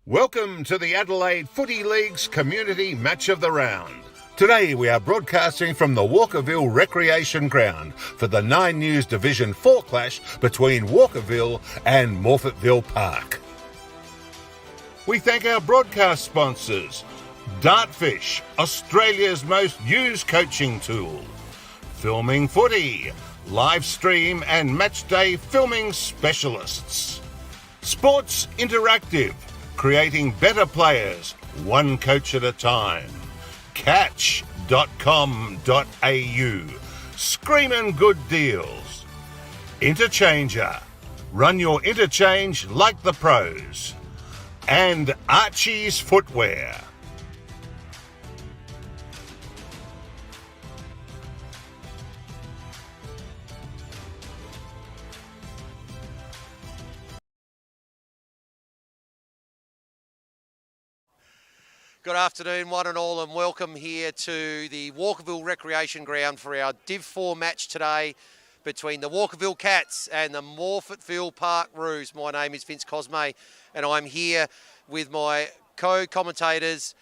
Welcome to the Adelaide Footy League's Community Match of the Round. Today we are broadcasting from the Walkerville Recreation Ground for the 9 News Division 4 clash between Walkerville and Morphettville Park. We thank our broadcast sponsors, Dartfish, Australia's most used coaching tool, Filming Footy, live stream and match day filming specialists, Sports Interactive, creating better players, one coach at a time, Catch.com.au, screaming good deals, Interchanger, run your interchange like the pros, and Archie's Footwear. Good afternoon, one and all, and welcome here to the Walkerville Recreation Ground for our Div 4 match today between the Walkerville Cats and the Morphettville Park Roos. My name is Vince Cosme, and I'm here with my co-commentators,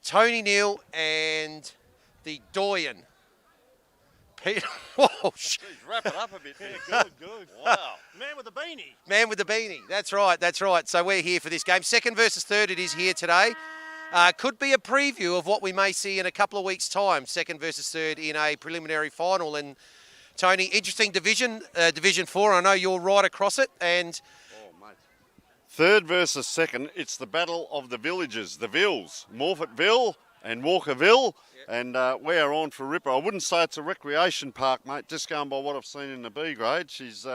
Tony Neal and the Doyen, Peter Walsh. Jeez, wrap it up a bit. Good. Wow. Man with the beanie. Man with the beanie, that's right. So we're here for this game. Second versus third it is here today. Could be a preview of what we may see in a couple of weeks' time, second versus third in a preliminary final. And Tony, interesting division, Division 4. I know you're right across it. And Oh, mate. Third versus second, it's the battle of the villages, the Villes, Morphettville and Walkerville. Yep. And we are on for Ripper. I wouldn't say it's a recreation park, mate, just going by what I've seen in the B grade. She's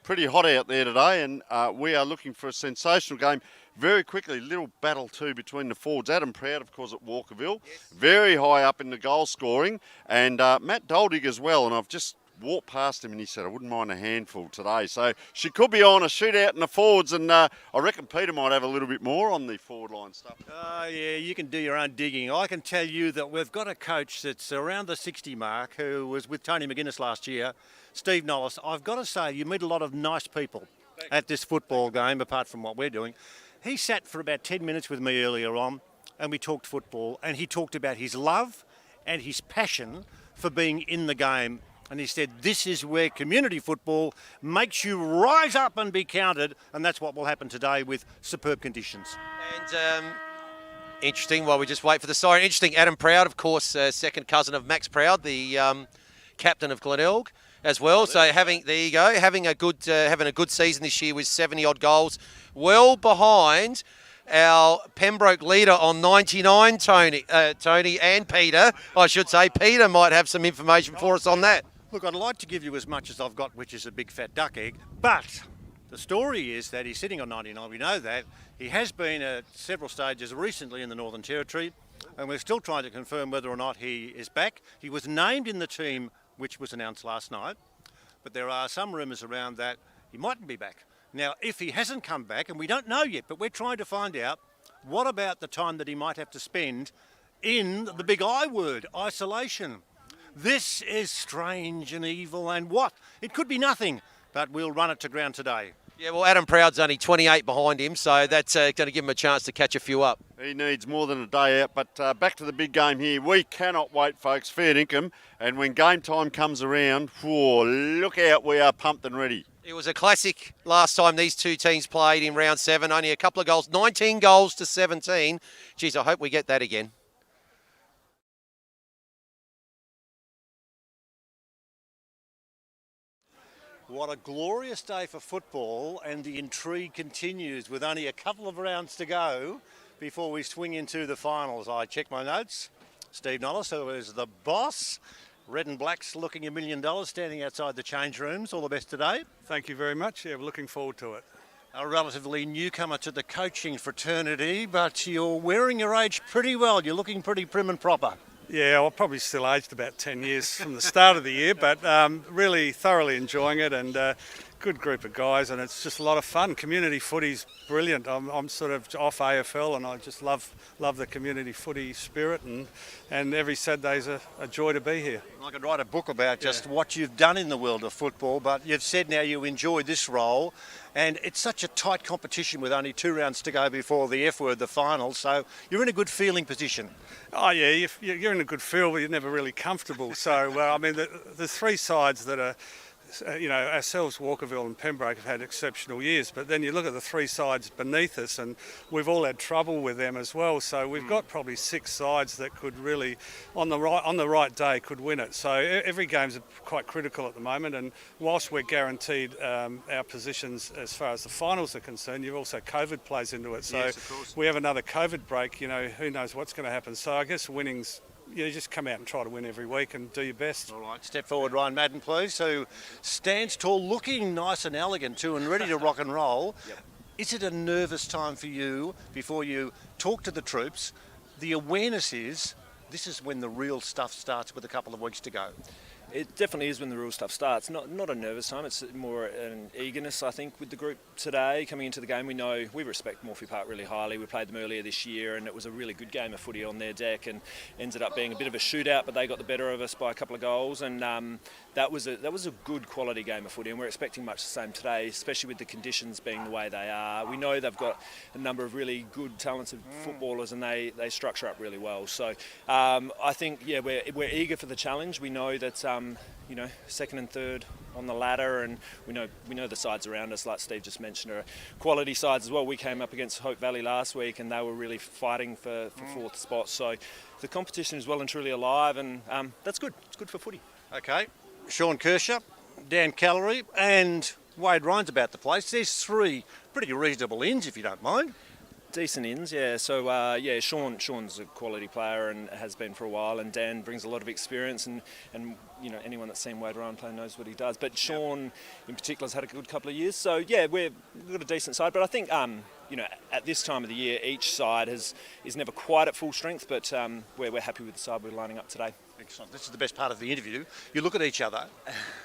pretty hot out there today, and we are looking for a sensational game. Very quickly, little battle too between the forwards. Adam Proud, of course, at Walkerville. Yes. Very high up in the goal scoring. And Matt Doldig as well. And I've just walked past him and he said, I wouldn't mind a handful today. So she could be on a shootout in the forwards. And I reckon Peter might have a little bit more on the forward line stuff. Yeah, you can do your own digging. I can tell you that we've got a coach that's around the 60 mark who was with Tony McGuinness last year, Steve Nollis. I've got to say, you meet a lot of nice people at this football game, apart from what we're doing. He sat for about 10 minutes with me earlier on and we talked football, and he talked about his love and his passion for being in the game. And he said, this is where community football makes you rise up and be counted, and that's what will happen today with superb conditions. And interesting, while we just wait for the siren, interesting, Adam Proud, of course, second cousin of Max Proud, the captain of Glenelg as well. So having a good season this year with 70-odd goals, well behind our Pembroke leader on 99, Tony and Peter, I should say. Peter might have some information for us on that. Look, I'd like to give you as much as I've got, which is a big fat duck egg, but the story is that he's sitting on 99. We know that. He has been at several stages recently in the Northern Territory, and we're still trying to confirm whether or not he is back. He was named in the team which was announced last night, but there are some rumours around that he mightn't be back. Now, if he hasn't come back, and we don't know yet, but we're trying to find out, what about the time that he might have to spend in the big I word, isolation? This is strange and evil, and what? It could be nothing, but we'll run it to ground today. Yeah, well, Adam Proud's only 28 behind him, so that's going to give him a chance to catch a few up. He needs more than a day out, but back to the big game here. We cannot wait, folks, fair dinkum. And when game time comes around, whoa, look out, we are pumped and ready. It was a classic last time these two teams played in round 7, only a couple of goals, 19 goals to 17. Geez, I hope we get that again. What a glorious day for football, and the intrigue continues with only a couple of rounds to go before we swing into the finals. I check my notes. Steve Nollis, who is the boss. Red and Blacks looking $1 million, standing outside the change rooms. All the best today. Thank you very much. Yeah, we're looking forward to it. A relatively newcomer to the coaching fraternity, but you're wearing your age pretty well. You're looking pretty prim and proper. Yeah, I'll probably still aged about 10 years from the start of the year, but really thoroughly enjoying it, and good group of guys, and it's just a lot of fun. Community footy's brilliant. I'm sort of off AFL, and I just love the community footy spirit, and every Saturday's a joy to be here. I could write a book about just what you've done in the world of football, but you've said now you enjoy this role, and it's such a tight competition with only 2 rounds to go before the F word, the final, so you're in a good feeling position. Oh yeah, you're in a good field, but you're never really comfortable. So I mean, the 3 sides that are, ourselves, Walkerville and Pembroke have had exceptional years, but then you look at the 3 sides beneath us, and we've all had trouble with them as well. So we've got probably 6 sides that could really, on the right day, could win it. So every game's quite critical at the moment, and whilst we're guaranteed our positions as far as the finals are concerned, you've also COVID plays into it. So yes, of course. We have another COVID break. Who knows what's going to happen. So I guess winning's. You just come out and try to win every week and do your best. All right, step forward, Ryan Madden, please. Who stands tall, looking nice and elegant too, and ready to rock and roll. Yep. Is it a nervous time for you before you talk to the troops? The awareness is this is when the real stuff starts with a couple of weeks to go. It definitely is when the real stuff starts. Not a nervous time. It's more an eagerness, I think, with the group today coming into the game. We respect Morphettville Park really highly. We played them earlier this year, and it was a really good game of footy on their deck, and ended up being a bit of a shootout. But they got the better of us by a couple of goals, and that was a good quality game of footy. And we're expecting much the same today, especially with the conditions being the way they are. We know they've got a number of really good, talented footballers, and they structure up really well. So I think we're eager for the challenge. We know that. Second and third on the ladder, and we know the sides around us, like Steve just mentioned, are quality sides as well. We came up against Hope Valley last week, and they were really fighting for 4th spot. So the competition is well and truly alive, and that's good. It's good for footy. Okay, Sean Kershaw, Dan Callery, and Wade Ryan's about the place. There's 3 pretty reasonable ins, if you don't mind. Decent ins, yeah. So, Sean's a quality player and has been for a while, and Dan brings a lot of experience, and anyone that's seen Wade Ryan play knows what he does. But Sean, in particular, has had a good couple of years. So, yeah, we've got a decent side. But I think, at this time of the year, each side is never quite at full strength, but we're happy with the side we're lining up today. Excellent. This is the best part of the interview. You look at each other,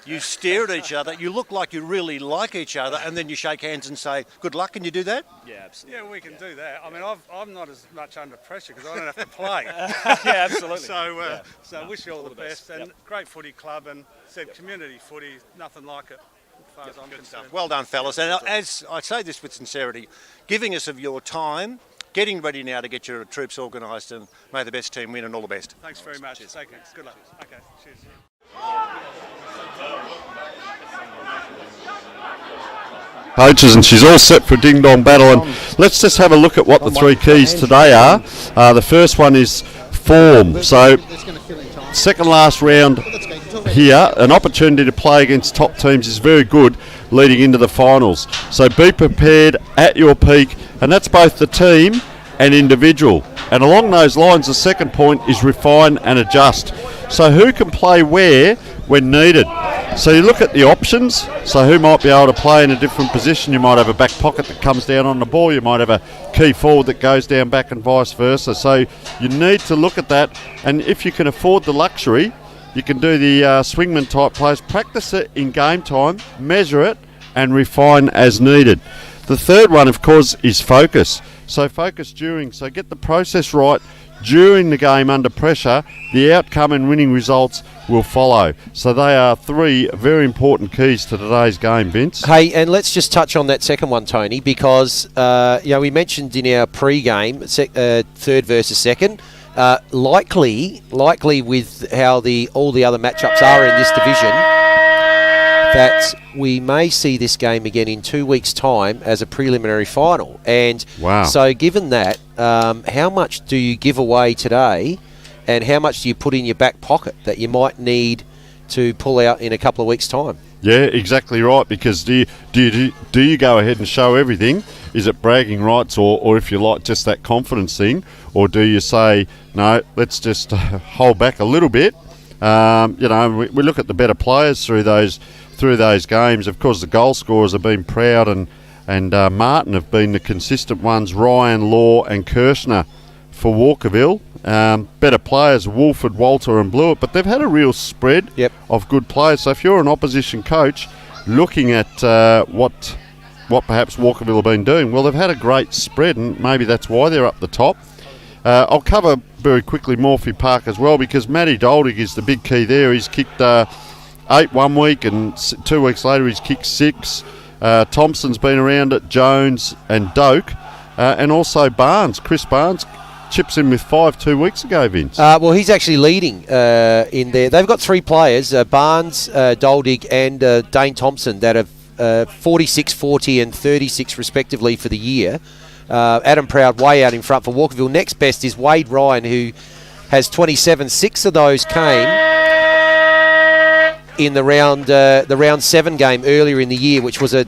you stare at each other, you look like you really like each other, and then you shake hands and say, good luck. Can you do that? Yeah, absolutely. Yeah, we can do that. I mean, I'm not as much under pressure because I don't have to play. Yeah, absolutely. So wish you all the best. And great footy club, and community footy, nothing like it. As far as I'm concerned. Well done, fellas. And as I say this with sincerity, giving us of your time, getting ready now to get your troops organised, and may the best team win, and all the best. Thanks very much. Cheers. Okay, good luck. Okay, cheers. Coaches, and she's all set for Ding Dong Battle, and let's just have a look at what the 3 keys today are. The first one is form. So second last round here, an opportunity to play against top teams is very good leading into the finals. So be prepared at your peak, and that's both the team and individual. And along those lines, the second point is refine and adjust. So who can play where when needed? So you look at the options. So who might be able to play in a different position? You might have a back pocket that comes down on the ball. You might have a key forward that goes down back, and vice versa. So you need to look at that. And if you can afford the luxury, you can do the swingman type plays. Practice it in game time, measure it, and refine as needed. The third one, of course, is focus. So focus during. So get the process right during the game under pressure. The outcome and winning results will follow. So they are 3 very important keys to today's game, Vince. Hey, and let's just touch on that second one, Tony, because we mentioned in our pre-game third versus second. Likely with how all the other matchups are in this division, that we may see this game again in 2 weeks' time as a preliminary final. And so given that, how much do you give away today, and how much do you put in your back pocket that you might need to pull out in a couple of weeks' time? Yeah, exactly right, because do you go ahead and show everything? Is it bragging rights, or if you like, just that confidence thing? Or do you say, no, let's just hold back a little bit? We look at the better players through those games. Of course, the goal scorers have been Proud and Martin have been the consistent ones. Ryan, Law and Kirshner for Walkerville. Better players, Wolford, Walter and Blewett, but they've had a real spread of good players. So if you're an opposition coach looking at what perhaps Walkerville have been doing. Well, they've had a great spread, and maybe that's why they're up the top. I'll cover very quickly Morphy Park as well, because Matty Doldig is the big key there. He's kicked 8 1 week, and 2 weeks later he's kicked 6. Thompson's been around it, Jones and Doak, and also Chris Barnes chips in with 5 2 weeks ago, Vince. Well, he's actually leading in there. They've got 3 players, Barnes, Doldig and Dane Thompson, that have 46, 40 and 36 respectively for the year. Adam Proud way out in front for Walkerville. Next best is Wade Ryan, who has 27. 6 of those came in the round 7 game earlier in the year, which was a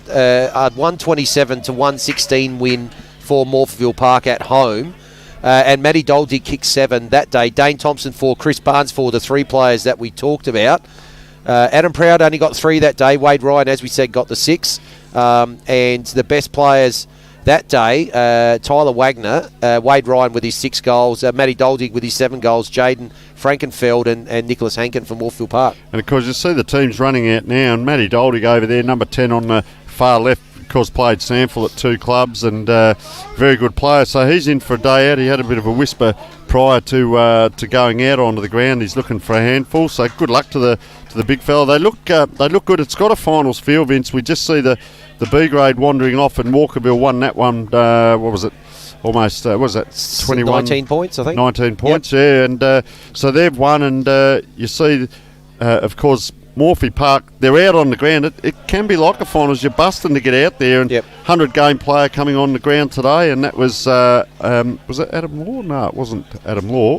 127 to 116 win for Morphettville Park at home. And Matty Doldig kicked 7 that day. Dane Thompson 4, Chris Barnes 4, the 3 players that we talked about. Adam Proud only got 3 that day. Wade Ryan, as we said, got the 6. And the best players that day, Tyler Wagner, Wade Ryan with his 6 goals, Matty Doldig with his 7 goals, Jaden Frankenfeld and Nicholas Hankin from Morphettville Park. And of course, you see the teams running out now, and Matty Doldig over there, number 10 on the far left, of course, played Sample at 2 clubs, and very good player. So he's in for a day out. He had a bit of a whisper prior to going out onto the ground. He's looking for a handful. So good luck to the big fella. They look good. It's got a finals feel, Vince. We just see the B grade wandering off, and Walkerville won that one. What was it? Almost, what was that? 21, 19 points, I think. 19 points, yep. Yeah. And so they've won, and you see, of course, Morphy Park, they're out on the ground. It can be like a finals. You're busting to get out there, and 100-game player coming on the ground today, and that was it Adam Law? No, it wasn't Adam Law.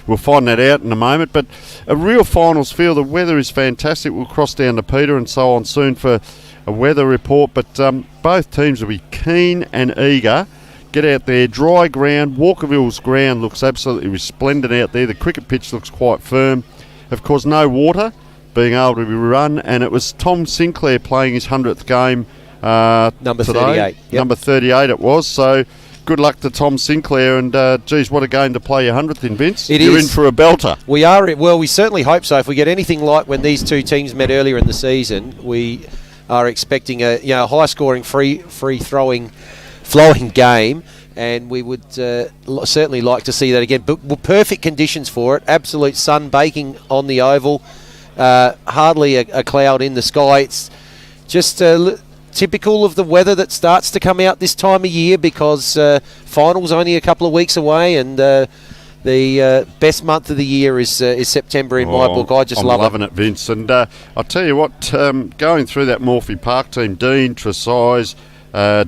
We'll find that out in a moment. But a real finals feel. The weather is fantastic. We'll cross down to Peter and so on soon for a weather report. But both teams will be keen and eager. Get out there, dry ground. Walkerville's ground looks absolutely resplendent out there. The cricket pitch looks quite firm. Of course, no water being able to be run, and it was Tom Sinclair playing his 100th game number today. 38. Yep. Number 38 it was, so good luck to Tom Sinclair, and geez, what a game to play your 100th in, Vince. You're in for a belter. We are, well, we certainly hope so. If we get anything like when these two teams met earlier in the season, we are expecting a high-scoring, free-flowing game, and we would certainly like to see that again. But perfect conditions for it, absolute sun baking on the oval. Hardly a cloud in the sky. It's just typical of the weather that starts to come out this time of year, because finals only a couple of weeks away, and the best month of the year is September in my book. I'm loving it, Vince. And I'll tell you what, going through that Morphy Park team, Dean, Tresize,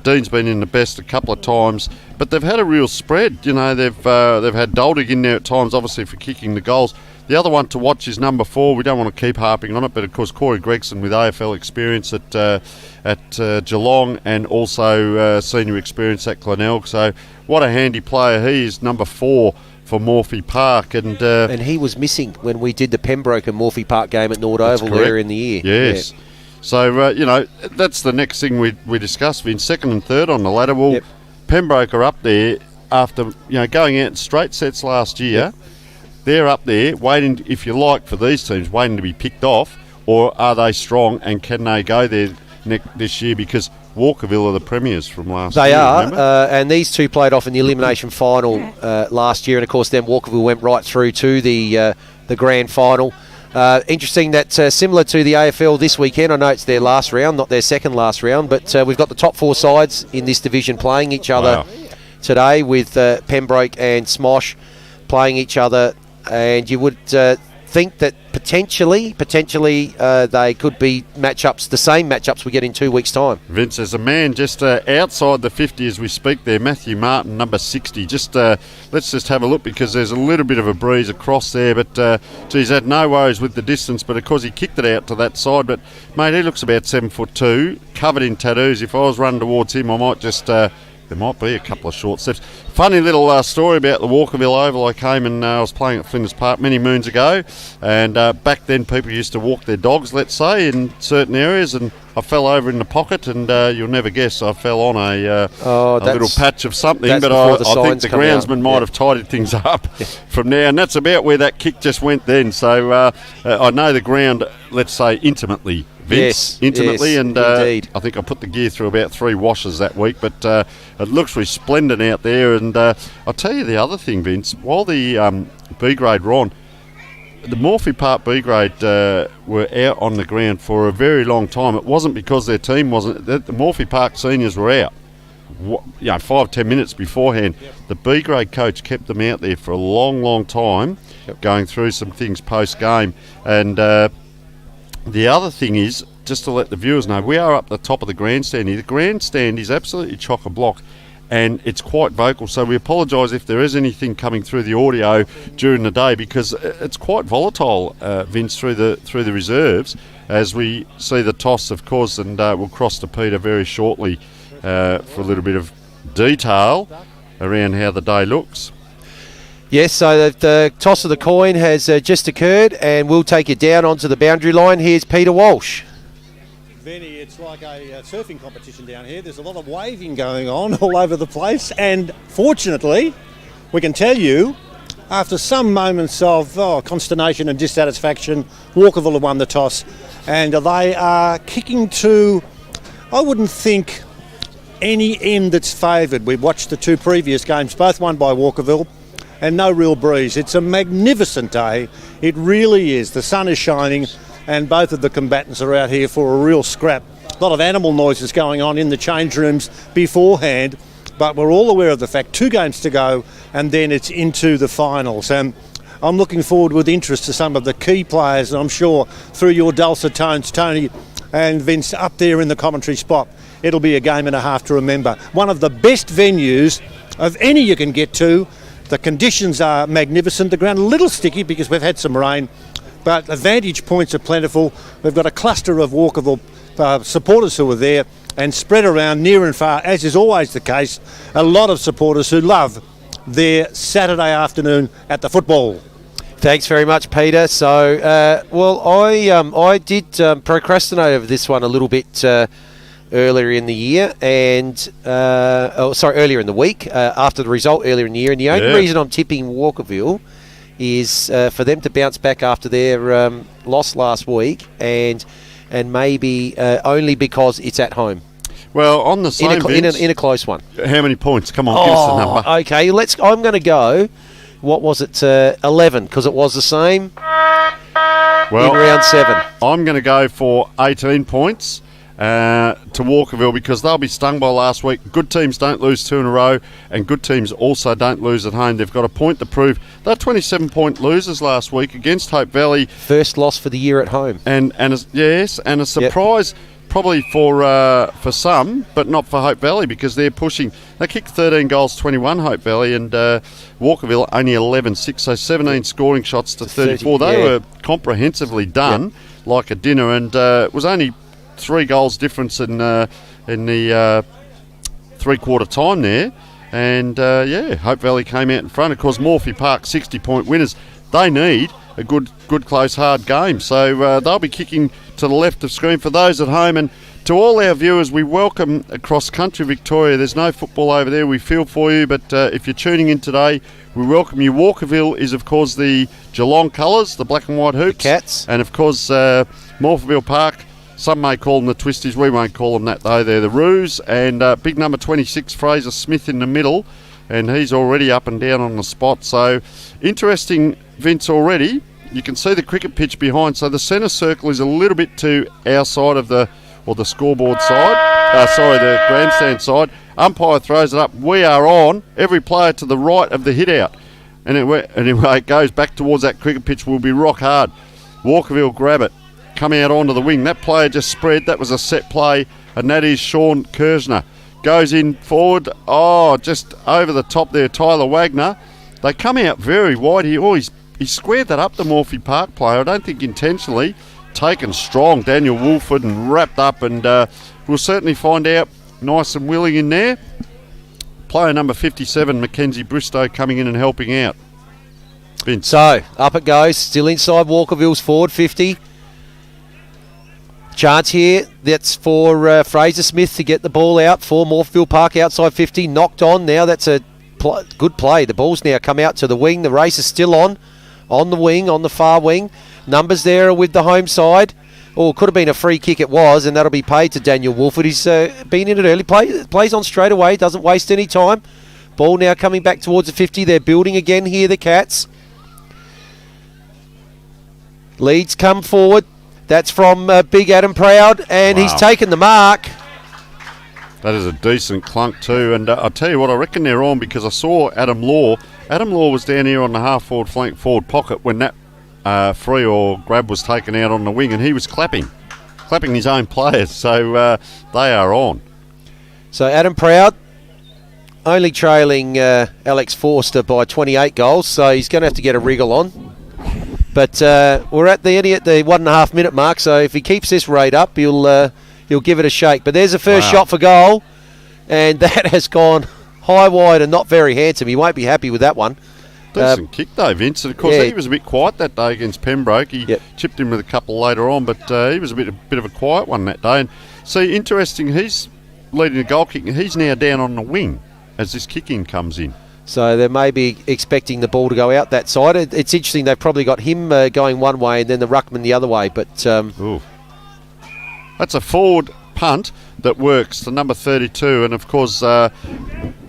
Dean's been in the best a couple of times, but they've had a real spread. You know, they've had Doldig in there at times, obviously for kicking the goals. The other one to watch is number 4. We don't want to keep harping on it, but of course Corey Gregson with AFL experience at Geelong, and also senior experience at Glenelg. So what a handy player he is, number 4 for Morphy Park. And he was missing when we did the Pembroke and Morphy Park game at Nord Oval there in the year. Yes. Yeah. So, that's the next thing we discussed, Vince. 2nd and 3rd on the ladder. Well, Pembroke are up there after, going out in straight sets last year. Yep. They're up there waiting, if you like, for these teams, waiting to be picked off, or are they strong and can they go there this year? Because Walkerville are the premiers from last year. They are, and these two played off in the elimination final last year, and of course then Walkerville went right through to the grand final. Interesting that similar to the AFL this weekend, I know it's their last round, not their second last round, but we've got the top 4 sides in this division playing each other today, with Pembroke and Smosh playing each other, and you would think that potentially they could be matchups, the same matchups we get in 2 weeks' time. Vince, there's a man just outside the 50 as we speak there, Matthew Martin, number 60. Let's just have a look, because there's a little bit of a breeze across there, but he's had no worries with the distance, but of course he kicked it out to that side. But mate, he looks about 7'2", covered in tattoos. If I was running towards him, I might just there might be a couple of short steps. Funny little story about the Walkerville Oval. I came and I was playing at Flinders Park many moons ago, and back then people used to walk their dogs, let's say, in certain areas, and I fell over in the pocket, and you'll never guess, I fell on a little patch of something, but I think the groundsman might have tidied things up from there, and that's about where that kick just went then. So I know the ground, let's say, intimately, Vince, Yes, intimately, yes, and indeed. I think I put the gear through about 3 washes that week, but it looks resplendent out there. And I'll tell you the other thing, Vince, while the B grade were on, the Morphy Park B grade were out on the ground for a very long time. It wasn't because their team wasn't. The Morphy Park seniors were out. 5-10 minutes beforehand. The B grade coach kept them out there for a long time, going through some things post game. And the other thing is, just to let the viewers know, we are up the top of the grandstand here. The grandstand is absolutely chock-a-block, and it's quite vocal, so we apologise if there is anything coming through the audio during the day, because it's quite volatile, Vince, through the reserves, as we see the toss, of course, and we'll cross to Peter very shortly for a little bit of detail around how the day looks. Yes, so the toss of the coin has just occurred, and we'll take you down onto the boundary line. Here's Peter Walsh. Vinny, it's like a surfing competition down here. There's a lot of waving going on all over the place, and fortunately, we can tell you, after some moments of consternation and dissatisfaction, Walkerville have won the toss, and they are kicking to, I wouldn't think, any end that's favoured. We've watched the 2 previous games, both won by Walkerville, and no real breeze. It's a magnificent day. It really is. The sun is shining, and both of the combatants are out here for a real scrap. A lot of animal noises going on in the change rooms beforehand, but we're all aware of the fact 2 games to go, and then it's into the finals. And I'm looking forward with interest to some of the key players, and I'm sure through your dulcet tones, Tony and Vince, up there in the commentary spot, it'll be a game and a half to remember. One of the best venues of any you can get to. The conditions are magnificent. The ground a little sticky because we've had some rain, but advantage points are plentiful. We've got a cluster of Walkerville supporters who are there, and spread around near and far, as is always the case, a lot of supporters who love their Saturday afternoon at the football. Thanks very much, Peter. So, I did procrastinate over this one a little bit earlier in the year, and earlier in the week, after the result earlier in the year. And the only reason I'm tipping Walkerville is for them to bounce back after their loss last week, and maybe only because it's at home. Well, on the same in a close one. How many points? Come on, give us the number. Okay, I'm going to go. What was it? 11, because it was the same in round 7. I'm going to go for 18 points to Walkerville, because they'll be stung by last week. Good teams don't lose 2 in a row, and good teams also don't lose at home. They've got a point to prove. They're 27-point losers last week against Hope Valley. First loss for the year at home. And a surprise. Yep. Probably for some, but not for Hope Valley, because they're pushing. They kicked 13 goals, 21 Hope Valley, and Walkerville only 11-6, so 17 scoring shots to 34. They were comprehensively done, like a dinner, and it was only 3 goals difference in the 3-quarter time there. And Hope Valley came out in front. Of course, Morphy Park 60-point winners. They need a good, close, hard game. So they'll be kicking to the left of screen for those at home. And to all our viewers, we welcome across country Victoria. There's no football over there. We feel for you, but if you're tuning in today, we welcome you. Walkerville is, of course, the Geelong colours, the black and white hoops. The Cats. And, of course, Morphettville Park. Some may call them the Twisties. We won't call them that, though. They're the Roos. And big number 26, Fraser Smith, in the middle. And he's already up and down on the spot. So, interesting, Vince, already. You can see the cricket pitch behind. So, the centre circle is a little bit to our side of the scoreboard side. The grandstand side. Umpire throws it up. We are on. Every player to the right of the hit out. And anyway, it goes back towards that cricket pitch. Will be rock hard. Walkerville grab it. Come out onto the wing. That player just spread. That was a set play. And that is Sean Kersner. Goes in forward. Just over the top there, Tyler Wagner. They come out very wide here. He squared that up, the Morphy Park player. I don't think intentionally. Taken strong, Daniel Woolford, and wrapped up. And we'll certainly find out. Nice and willing in there. Player number 57, Mackenzie Bristow, coming in and helping out. Vince. So, up it goes. Still inside Walkerville's forward 50. Chance here. That's for Fraser Smith to get the ball out for Morphettville Park outside 50. Knocked on. Now that's a good play. The ball's now come out to the wing. The race is still on the wing, on the far wing. Numbers there with the home side. or could have been a free kick, it was, and that'll be paid to Daniel Wolford. He's been in it early, plays on straight away, doesn't waste any time. Ball now coming back towards the 50. They're building again here, the Cats. Leeds come forward. That's from Big Adam Proud, and he's taken the mark. That is a decent clunk too, and I'll tell you what, I reckon they're on because I saw Adam Law. Adam Law was down here on the half-forward flank forward pocket when that free or grab was taken out on the wing, and he was clapping his own players, so they are on. So Adam Proud only trailing Alex Forster by 28 goals, so he's going to have to get a wriggle on. But we're at the 1.5 minute mark, so if he keeps this rate up, he'll give it a shake. But there's the first shot for goal, and that has gone high, wide, and not very handsome. He won't be happy with that one. Decent kick though, Vince. And of course, he was a bit quiet that day against Pembroke. He chipped him with a couple later on, but he was a bit of a quiet one that day. And see, interesting, he's leading the goal kick, and he's now down on the wing as this kick-in comes in. So they may be expecting the ball to go out that side. It's interesting, they've probably got him going one way and then the ruckman the other way. But that's a forward punt that works to number 32. And, of course,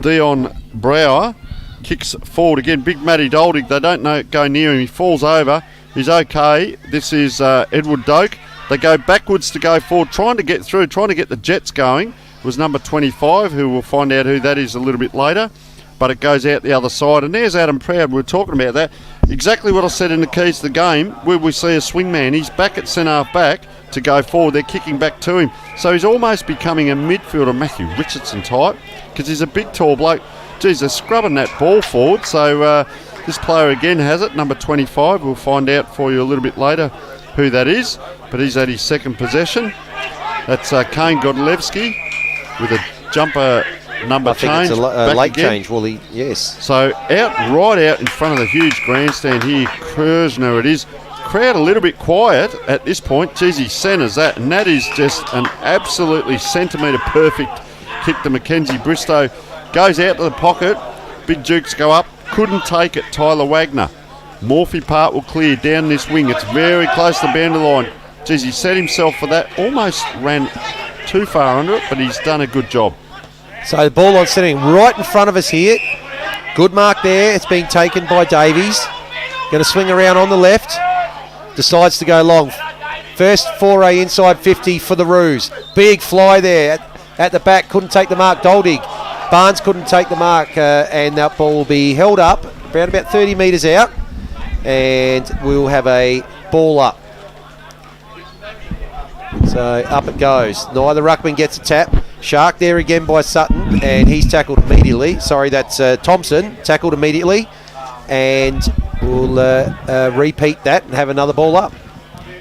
Dion Brower kicks forward again. Big Matty Doldig, they don't go near him. He falls over. He's okay. This is Edward Doak. They go backwards to go forward, trying to get through, trying to get the Jets going. It was number 25, who we'll find out who that is a little bit later. But it goes out the other side. And there's Adam Proud. We were talking about that. Exactly what I said in the keys to the game, where we see a swingman. He's back at centre-half back to go forward. They're kicking back to him. So he's almost becoming a midfielder, Matthew Richardson type, because he's a big, tall bloke. Geez, they're scrubbing that ball forward. So this player again has it, number 25. We'll find out for you a little bit later who that is. But he's at his second possession. That's Kane Godlewski with a jumper number change. I think it's a late change, Wooly. Yes. So right out in front of the huge grandstand here, Kersner it is. Crowd a little bit quiet at this point. Geez, he centres that, and that is just an absolutely centimetre perfect kick to Mackenzie Bristow. Goes out to the pocket. Big Dukes go up. Couldn't take it, Tyler Wagner. Morphy Park will clear down this wing. It's very close to the boundary line. Geez, he set himself for that. Almost ran too far under it, but he's done a good job. So the ball on sitting right in front of us here. Good mark there. It's being taken by Davies. Going to swing around on the left. Decides to go long. First foray inside 50 for the Roos. Big fly there at the back. Couldn't take the mark. Doldig. Barnes couldn't take the mark, and that ball will be held up around about 30 metres out, and we'll have a ball up. So up it goes. Neither ruckman gets a tap. Shark there again by Sutton, and he's tackled immediately. Sorry, that's Thompson, tackled immediately. And we'll repeat that and have another ball up.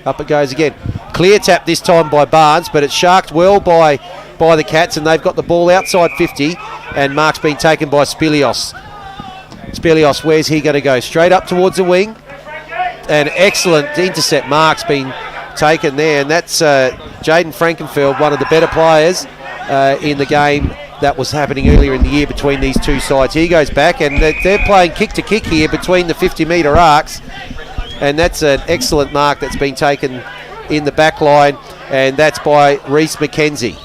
Up it goes again. Clear tap this time by Barnes, but it's sharked well by the Cats, and they've got the ball outside 50, and mark's been taken by Spilios. Spilios, where's he going to go? Straight up towards the wing. An excellent intercept mark's been taken there, and that's Jaden Frankenfeld, one of the better players in the game that was happening earlier in the year between these two sides. He goes back, and they're playing kick to kick here between the 50-metre arcs, and that's an excellent mark that's been taken in the back line, and that's by Reece McKenzie.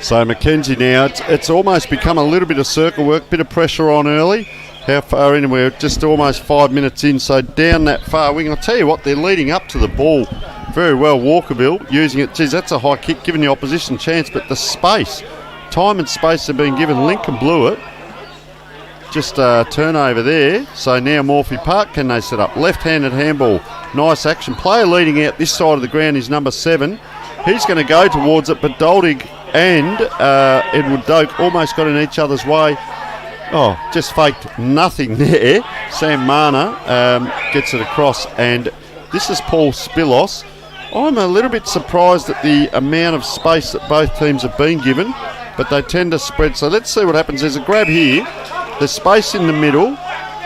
So McKenzie now, it's almost become a little bit of circle work, bit of pressure on early. How far in? We're just almost 5 minutes in, so down that far wing. I'll tell you what, they're leading up to the ball very well. Walkerville using it. Geez, that's a high kick, giving the opposition chance, but the space, time and space have been given. Lincoln blew it. Just a turnover there. So now Morphy Park, can they set up? Left-handed handball. Nice action. Player leading out this side of the ground is number 7. He's going to go towards it, but Doldig and Edward Doak almost got in each other's way. Oh, just faked nothing there. Sam Marner gets it across, and this is Paul Spilos. I'm a little bit surprised at the amount of space that both teams have been given, but they tend to spread. So let's see what happens. There's a grab here. There's space in the middle,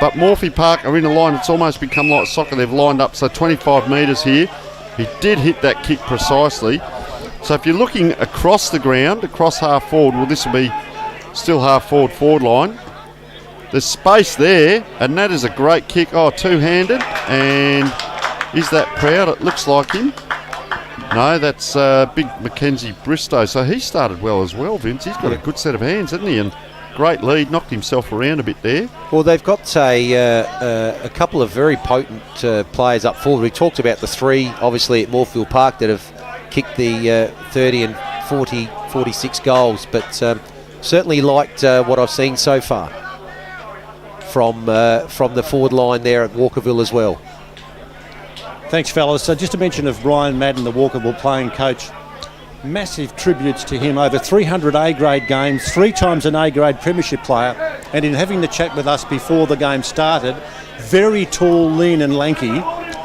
but Morphy Park are in a line. It's almost become like soccer. They've lined up, so 25 metres here. He did hit that kick precisely. So if you're looking across the ground, across half forward, well, this will be still half forward line. There's space there, and that is a great kick. Oh, two-handed, and is that Proud? It looks like him. No, that's big Mackenzie Bristow. So he started well as well, Vince. He's got a good set of hands, hasn't he? And great lead, knocked himself around a bit there. Well, they've got a couple of very potent players up forward. We talked about the three, obviously, at Morphettville Park that have kicked the 30 and 40, 46 goals, but certainly liked what I've seen so far from the forward line there at Walkerville as well. Thanks, fellas. So just a mention of Brian Madden, the Walkerville playing coach. Massive tributes to him, over 300 A-grade games, 3 times an A-grade premiership player, and in having the chat with us before the game started, very tall, lean and lanky,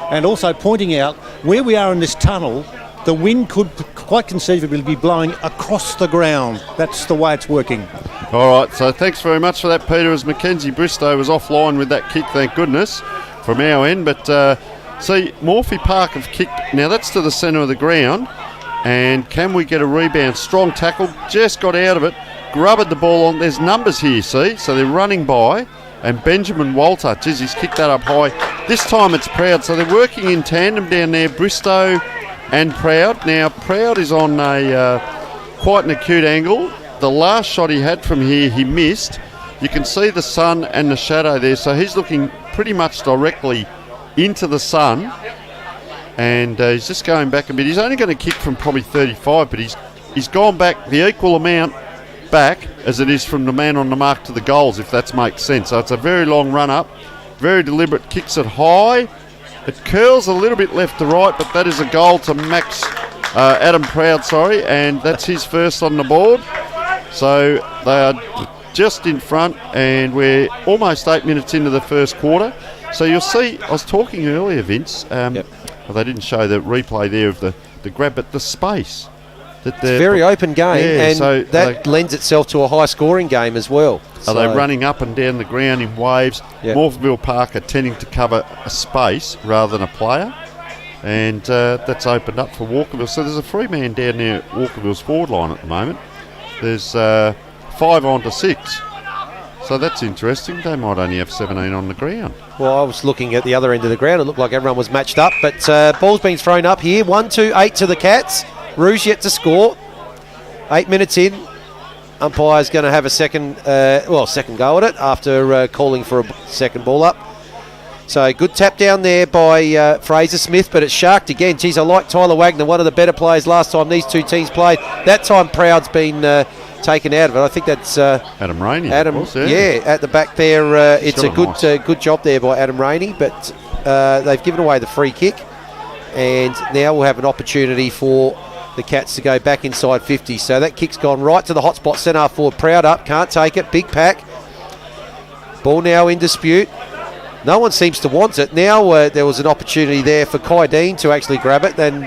and also pointing out where we are in this tunnel, the wind could quite conceivably be blowing across the ground. That's the way it's working. All right, so thanks very much for that, Peter, as Mackenzie Bristow was offline with that kick, thank goodness, from our end. But see, Morphy Park have kicked, now that's to the centre of the ground, and can we get a rebound? Strong tackle, just got out of it, grubbered the ball on. There's numbers here, see? So they're running by, and Benjamin Walter, geez, he's kicked that up high. This time it's Proud, so they're working in tandem down there, Bristow and Proud. Now, Proud is on a quite an acute angle. The last shot he had from here, he missed. You can see the sun and the shadow there, so he's looking pretty much directly into the sun. And he's just going back a bit. He's only going to kick from probably 35, but he's gone back the equal amount back as it is from the man on the mark to the goals, if that makes sense. So it's a very long run up, very deliberate, kicks it high. It curls a little bit left to right, but that is a goal to Adam Proud, and that's his first on the board. So they are just in front, and we're almost 8 minutes into the first quarter. So you'll see, I was talking earlier, Vince, well, they didn't show the replay there of the grab, but the space. It's a very open game, and so that lends itself to a high-scoring game as well. Are they running up and down the ground in waves? Yep. Morphettville Park are tending to cover a space rather than a player, and that's opened up for Walkerville. So there's a free man down there at Walkerville's forward line at the moment. There's 5 on to 6. So that's interesting. They might only have 17 on the ground. Well, I was looking at the other end of the ground. It looked like everyone was matched up, but ball's been thrown up here. 1-2-8 to the Cats. Rouge yet to score. 8 minutes in. Umpire's going to have a second go at it after calling for a second ball up. So good tap down there by Fraser Smith, but it's sharked again. Geez, I like Tyler Wagner, one of the better players last time these two teams played. That time Proud's been taken out of it. I think that's Adam Rainey. Adam, at the back there. It's a good job there by Adam Rainey, but they've given away the free kick, and now we'll have an opportunity for the Cats to go back inside 50. So that kick's gone right to the hot spot, centre forward. Proud up, can't take it. Big pack. Ball now in dispute. No one seems to want it. Now there was an opportunity there for Kai Dean to actually grab it. Then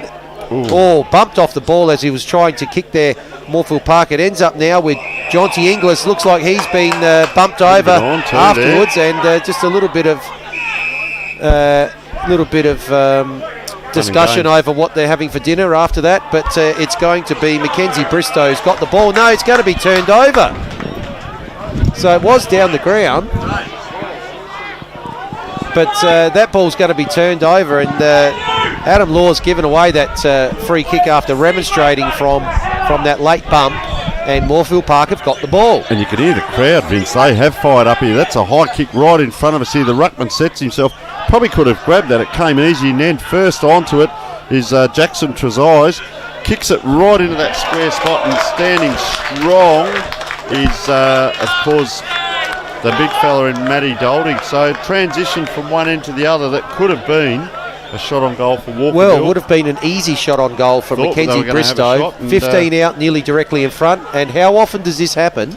bumped off the ball as he was trying to kick there. Morphettville Park. It ends up now with Jonty Inglis. Looks like he's been bumped over afterwards, and just a little bit of discussion over what they're having for dinner after that. But it's going to be Mackenzie Bristow who's got the ball. No, it's going to be turned over. So it was down the ground, but that ball's going to be turned over, and Adam Law's given away that free kick after remonstrating from that late bump, and Morphettville Park have got the ball. And you can hear the crowd, Vince. They have fired up here. That's a high kick right in front of us here. The ruckman sets himself. Probably could have grabbed that. It came easy, and then first onto it is Jackson Trezise. Kicks it right into that square spot, and standing strong is, of course, the big fella in Matty Dolding. So transition from one end to the other that could have been a shot on goal for Walkerville. Well, it would have been an easy shot on goal for Mackenzie Bristow. 15 out, nearly directly in front. And how often does this happen?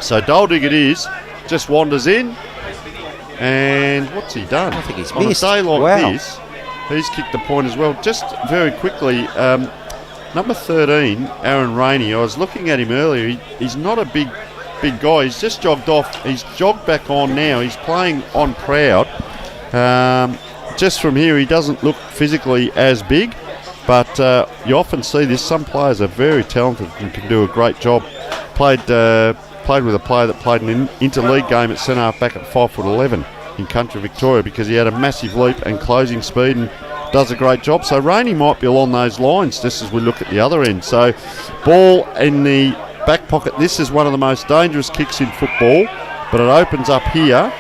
So Dolding it is, just wanders in. And what's he done? I think he's missed. On a day like this, he's kicked the point as well. Just very quickly, number 13, Aaron Rainey, I was looking at him earlier. He's not a big guy. He's just jogged off. He's jogged back on now. He's playing on Proud. Just from here, he doesn't look physically as big, but you often see this. Some players are very talented and can do a great job. Played with a player that played an interleague game at centre half back at 5'11" in country Victoria, because he had a massive leap and closing speed, and does a great job. So Rainey might be along those lines just as we look at the other end. So ball in the back pocket. This is one of the most dangerous kicks in football, but it opens up here,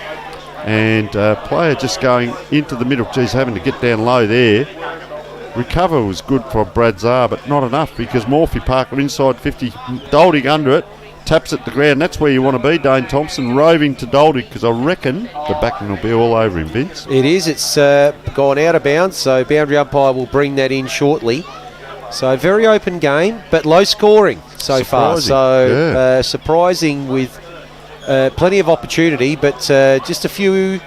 and player just going into the middle. Geez, having to get down low there. Recover was good for Brad Czar, but not enough because Morphy Park are inside 50. Doldig under it, taps it to ground. That's where you want to be, Dane Thompson, roving to Doldig, because I reckon the backing will be all over him, Vince. It is. It's gone out of bounds, so boundary umpire will bring that in shortly. So very open game, but low scoring so far. So surprising with plenty of opportunity, but just a few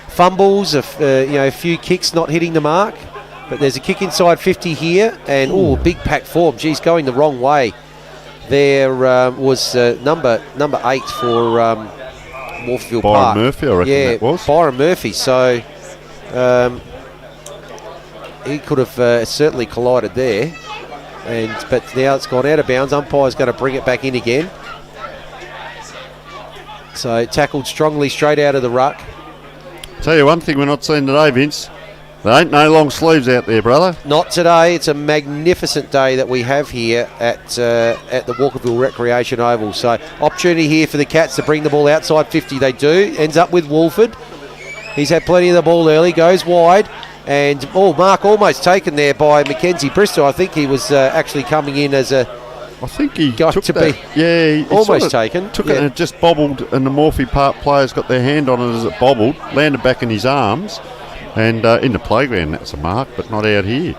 fumbles, a few kicks not hitting the mark. But there's a kick inside 50 here, and big pack form. Geez, going the wrong way. There was number 8 for Morphettville Park. Byron Murphy, I reckon that was. Byron Murphy. So he could have certainly collided there. But now it's gone out of bounds. Umpire's going to bring it back in again. So tackled strongly straight out of the ruck. Tell you one thing we're not seeing today, Vince. There ain't no long sleeves out there, brother. Not today. It's a magnificent day that we have here at the Walkerville Recreation Oval. So opportunity here for the Cats to bring the ball outside 50. They do. Ends up with Wolford. He's had plenty of the ball early. Goes wide. And, mark almost taken there by Mackenzie Bristow. I think he was actually coming in as a... I think he got took to that. He almost sort of taken. Took it and it just bobbled, and the Morphy Park players got their hand on it as it bobbled, landed back in his arms. And in the playground, that's a mark, but not out here.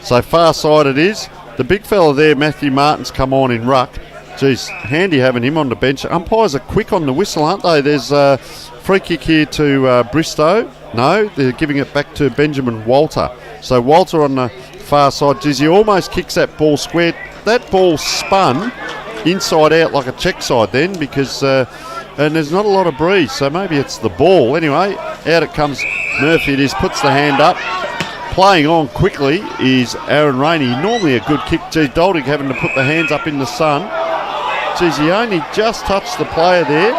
So far side it is. The big fella there, Matthew Martin's come on in ruck. Geez, handy having him on the bench. Umpires are quick on the whistle, aren't they? There's a free kick here to Bristow. No, they're giving it back to Benjamin Walter. So Walter on the far side. Geez, he almost kicks that ball square. That ball spun inside out like a check side then, because... and there's not a lot of breeze, so maybe it's the ball. Anyway, out it comes Murphy. It is, puts the hand up. Playing on quickly is Aaron Rainey. Normally a good kick. Geez, Doldig having to put the hands up in the sun. Geez, he only just touched the player there.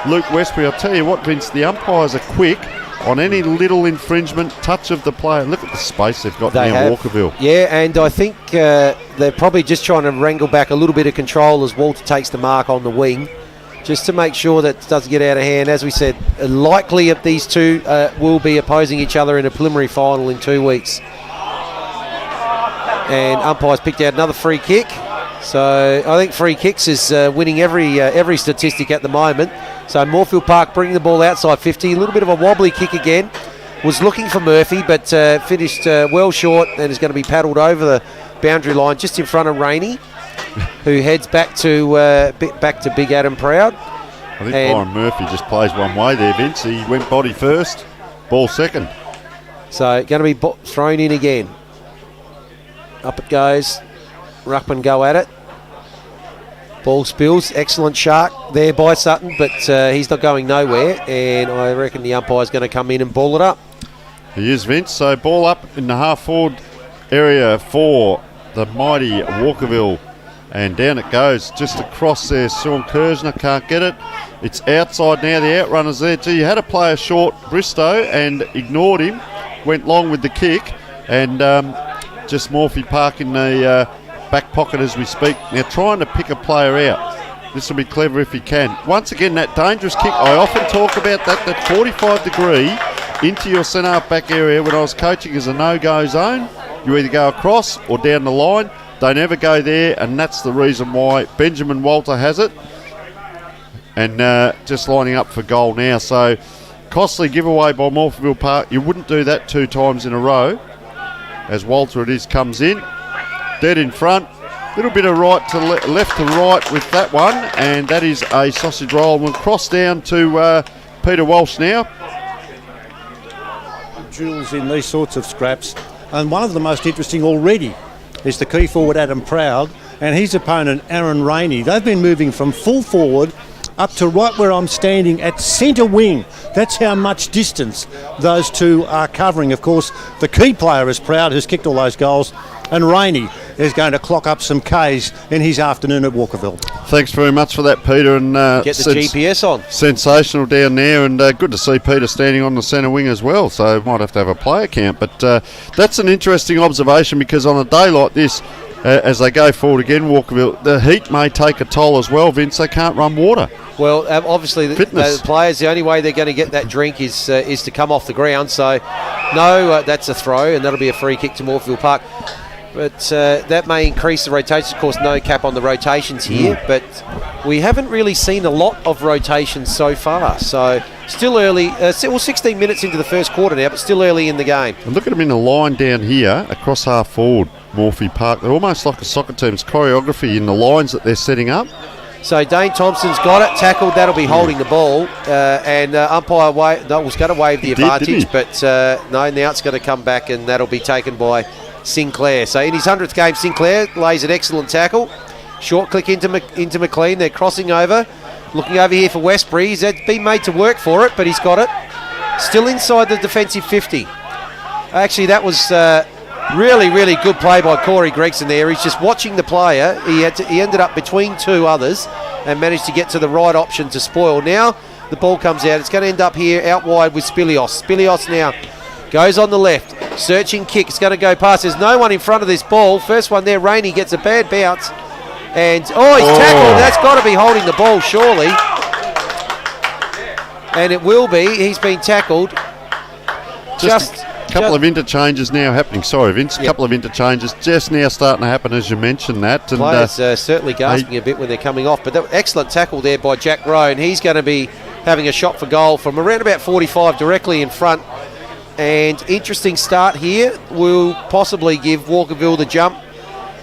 Luke Westbury, I'll tell you what, Vince, the umpires are quick on any little infringement, touch of the player. Look at the space they've got now, Walkerville. Yeah, and I think they're probably just trying to wrangle back a little bit of control as Walter takes the mark on the wing, just to make sure that it doesn't get out of hand. As we said, likely if these two will be opposing each other in a preliminary final in 2 weeks. And umpires picked out another free kick. So I think free kicks is winning every statistic at the moment. So Morphettville Park bringing the ball outside 50. A little bit of a wobbly kick again. Was looking for Murphy, but finished well short and is going to be paddled over the boundary line just in front of Rainey, who heads back to Big Adam Proud. I think Byron Murphy just plays one way there, Vince. He went body first, ball second. So going to be thrown in again. Up it goes. Ruckman go at it. Ball spills. Excellent shark there by Sutton, but he's not going nowhere, and I reckon the umpire's going to come in and ball it up. He is, Vince. So ball up in the half-forward area for the mighty Walkerville. And down it goes, just across there. Sean Kersner can't get it. It's outside now, the outrunner's there. Gee, you had a player short, Bristow, and ignored him. Went long with the kick, and just Morphy Park in the back pocket as we speak. Now trying to pick a player out. This will be clever if he can. Once again, that dangerous kick. I often talk about that 45 degree into your centre back area when I was coaching as a no-go zone. You either go across or down the line. Don't ever go there, and that's the reason why Benjamin Walter has it. And just lining up for goal now. So costly giveaway by Morphettville Park. You wouldn't do that 2 times in a row. As Walter it is comes in. Dead in front. Little bit of right to left to right with that one. And that is a sausage roll. We'll cross down to Peter Walsh now. Jewels in these sorts of scraps. And one of the most interesting already is the key forward Adam Proud and his opponent Aaron Rainey. They've been moving from full forward up to right where I'm standing at centre wing. That's how much distance those two are covering. Of course, the key player is Proud, who's kicked all those goals, and Rainey. is going to clock up some Ks in his afternoon at Walkerville. Thanks very much for that, Peter. And Get the GPS on. Sensational down there, and good to see Peter standing on the centre wing as well. So might have to have a player count. But that's an interesting observation, because on a day like this, as they go forward again, Walkerville, the heat may take a toll as well, Vince. They can't run water. Well, obviously, the players, the only way they're going to get that drink is to come off the ground. So, no, that's a throw, and that'll be a free kick to Morphettville Park. But that may increase the rotations. Of course, no cap on the rotations here, but we haven't really seen a lot of rotations so far. So, still early. 16 minutes into the first quarter now, but still early in the game. And look at them in a line down here, across half forward, Morphy Park. They're almost like a soccer team's choreography in the lines that they're setting up. So Dane Thompson's got it, tackled, that'll be holding the ball, and umpire was going to wave the advantage, but no, now it's going to come back, and that'll be taken by Sinclair. So in his 100th game, Sinclair lays an excellent tackle. Short click into McLean, they're crossing over, looking over here for Westbury. He's been made to work for it, but he's got it. Still inside the defensive 50. Actually, that was... really, really good play by Corey Gregson there. He's just watching the player. He ended up between two others and managed to get to the right option to spoil. Now the ball comes out. It's going to end up here out wide with Spilios. Spilios now goes on the left. Searching kick. It's going to go past. There's no one in front of this ball. First one there, Rainey gets a bad bounce. And, he's tackled. That's got to be holding the ball, surely. And it will be. He's been tackled. Couple of interchanges now happening. Sorry, Vince. A couple of interchanges just now starting to happen as you mentioned that. And players certainly gasping a bit when they're coming off. But excellent tackle there by Jack Rowe. And he's going to be having a shot for goal from around about 45 directly in front. And interesting start here. Will possibly give Walkerville the jump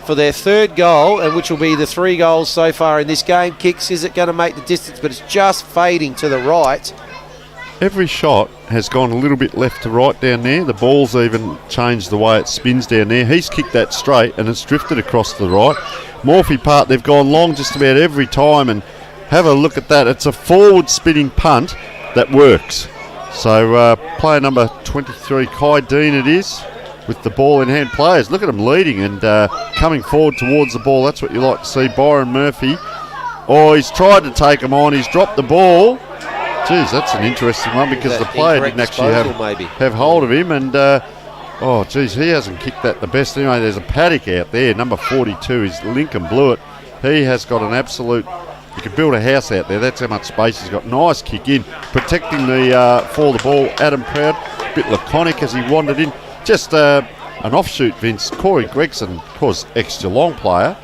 for their third goal, and which will be the 3 goals so far in this game. Kicks, is it going to make the distance? But it's just fading to the right. Every shot has gone a little bit left to right down there. The ball's even changed the way it spins down there. He's kicked that straight and it's drifted across to the right. Morphy Park, they've gone long just about every time, and have a look at that. It's a forward spinning punt that works. So player number 23, Kai Dean it is, with the ball in hand. Players, look at them leading and coming forward towards the ball. That's what you like to see. Byron Murphy. He's tried to take him on. He's dropped the ball. Geez, that's an interesting one, because the player didn't actually have hold of him, and he hasn't kicked that the best. Anyway, there's a paddock out there, number 42 is Lincoln Blewett. He has got an absolute, you could build a house out there, that's how much space he's got. Nice kick in, protecting for the ball, Adam Proud, a bit laconic as he wandered in. Just an offshoot, Vince. Corey Gregson, of course, ex-Geelong player,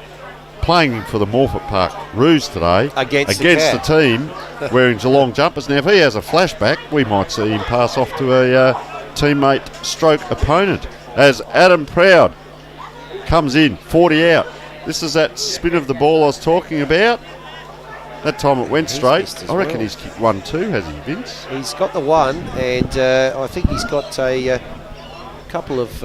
playing for the Morphettville Park Roos today against the team wearing Geelong jumpers. Now, if he has a flashback, we might see him pass off to a teammate stroke opponent as Adam Proud comes in, 40 out. This is that spin of the ball I was talking about. That time it went straight. I reckon he's kicked 1 too, has he, Vince? He's got the 1, and I think he's got a couple of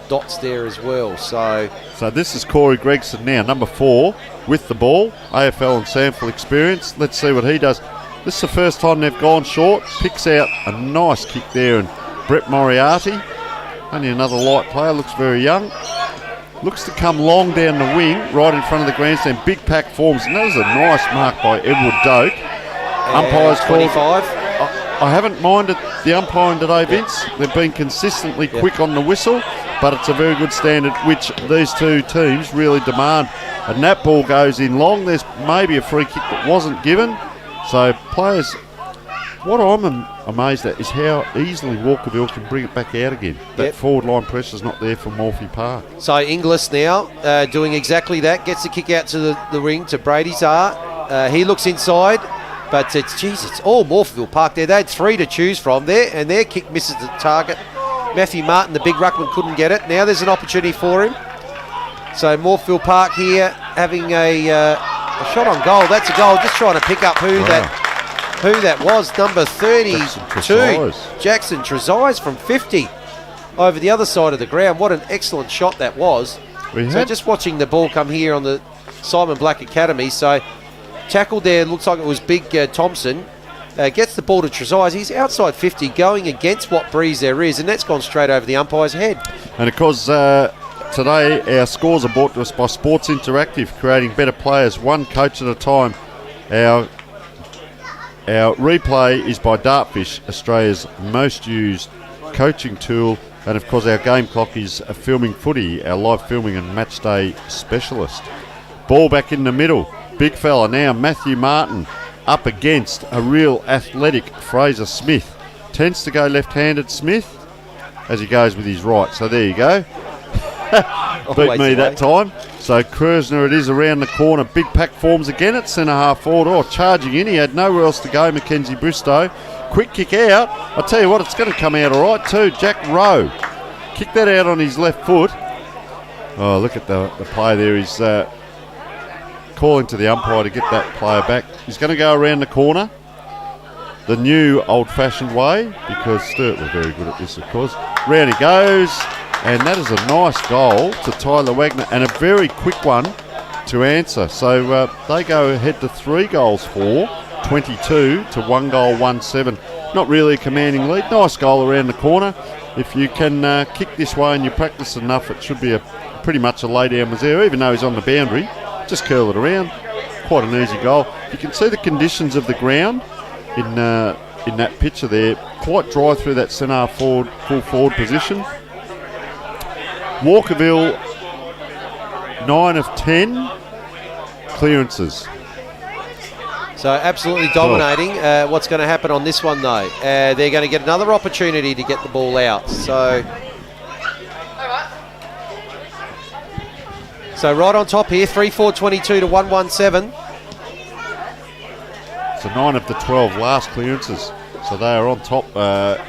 dots there as well. So this is Corey Gregson now, number 4, with the ball. AFL and sample experience. Let's see what he does. This is the first time they've gone short. Picks out a nice kick there, and Brett Moriarty, only another light player, looks very young. Looks to come long down the wing, right in front of the grandstand. Big pack forms, and that is a nice mark by Edward Doak. Umpires 25. I haven't minded the umpiring today, Vince. They've been consistently quick on the whistle, but it's a very good standard, which these two teams really demand. And that ball goes in long. There's maybe a free kick that wasn't given. So players, what I'm amazed at is how easily Walkerville can bring it back out again. That forward line pressure's not there for Morphy Park. So Inglis now doing exactly that. Gets the kick out to the ring to Brady Czar. He looks inside. But it's all Morphettville Park there. They had 3 to choose from there, and their kick misses the target. Matthew Martin, the big ruckman, couldn't get it. Now there's an opportunity for him. So Morphettville Park here having a shot on goal. That's a goal. Just trying to pick up who that was. Number 32, Jackson Trezise from 50 over the other side of the ground. What an excellent shot that was. So just watching the ball come here on the Simon Black Academy. So tackled there, looks like it was Big Thompson. Gets the ball to Trezise. He's outside 50, going against what breeze there is, and that's gone straight over the umpire's head. And of course, today our scores are brought to us by Sports Interactive, creating better players one coach at a time. Our replay is by Dartfish, Australia's most used coaching tool, and of course our game clock is a Filming Footy, our live filming and match day specialist. Ball back in the middle, big fella now, Matthew Martin, up against a real athletic Fraser Smith. Tends to go left-handed, Smith, as he goes with his right. So there you go. Beat me that time. So Kersner it is around the corner. Big pack forms again at centre-half forward. Oh, charging in. He had nowhere else to go, Mackenzie Bristow. Quick kick out. I'll tell you what, it's going to come out all right too. Jack Rowe. Kick that out on his left foot. Oh, look at the play there. He's calling to the umpire to get that player back. He's going to go around the corner. The new old-fashioned way, because Sturt were very good at this, of course. Round he goes, and that is a nice goal to Tyler Wagner, and a very quick one to answer. So they go ahead to 3 goals for 22 to 1 goal 1-7. Not really a commanding lead. Nice goal around the corner. If you can kick this way and you practice enough, it should be pretty much a lay-down Mazzeo, even though he's on the boundary. Just curl it around. Quite an easy goal. You can see the conditions of the ground in that picture there, quite dry through that centre forward, full forward position. Walkerville, 9 of 10 clearances. So absolutely dominating. What's going to happen on this one though? They're going to get another opportunity to get the ball out. So right on top here, 3-4-22 to 1-1-7. So 9 of the 12 last clearances. So they are on top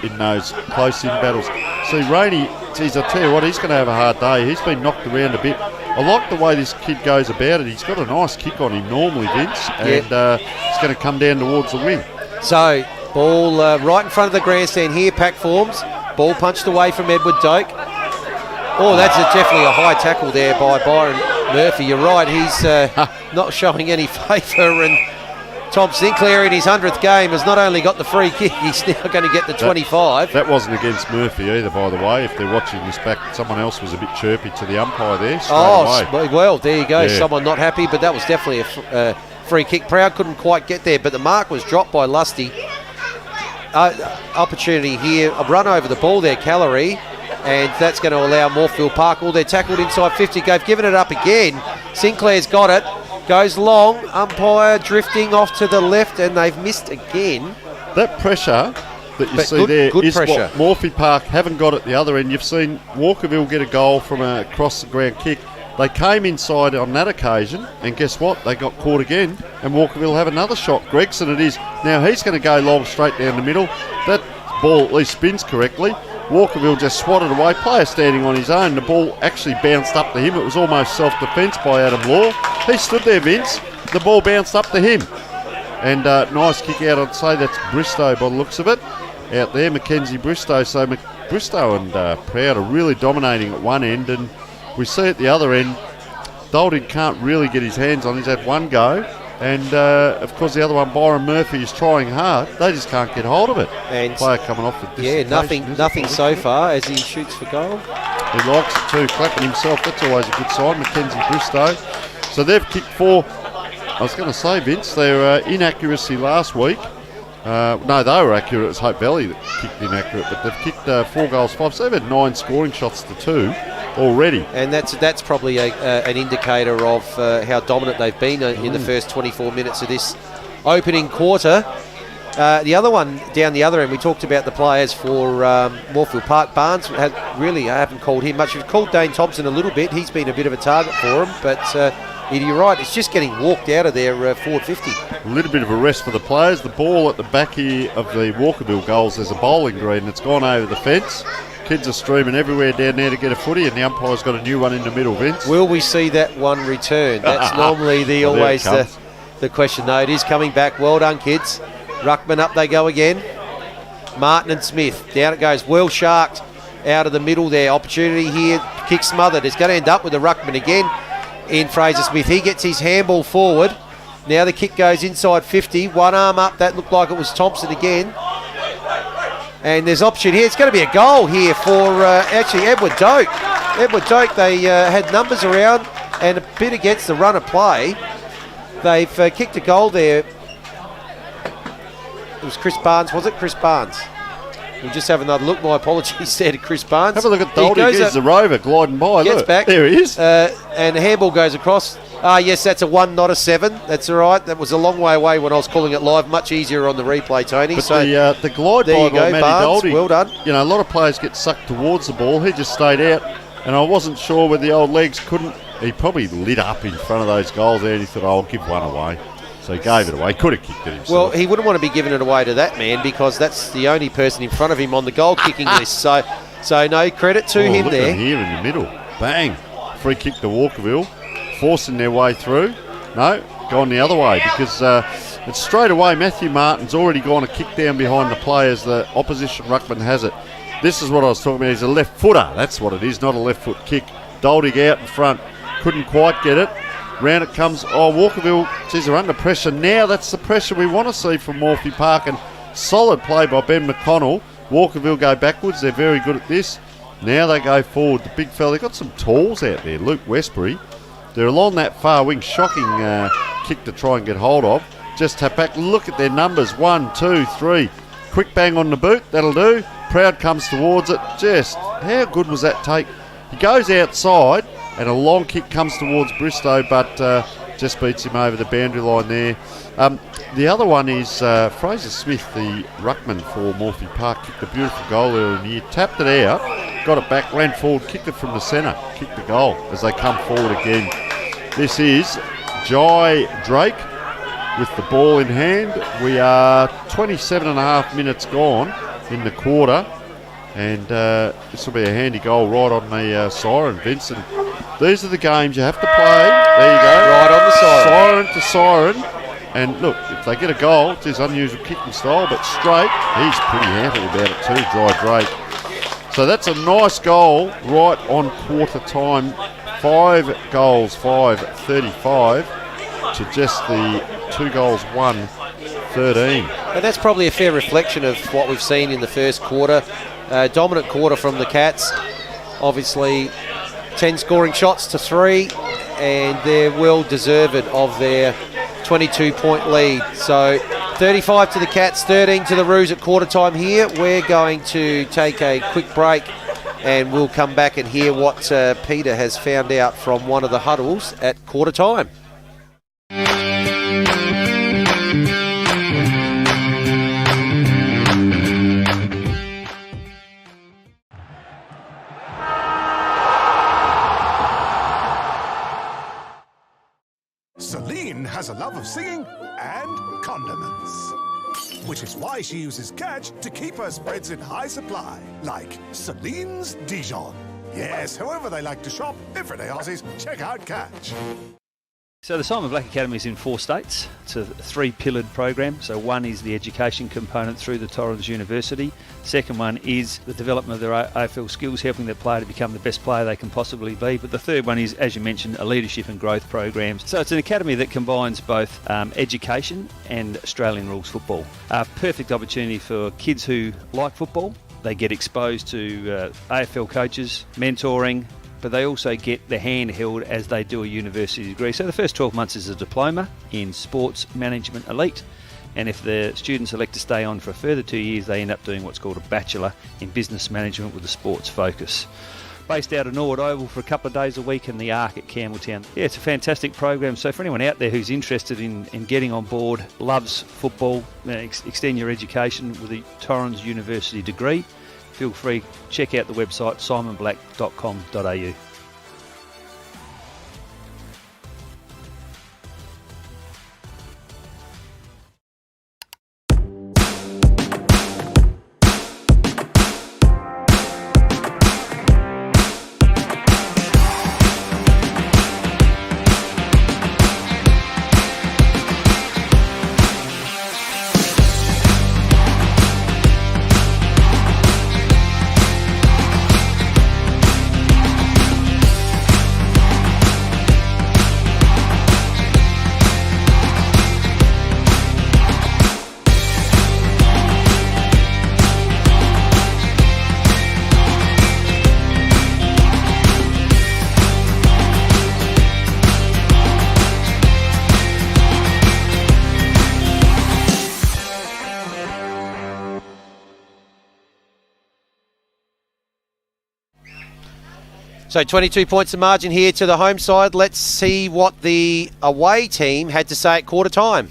in those close-in battles. See, Rainey, geez, I tell you what, he's going to have a hard day. He's been knocked around a bit. I like the way this kid goes about it. He's got a nice kick on him normally, Vince, and he's going to come down towards the wing. So, ball right in front of the grandstand here, pack forms. Ball punched away from Edward Doak. Oh, that's definitely a high tackle there by Byron Murphy. You're right, he's not showing any favour, and Tom Sinclair in his 100th game has not only got the free kick, he's now going to get the 25. That wasn't against Murphy either, by the way. If they're watching this back, someone else was a bit chirpy to the umpire there straight away. Well, there you go. Yeah. Someone not happy, but that was definitely a free kick. Proud couldn't quite get there, but the mark was dropped by Lusty. Opportunity here. A run over the ball there, Calorie, and that's going to allow Morphettville Park. They're tackled inside 50. They've given it up again. Sinclair's got it. Goes long, umpire drifting off to the left, and they've missed again. That pressure that you see there is pressure. What Morphy Park haven't got at the other end. You've seen Walkerville get a goal from a cross-the-ground kick. They came inside on that occasion, and guess what? They got caught again, and Walkerville have another shot. Gregson it is. Now he's going to go long straight down the middle. That ball at least spins correctly. Walkerville just swatted away, player standing on his own. The ball actually bounced up to him. It was almost self-defence by Adam Law. He stood there, Vince. The ball bounced up to him. And nice kick out, I'd say that's Bristow by the looks of it. Out there, Mackenzie Bristow. So Bristow and Proud are really dominating at one end. And we see at the other end, Dalton can't really get his hands on. He's had one go. And, of course, the other one, Byron Murphy, is trying hard. They just can't get hold of it. And player coming off with this. Yeah, nothing so far as he shoots for goal. He likes it too, clapping himself. That's always a good sign, Mackenzie Bristow. So they've kicked 4. I was going to say, Vince, their inaccuracy last week. No, they were accurate. It was Hope Valley that kicked inaccurate. But they've kicked 4 goals, 5. So they've had 9 scoring shots to 2. Already, and that's probably an indicator of how dominant they've been in the first 24 minutes of this opening quarter. The other one down the other end, we talked about the players for Morphettville Park. Barnes I haven't called him much. We've called Dane Thompson a little bit. He's been a bit of a target for him, but you're right. It's just getting walked out of their forward 50. A little bit of a rest for the players. The ball at the back here of the Walkerville goals, there's a bowling green that's gone over the fence. Kids are streaming everywhere down there to get a footy, and the umpire's got a new one in the middle, Vince. Will we see that one return? That's normally the question. No, it is coming back. Well done, kids. Ruckman up they go again. Martin and Smith. Down it goes. Well sharked out of the middle there. Opportunity here. Kick smothered. It's going to end up with the Ruckman again in Fraser Smith. He gets his handball forward. Now the kick goes inside 50. One arm up. That looked like it was Thompson again. And there's option here. It's going to be a goal here for actually Edward Doak. Edward Doak, they had numbers around and a bit against the run of play. They've kicked a goal there. It was Chris Barnes, was it? Chris Barnes. We'll just have another look. My apologies there to Chris Barnes. Have a look at Doldy. Here's the rover gliding by. Gets look, back. there he is. And the handball goes across. Yes, that's a 1, not a 7. That's all right. That was a long way away when I was calling it live. Much easier on the replay, Tony. But so the glide there by you go, Matty Barnes. Doldy. Well done. You know, a lot of players get sucked towards the ball. He just stayed out. And I wasn't sure whether the old legs couldn't. He probably lit up in front of those goals there and he thought, I'll give one away. So he gave it away. He could have kicked it himself. Well, he wouldn't want to be giving it away to that man because that's the only person in front of him on the goal kicking list. So no credit to him look there. at here in the middle. Bang. Free kick to Walkerville. Forcing their way through. No, gone the other way because it's straight away. Matthew Martin's already gone a kick down behind the players. The opposition ruckman has it. This is what I was talking about. He's a left footer. That's what it is, not a left foot kick. Doldig out in front. Couldn't quite get it. Round it comes. Oh, Walkerville, geez, they're under pressure now. That's the pressure we want to see from Morphy Park. And solid play by Ben McConnell. Walkerville go backwards. They're very good at this. Now they go forward. The big fella, they've got some talls out there. Luke Westbury. They're along that far wing. Shocking kick to try and get hold of. Just tap back. Look at their numbers. 1, 2, 3. Quick bang on the boot. That'll do. Proud comes towards it. Just how good was that take? He goes outside and a long kick comes towards Bristow, but just beats him over the boundary line there. The other one is Fraser Smith, the ruckman for Morphy Park, kicked a beautiful goal earlier in the year. Tapped it out, got it back, ran forward, kicked it from the centre, kicked the goal as they come forward again. This is Jai Drake with the ball in hand. We are 27 and a half minutes gone in the quarter, and this will be a handy goal right on the siren, Vincent. These are the games you have to play. There you go. Right on the siren. Siren to siren. And look, if they get a goal, it's his unusual kicking style, but straight, he's pretty happy about it too, Jai Drake. So that's a nice goal right on quarter time. 5 goals, 5-35 to just the 2 goals, 1-13. And that's probably a fair reflection of what we've seen in the first quarter. Dominant quarter from the Cats. Obviously, 10 scoring shots to 3, and they're well deserved of their 22-point lead. So 35 to the Cats, 13 to the Roos at quarter time here. We're going to take a quick break and we'll come back and hear what Peter has found out from one of the huddles at quarter time. Celine has a love of singing and condiments, which is why she uses Catch to keep her spreads in high supply, like Celine's Dijon. Yes, however they like to shop, everyday Aussies, check out Catch. So the Simon Black Academy is in 4 states. It's a 3-pillared program. So one is the education component through the Torrens University. Second one is the development of their AFL skills, helping their player to become the best player they can possibly be. But the third one is, as you mentioned, a leadership and growth program. So it's an academy that combines both education and Australian rules football. A perfect opportunity for kids who like football. They get exposed to AFL coaches, mentoring, but they also get the hand held as they do a university degree. So the first 12 months is a diploma in sports management elite, and if the students elect to stay on for a further 2 years, they end up doing what's called a bachelor in business management with a sports focus. Based out of Norwood Oval for a couple of days a week in the Arc at Campbelltown. Yeah, it's a fantastic program. So for anyone out there who's interested in getting on board, loves football, extend your education with a Torrens University degree, feel free to check out the website simonblack.com.au. So 22 points of margin here to the home side. Let's see what the away team had to say at quarter time.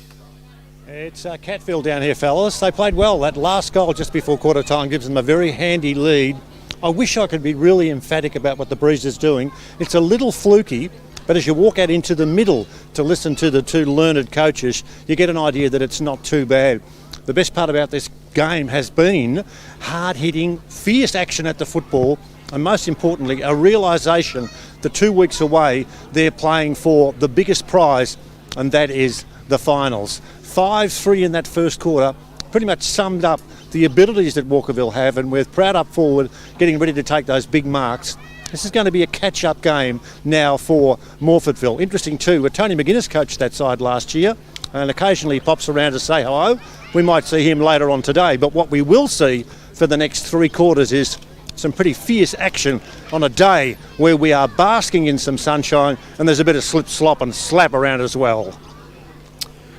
It's Catfield down here, fellas. They played well. That last goal just before quarter time gives them a very handy lead. I wish I could be really emphatic about what the Breeze is doing. It's a little fluky, but as you walk out into the middle to listen to the two learned coaches, you get an idea that it's not too bad. The best part about this game has been hard-hitting, fierce action at the football, and most importantly, a realisation that 2 weeks away they're playing for the biggest prize, and that is the finals. 5-3 in that first quarter pretty much summed up the abilities that Walkerville have, and with Proud up forward, getting ready to take those big marks. This is going to be a catch-up game now for Morphettville. Interesting too, Tony McGuinness coached that side last year, and occasionally he pops around to say hello. We might see him later on today, but what we will see for the next 3 quarters is some pretty fierce action on a day where we are basking in some sunshine, and there's a bit of slip, slop and slap around as well.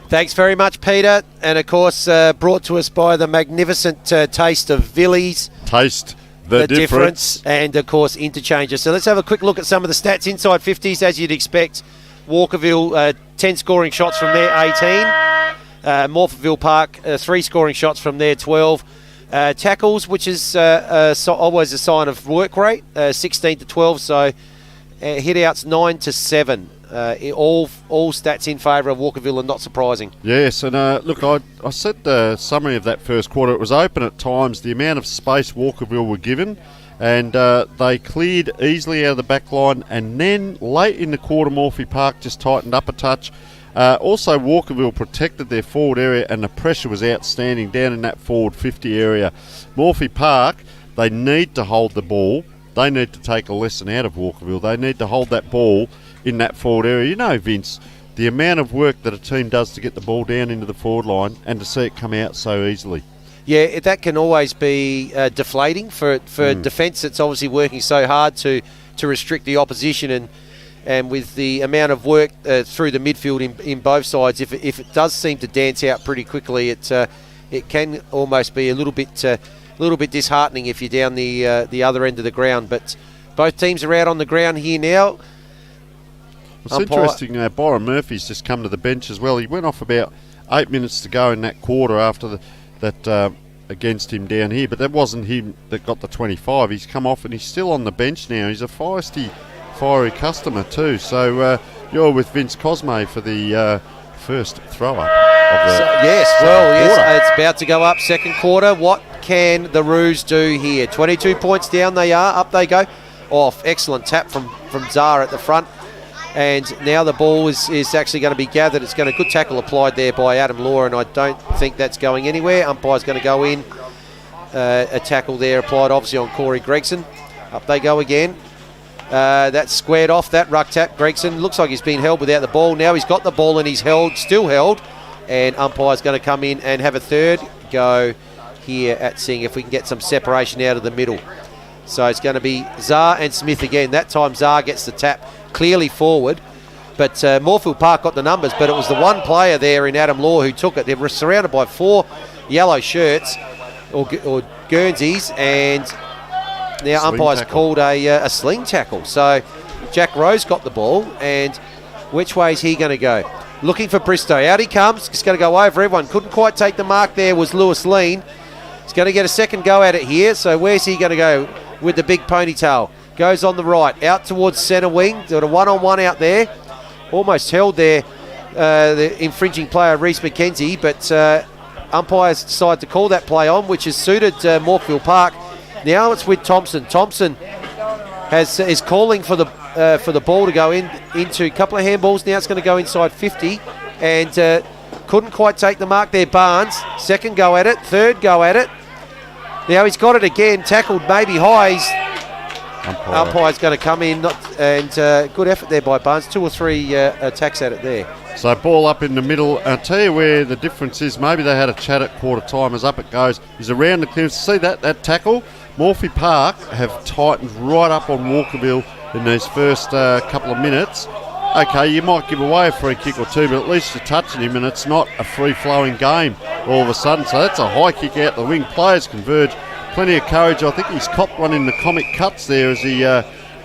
Thanks very much, Peter. And, of course, brought to us by the magnificent taste of Villies. Taste the difference. And, of course, Interchanger. So let's have a quick look at some of the stats inside 50s, as you'd expect. Walkerville, 10 scoring shots from there, 18. Morphettville Park, 3 scoring shots from there, 12. Tackles, which is always a sign of work rate, 16 to 12. So hit-outs, 9 to 7. All stats in favour of Walkerville, and not surprising. Yes, and look, I said the summary of that first quarter. It was open at times. The amount of space Walkerville were given, and they cleared easily out of the back line, and then late in the quarter, Morphy Park just tightened up a touch. Also, Walkerville protected their forward area, and the pressure was outstanding down in that forward 50 area. Morphy Park, they need to hold the ball. They need to take a lesson out of Walkerville. They need to hold that ball in that forward area. You know, Vince, the amount of work that a team does to get the ball down into the forward line and to see it come out so easily. Yeah, that can always be deflating for defence that's obviously working so hard to restrict the opposition, and with the amount of work through the midfield in both sides, if it does seem to dance out pretty quickly, it can almost be a little bit disheartening if you're down the other end of the ground. But both teams are out on the ground here now. It's interesting, Byron Murphy's just come to the bench as well. He went off about 8 minutes to go in that quarter after that against him down here, but that wasn't him that got the 25. He's come off and he's still on the bench now. He's a fiery customer too. So you're with Vince Cosme for the first throw-up of the yes, it's about to go up second quarter. What can the Roos do here? 22 points down they are, up they go. Off, excellent tap from Zara at the front. And now the ball is actually going to be gathered. It's going to good tackle applied there by Adam Law, and I don't think that's going anywhere. Umpire's going to go in. A tackle there applied obviously on Corey Gregson. Up they go again. That's squared off, that ruck tap. Gregson looks like he's been held without the ball. Now he's got the ball and he's still held. And umpire's going to come in and have a third go here at seeing if we can get some separation out of the middle. So it's going to be Zar and Smith again. That time Zar gets the tap clearly forward, but Morphettville Park got the numbers, but it was the one player there in Adam Law who took it. They were surrounded by 4 yellow shirts or Guernseys, and now umpire's called a sling tackle. So Jack Rose got the ball, and which way is he going to go? Looking for Bristow. Out he comes. He's going to go over everyone. Couldn't quite take the mark there was Lewis Lean. He's going to get a second go at it here. So where's he going to go with the big ponytail? Goes on the right, out towards centre wing. Got a one-on-one out there. Almost held there, the infringing player, Reece McKenzie, but umpires decide to call that play on, which has suited Morphettville Park. Now it's with Thompson. Thompson is calling for the ball to go into a couple of handballs. Now it's going to go inside 50, and couldn't quite take the mark there. Barnes, second go at it, third go at it. Now he's got it again, tackled maybe high. Umpire's going to come in, and good effort there by Barnes. 2 or 3 attacks at it there. So ball up in the middle. I'll tell you where the difference is. Maybe they had a chat at quarter time. As up it goes. He's around the clearance. See that tackle? Morphy Park have tightened right up on Walkerville in these first couple of minutes. Okay, you might give away a free kick or two, but at least you're touching him, and it's not a free-flowing game all of a sudden. So that's a high kick out the wing. Players converge. Plenty of courage. I think he's copped one in the comic cuts there as he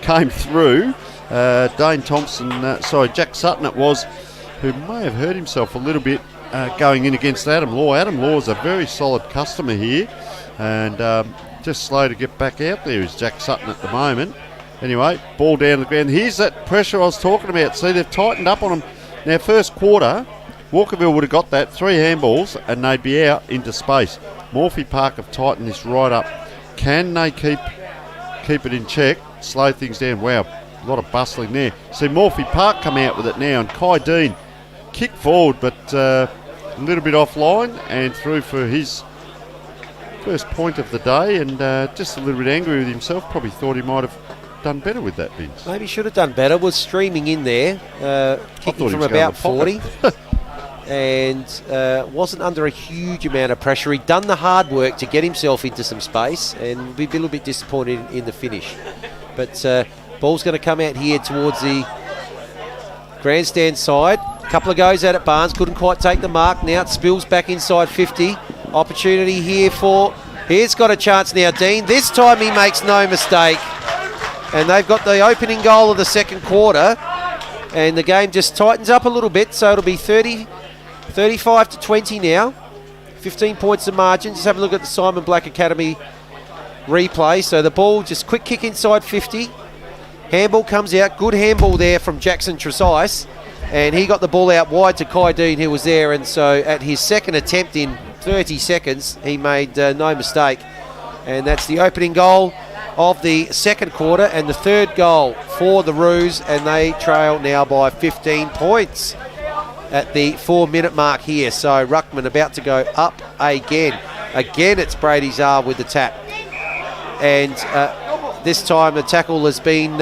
came through. Jack Sutton it was, who may have hurt himself a little bit going in against Adam Law. Adam Law is a very solid customer here, and just slow to get back out there is Jack Sutton at the moment. Anyway, ball down the ground. Here's that pressure I was talking about. See, they've tightened up on him. Now, first quarter, Walkerville would have got that, 3 handballs, and they'd be out into space. Morphy Park have tightened this right up. Can they keep it in check, slow things down? Wow, a lot of bustling there. See, Morphy Park come out with it now, and Kai Dean kick forward, but a little bit offline and through for his first point of the day, and just a little bit angry with himself. Probably thought he might have done better with that, Vince. Maybe should have done better. Was streaming in there, kicking from about 40. And wasn't under a huge amount of pressure. He'd done the hard work to get himself into some space, and be a little bit disappointed in the finish. But ball's going to come out here towards the grandstand side. A couple of goes at it. Barnes couldn't quite take the mark. Now it spills back inside 50. Opportunity here for... Here's got a chance now, Dean. This time he makes no mistake. And they've got the opening goal of the second quarter. And the game just tightens up a little bit, so it'll be 35 to 20 now. 15 points of margin. Just have a look at the Simon Black Academy replay. So the ball, just quick kick inside 50. Handball comes out. Good handball there from Jackson Tresice. And he got the ball out wide to Kai Dean, who was there. And so at his second attempt in 30 seconds, he made no mistake. And that's the opening goal of the second quarter and the third goal for the Roos. And they trail now by 15 points at the 4-minute mark here. So Ruckman about to go up again. Again, it's Brady Zaar with the tap. And this time the tackle has been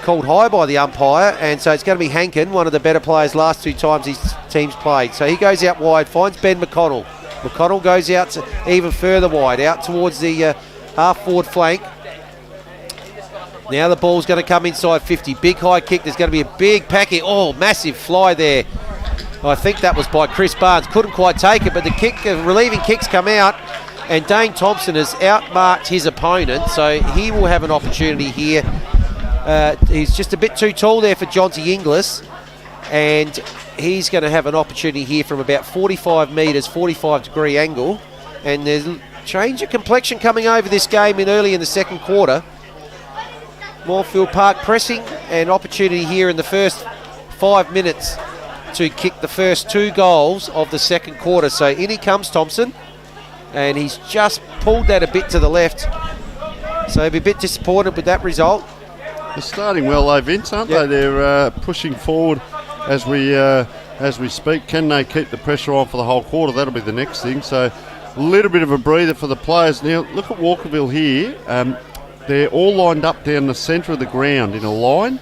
called high by the umpire. And so it's going to be Hankin, one of the better players last 2 times his team's played. So he goes out wide, finds Ben McConnell. McConnell goes out to even further wide, out towards the half-forward flank. Now the ball's going to come inside 50. Big high kick. There's going to be a big packet. Oh, massive fly there. I think that was by Chris Barnes. Couldn't quite take it, but the kick, relieving kicks come out. And Dane Thompson has outmarked his opponent, so he will have an opportunity here. He's just a bit too tall there for Jonty Inglis. And he's going to have an opportunity here from about 45 metres, 45-degree angle. And there's a change of complexion coming over this game early in the second quarter. Moorfield Park pressing, and opportunity here in the first 5 minutes to kick the first 2 goals of the second quarter. So in he comes Thompson, and he's just pulled that a bit to the left. So he'll be a bit disappointed with that result. They're starting well though, Vince, aren't they? They're pushing forward as we speak. Can they keep the pressure on for the whole quarter? That'll be the next thing. So a little bit of a breather for the players. Now look at Walkerville here. They're all lined up down the centre of the ground in a line,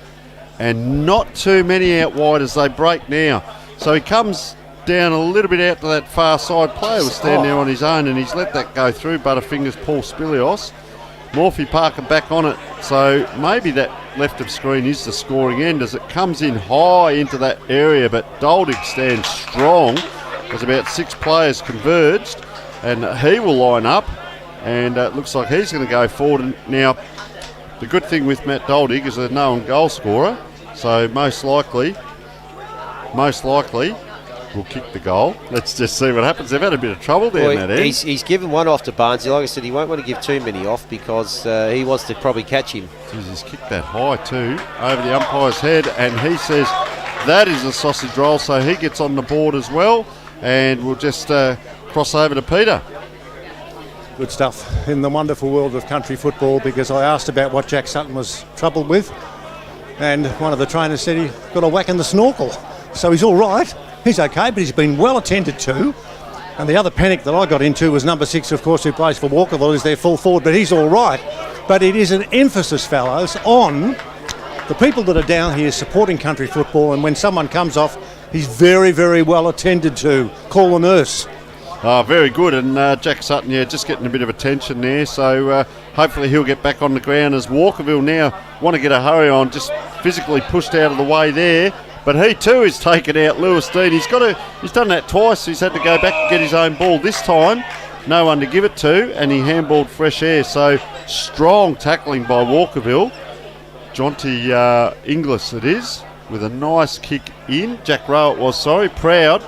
and not too many out wide as they break now. So he comes down a little bit out to that far side. Player was standing there on his own, and he's let that go through. Butterfingers, Paul Spilios. Morphy Park are back on it. So maybe that left of screen is the scoring end as it comes in high into that area, but Doldig stands strong as about 6 players converged, and he will line up. And it looks like he's going to go forward. And now, the good thing with Matt Doldig is there's no one goal scorer, so most likely will kick the goal. Let's just see what happens. They've had a bit of trouble down that end. He's given one off to Barnes. Like I said, he won't want to give too many off because he wants to probably catch him. He's kicked that high too, over the umpire's head, and he says that is a sausage roll, so he gets on the board as well, and we'll just cross over to Peter. Good stuff in the wonderful world of country football, because I asked about what Jack Sutton was troubled with, and one of the trainers said he got a whack in the snorkel. So he's all right, he's okay, but he's been well attended to. And the other panic that I got into was number 6, of course, who plays for Walkerville, is their full forward, but he's all right. But it is an emphasis, fellows, on the people that are down here supporting country football, and when someone comes off, he's very, very well attended to. Call the nurse. Oh, very good, and Jack Sutton, just getting a bit of attention there, so hopefully he'll get back on the ground as Walkerville now want to get a hurry on, just physically pushed out of the way there, but he too is taken out, Lewis Dean. He's done that twice, he's had to go back and get his own ball. This time, no one to give it to, and he handballed fresh air, so strong tackling by Walkerville, Jonty Inglis it is, with a nice kick in. Jack Rowe it was, sorry. Proud.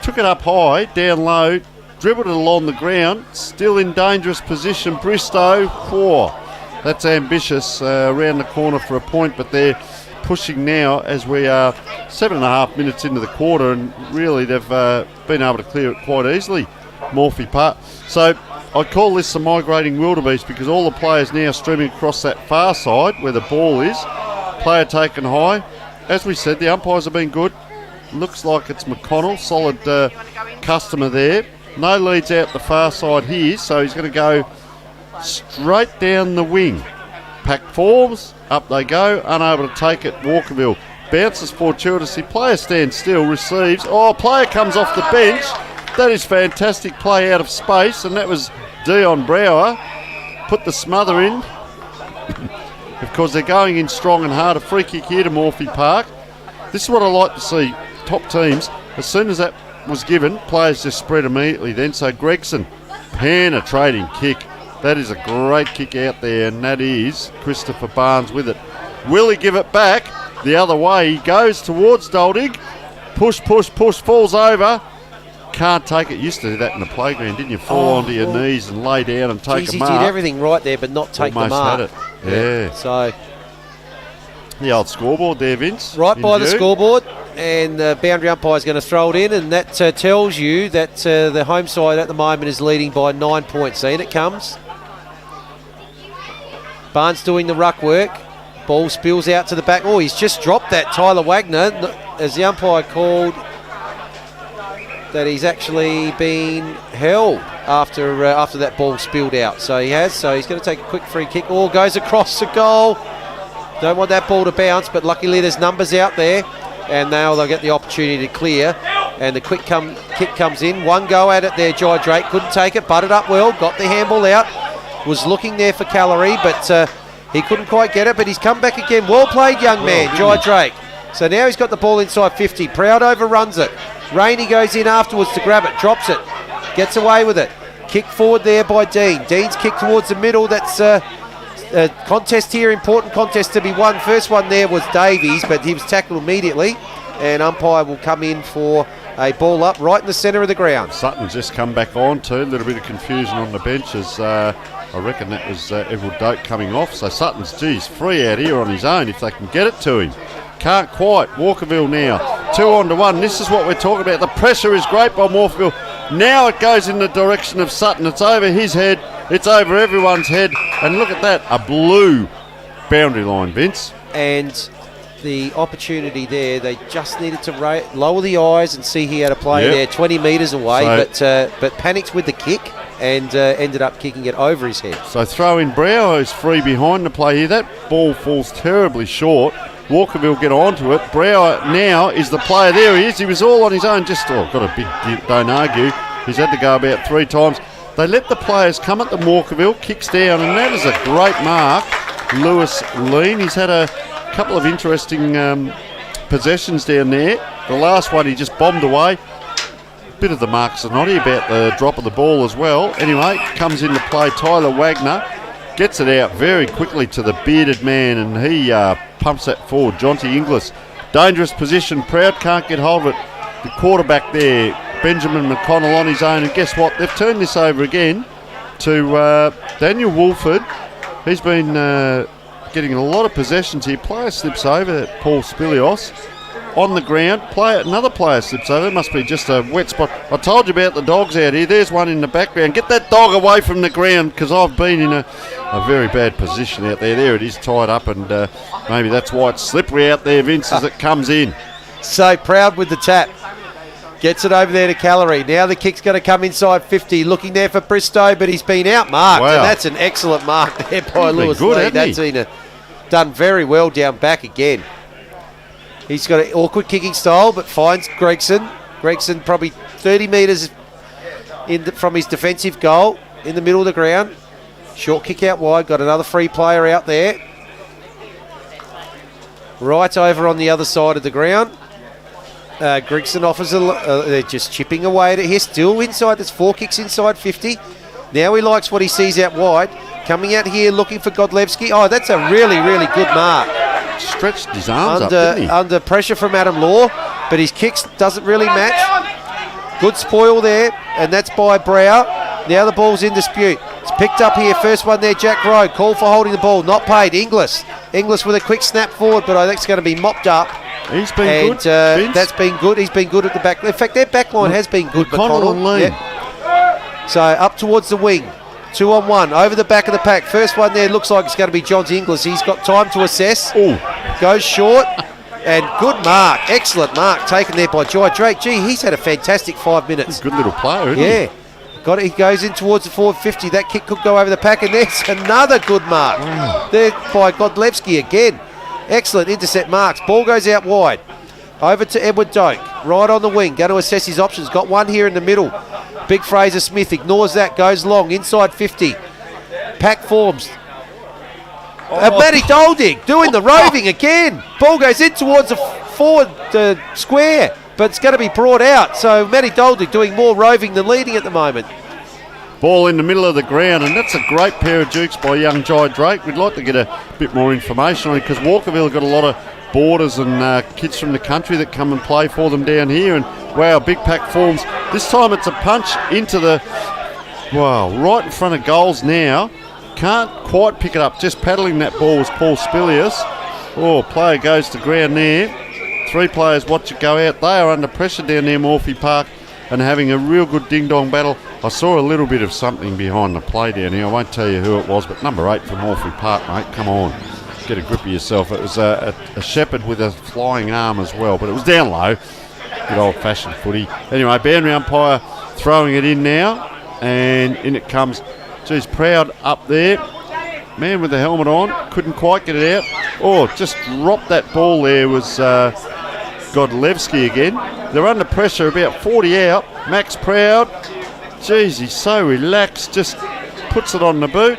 Took it up high, down low, dribbled it along the ground. Still in dangerous position. Bristow, 4. That's ambitious around the corner for a point, but they're pushing now as we are 7.5 minutes into the quarter, and really they've been able to clear it quite easily, Morphy Park. So I call this the migrating wildebeest because all the players now streaming across that far side where the ball is. Player taken high. As we said, the umpires have been good. Looks like it's McConnell, solid customer there. No leads out the far side here, so he's going to go straight down the wing. Pack forms, up they go, unable to take it. Walkerville bounces fortuitously. Player stands still, receives. Oh, player comes off the bench. That is fantastic play out of space, and that was Dion Brower. Put the smother in. Because they're going in strong and hard. A free kick here to Morphy Park. This is what I like to see. Top teams, as soon as that was given, players just spread immediately then. So Gregson, penetrating kick. That is a great kick out there, and that is Christopher Barnes with it. Will he give it back? The other way. He goes towards Doldig. Push, push, push, falls over. Can't take it. Used to do that in the playground, didn't you? Fall onto your knees and lay down and take a mark. He did everything right there, but not take the mark. Almost had it. Yeah. So the old scoreboard there, Vince. Right by the scoreboard, and the boundary umpire is going to throw it in, and that tells you that the home side at the moment is leading by 9 points. See, and it comes. Barnes doing the ruck work. Ball spills out to the back. Oh, he's just dropped that, Tyler Wagner, as the umpire called that he's actually been held after that ball spilled out. So he has. So he's going to take a quick free kick. Oh, goes across the goal. Don't want that ball to bounce, but luckily there's numbers out there, and now they'll get the opportunity to clear. And the kick comes in. One go at it there, Jai Drake. Couldn't take it, butted up well, got the handball out. Was looking there for Calorie, but he couldn't quite get it, but he's come back again. Well played, young man, Jai Drake. So now he's got the ball inside 50. Proud overruns it. Rainey goes in afterwards to grab it, drops it, gets away with it. Kick forward there by Dean. Dean's kick towards the middle. That's a contest here, important contest to be won. First one there was Davies, but he was tackled immediately, and umpire will come in for a ball up right in the centre of the ground. Sutton's just come back on too. A little bit of confusion on the benches. I reckon that was Edward Doak coming off. So Sutton's, free out here on his own if they can get it to him. Can't quite. Walkerville now. 2-on-1. This is what we're talking about. The pressure is great by Morphettville. Now it goes in the direction of Sutton. It's over his head. It's over everyone's head. And look at that. A blue boundary line, Vince. And the opportunity there, they just needed to lower the eyes and see he had a play there 20 metres away, but panicked with the kick and ended up kicking it over his head. So throw in Brower, who's free behind the play here. That ball falls terribly short. Walkerville get onto it. Brower now is the player. There he is. He was all on his own. Got a big, don't argue. He's had to go about 3 times. They let the players come at the Walkerville, kicks down, and that is a great mark. Lewis Lean, he's had a couple of interesting possessions down there. The last one he just bombed away. Bit of the marks are naughty about the drop of the ball as well. Anyway, comes into play. Tyler Wagner gets it out very quickly to the bearded man, and he pumps that forward. Jonty Inglis, dangerous position. Proud can't get hold of it. The quarterback there, Benjamin McConnell on his own, and guess what? They've turned this over again to Daniel Wolford. He's been getting a lot of possessions here. Player slips over, Paul Spilios. On the ground, another player slips over. It must be just a wet spot. I told you about the dogs out here. There's one in the background. Get that dog away from the ground, because I've been in a very bad position out there. There it is, tied up, and maybe that's why it's slippery out there, Vince, as it comes in. So Proud with the tap. Gets it over there to Calorie. Now the kick's going to come inside 50. Looking there for Bristow, but he's been outmarked. Wow. And that's an excellent mark there by Lewis Lee. That's done very well down back again. He's got an awkward kicking style, but finds Gregson. Gregson probably 30 metres from his defensive goal in the middle of the ground. Short kick out wide. Got another free player out there. Right over on the other side of the ground. Gregson offers they're just chipping away at it here. Still inside. There's 4 kicks inside 50. Now he likes what he sees out wide. Coming out here looking for Godlewski. Oh, that's a really, really good mark. Stretched his arms up, didn't he? Under pressure from Adam Law, but his kicks doesn't really match. Good spoil there, and that's by Brow. Now the ball's in dispute. It's picked up here. First one there, Jack Rowe. Call for holding the ball. Not paid. Inglis with a quick snap forward, but I think it's going to be mopped up. He's been good. That's been good. He's been good at the back. In fact, their back line has been good. McConnell and Lee. Yep. So up towards the wing. 2-on-1 over the back of the pack. First one there looks like it's going to be Johns Inglis. He's got time to assess. Ooh. Goes short. And good mark. Excellent mark taken there by Jai Drake. Gee, he's had a fantastic 5 minutes. Good little player, isn't he? Yeah. Got it. He goes in towards the forward 50. That kick could go over the pack, and there's another good mark. There by Godlewski again. Excellent intercept marks. Ball goes out wide. Over to Edward Doak. Right on the wing. Going to assess his options. Got one here in the middle. Big Fraser Smith ignores that. Goes long. Inside 50. Pack forms. Matty Doldig doing the roving again. Ball goes in towards the forward square, but it's going to be brought out. So Matty Doldig doing more roving than leading at the moment. Ball in the middle of the ground, and that's a great pair of dukes by young Jai Drake. We'd like to get a bit more information on it because Walkerville got a lot of boarders and kids from the country that come and play for them down here. And wow, big pack forms. This time it's a punch into the, right in front of goals now. Can't quite pick it up. Just paddling that ball was Paul Spilius. Oh, player goes to ground there. 3 players watch it go out. They are under pressure down there, Morphy Park, and having a real good ding-dong battle. I saw a little bit of something behind the play down here. I won't tell you who it was, but number 8 for Morphy Park, mate. Come on. Get a grip of yourself. It was a shepherd with a flying arm as well, but it was down low. Good old-fashioned footy. Anyway, boundary umpire throwing it in now, and in it comes. Geez, Proud up there. Man with the helmet on. Couldn't quite get it out. Oh, just dropped that ball there was Godlewski again. They're under pressure, about 40 out. Max Proud. Geez, he's so relaxed. Just puts it on the boot.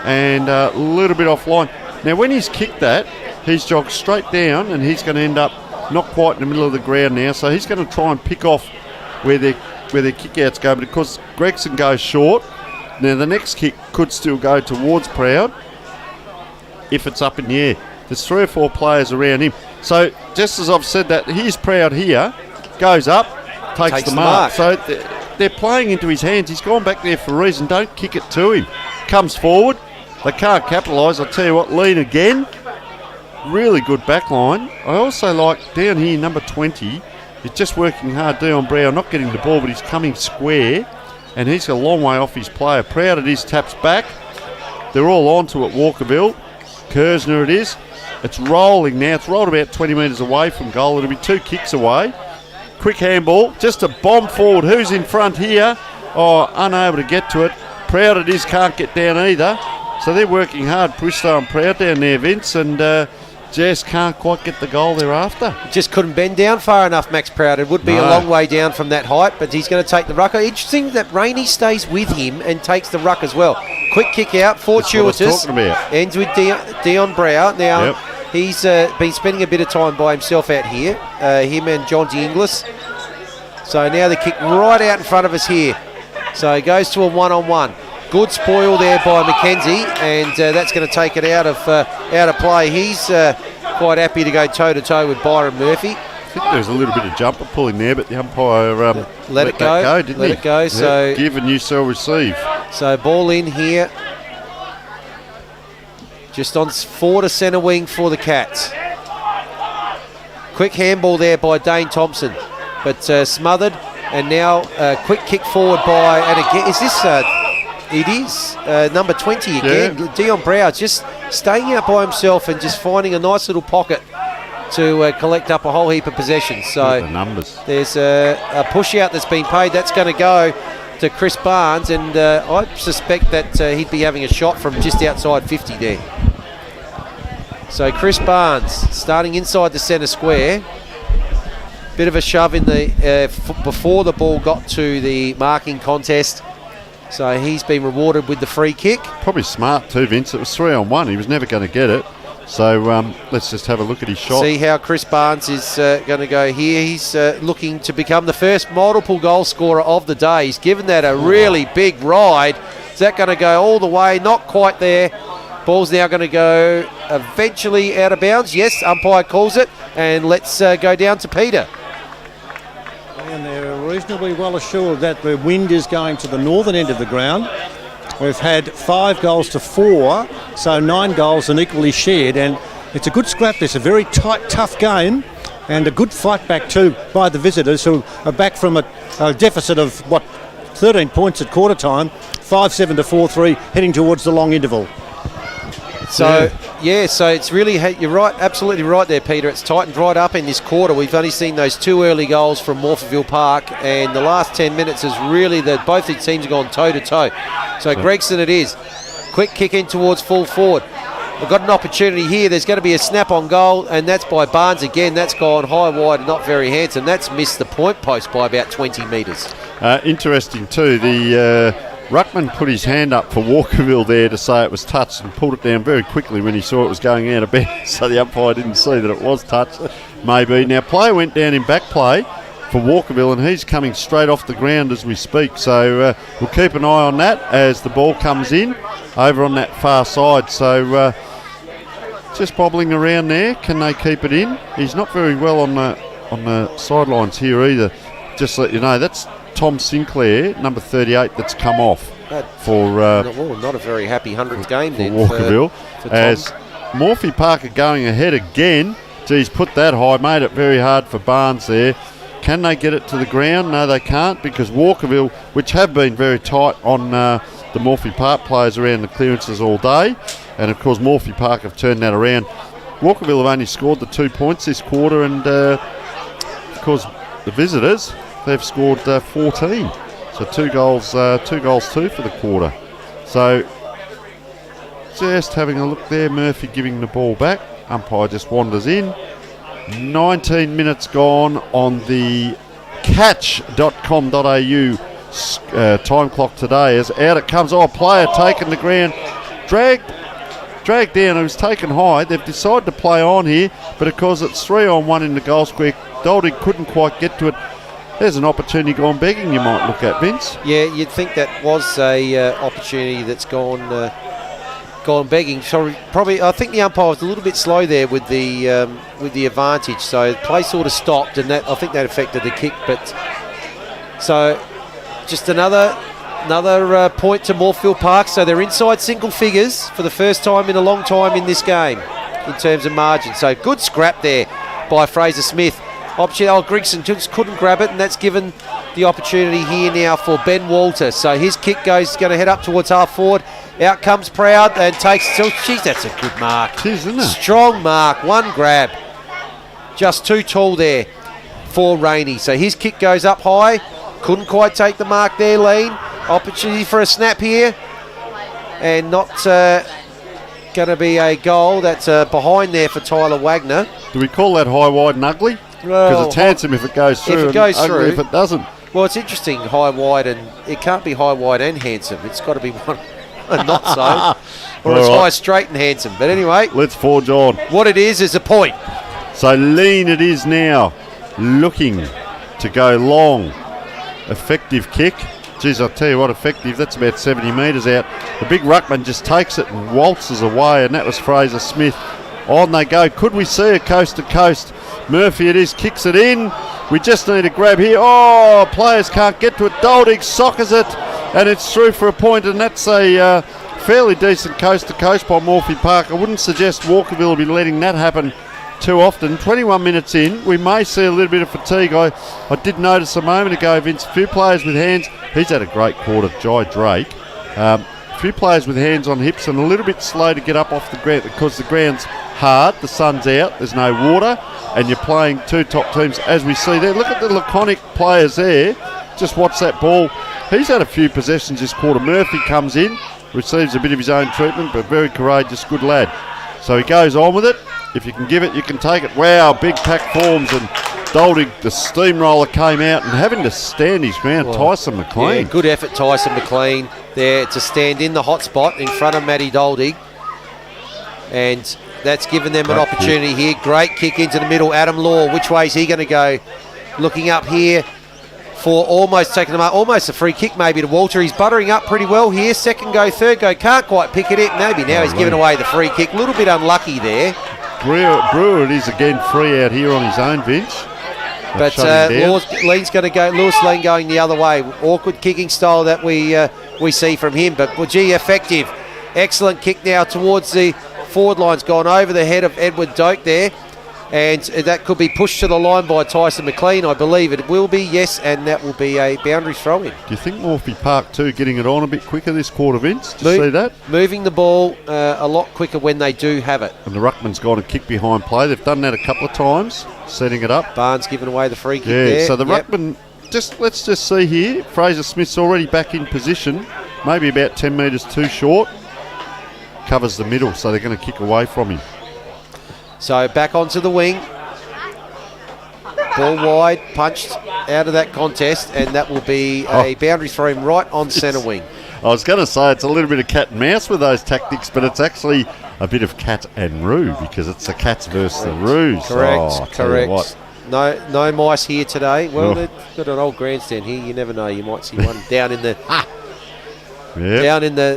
And a little bit offline. Now, when he's kicked that, he's jogged straight down and he's going to end up not quite in the middle of the ground now. So he's going to try and pick off where their kick-outs go. But of course, Gregson goes short. Now, the next kick could still go towards Proud if it's up in the air. There's 3 or 4 players around him. So, just as I've said that, here's Proud here, goes up, takes the mark. So, they're playing into his hands. He's gone back there for a reason. Don't kick it to him. Comes forward. They can't capitalise. I'll tell you what, lean again. Really good back line. I also like down here, number 20. He's just working hard. Dion Brown not getting the ball, but he's coming square. And he's a long way off his player. Proud it is, taps back. They're all onto it, Walkerville. Kersner it is. It's rolling now. It's rolled about 20 metres away from goal. It'll be 2 kicks away. Quick handball. Just a bomb forward. Who's in front here? Oh, unable to get to it. Proud it is, can't get down either. So they're working hard. Bristow and Proud down there, Vince. And just can't quite get the goal thereafter. Just couldn't bend down far enough, Max Proud. It would be a long way down from that height, but he's going to take the ruck. Interesting that Rainey stays with him and takes the ruck as well. Quick kick out, fortuitous. Ends with Dion Brow. Now, he's been spending a bit of time by himself out here, him and Johns Inglis. So now the kick right out in front of us here. So he goes to a 1-on-1. Good spoil there by Mackenzie, and that's going to take it out of play. He's quite happy to go toe-to-toe with Byron Murphy. I think there was a little bit of jumper pulling there, but the umpire let it go, didn't he? Let it go. So give and you shall receive. So ball in here, just on forward to centre wing for the Cats. Quick handball there by Dane Thompson, but smothered, and now quick kick forward by, and again, is this... It is number 20 again. Yeah. Dion Brow just staying out by himself and just finding a nice little pocket to collect up a whole heap of possessions. So the numbers. There's a push out that's been paid. That's going to go to Chris Barnes, and I suspect that he'd be having a shot from just outside 50 there. So Chris Barnes starting inside the centre square. Bit of a shove in the before the ball got to the marking contest. So he's been rewarded with the free kick. Probably smart too, Vince. It was 3-on-1. He was never going to get it. So let's just have a look at his shot. See how Chris Barnes is going to go here. He's looking to become the first multiple goal scorer of the day. He's given that a really big ride. that going to go all the way? Not quite there. Ball's now going to go eventually out of bounds. Yes, umpire calls it. And let's go down to Peter. And they're reasonably well assured that the wind is going to the northern end of the ground. We've had 5 goals to 4, so 9 goals and equally shared. And it's a good scrap. It's a very tight, tough game. And a good fight back too by the visitors, who are back from a deficit of 13 points at quarter time, 5-7 to 4-3, heading towards the long interval. So so it's really, you're right, absolutely right there, Peter. It's tightened right up in this quarter. We've only seen those 2 early goals from Morphettville Park, and the last 10 minutes is really that both the teams have gone toe to toe. So Gregson, it is quick kick in towards full forward. We've got an opportunity here. There's going to be a snap on goal, and that's by Barnes again. That's gone high, wide, not very handsome. That's missed the point post by about 20 metres. Interesting too, the ruckman put his hand up for Walkerville there to say it was touched and pulled it down very quickly when he saw it was going out of bounds, so the umpire didn't see that it was touched, maybe. Now, player went down in back play for Walkerville, and he's coming straight off the ground as we speak, so we'll keep an eye on that as the ball comes in over on that far side. So just bobbling around there. Can they keep it in? He's not very well on the sidelines here either. Just to let you know, that's Tom Sinclair, number 38, that's come off for not a very happy 100th game then Walkerville. for Tom. As Morphy Park are going ahead again. Geez, put that high, made it very hard for Barnes there. Can they get it to the ground? No, they can't, because Walkerville, which have been very tight on the Morphy Park players around the clearances all day, and of course Morphy Park have turned that around. Walkerville have only scored the 2 points this quarter, and of course the visitors, they've scored 14. So 2 goals 2 for the quarter. So just having a look there, Murphy giving the ball back. Umpire just wanders in. 19 minutes gone on the catch.com.au time clock today, as out it comes. Oh, a player taken the ground, dragged down. It was taken high. They've decided to play on here, but of course it's 3-on-1 in the goal square. Doldig couldn't quite get to it. There's an opportunity gone begging, you might look at, Vince. Yeah, you'd think that was a opportunity that's gone begging. So probably, I think the umpire was a little bit slow there with the advantage. So the play sort of stopped, and I think that affected the kick. But so just another point to Morphettville Park. So they're inside single figures for the first time in a long time in this game in terms of margin. So good scrap there by Fraser Smith. Grigson just couldn't grab it, and that's given the opportunity here now for Ben Walter. So his kick going to head up towards half forward. Out comes Proud and takes it. Jeez, that's a good mark. It is, isn't it? Strong mark, one grab. Just too tall there for Rainey. So his kick goes up high. Couldn't quite take the mark there, Lean. Opportunity for a snap here. And not going to be a goal. That's behind there for Tyler Wagner. Do we call that high, wide and ugly? Because it's handsome if it goes through, if it goes and through, ugly if it doesn't. Well, it's interesting, high, wide, and it can't be high, wide and handsome. It's got to be one and not so. Or it's high, straight and handsome. But anyway, let's forge on. What it is a point. So Lean it is now, looking to go long. Effective kick. Geez, I'll tell you what, effective. That's about 70 metres out. The big ruckman just takes it and waltzes away, and that was Fraser Smith. On they go. Could we see a coast to coast? Murphy it is, kicks it in. We just need a grab here. Oh, players can't get to it. Doldig soccers it, and it's through for a point, and that's a fairly decent coast to coast by Morphy Park. I wouldn't suggest Walkerville will be letting that happen too often. 21 minutes in, we may see a little bit of fatigue. I did notice a moment ago, Vince, a few players with hands. He's had a great quarter, Jai Drake. A few players with hands on hips and a little bit slow to get up off the ground because the ground's hard, the sun's out, there's no water, and you're playing 2 top teams as we see there. Look at the laconic players there. Just watch that ball. He's had a few possessions this quarter. Murphy comes in, receives a bit of his own treatment, but very courageous, good lad. So he goes on with it. If you can give it, you can take it. Wow, big pack forms, and Doldig, the steamroller, came out and having to stand his ground. Tyson McLean. Yeah, good effort, Tyson McLean, there to stand in the hot spot in front of Matty Doldig. And that's given them an opportunity here. Great kick into the middle. Adam Law, which way is he going to go? Looking up here for almost taking them up. Almost a free kick maybe to Walter. He's buttering up pretty well here. Second go, third go. Can't quite pick it up. Maybe now he's giving away the free kick. A little bit unlucky there. Brewer it is again free out here on his own, Vince. But Lean's going to go. Lewis Lean going the other way. Awkward kicking style that we see from him. But gee, effective. Excellent kick now towards the forward line's gone over the head of Edward Doak there. And that could be pushed to the line by Tyson McLean. I believe it will be, yes, and that will be a boundary throw-in. Do you think Morphy Park too getting it on a bit quicker this quarter, Vince? Did you see that? Moving the ball a lot quicker when they do have it. And the ruckman's gone and kicked behind play. They've done that a couple of times, setting it up. Barnes giving away the free kick there. So the ruckman, let's just see here. Fraser Smith's already back in position, maybe about 10 metres too short. Covers the middle, so they're going to kick away from him. So back onto the wing. Ball wide, punched out of that contest, and that will be a boundary throw right on centre wing. I was going to say it's a little bit of cat and mouse with those tactics, but it's actually a bit of cat and roo because it's the cats versus the roos. Correct. No mice here today. Well, they've got an old grandstand here. You never know. You might see one down in the...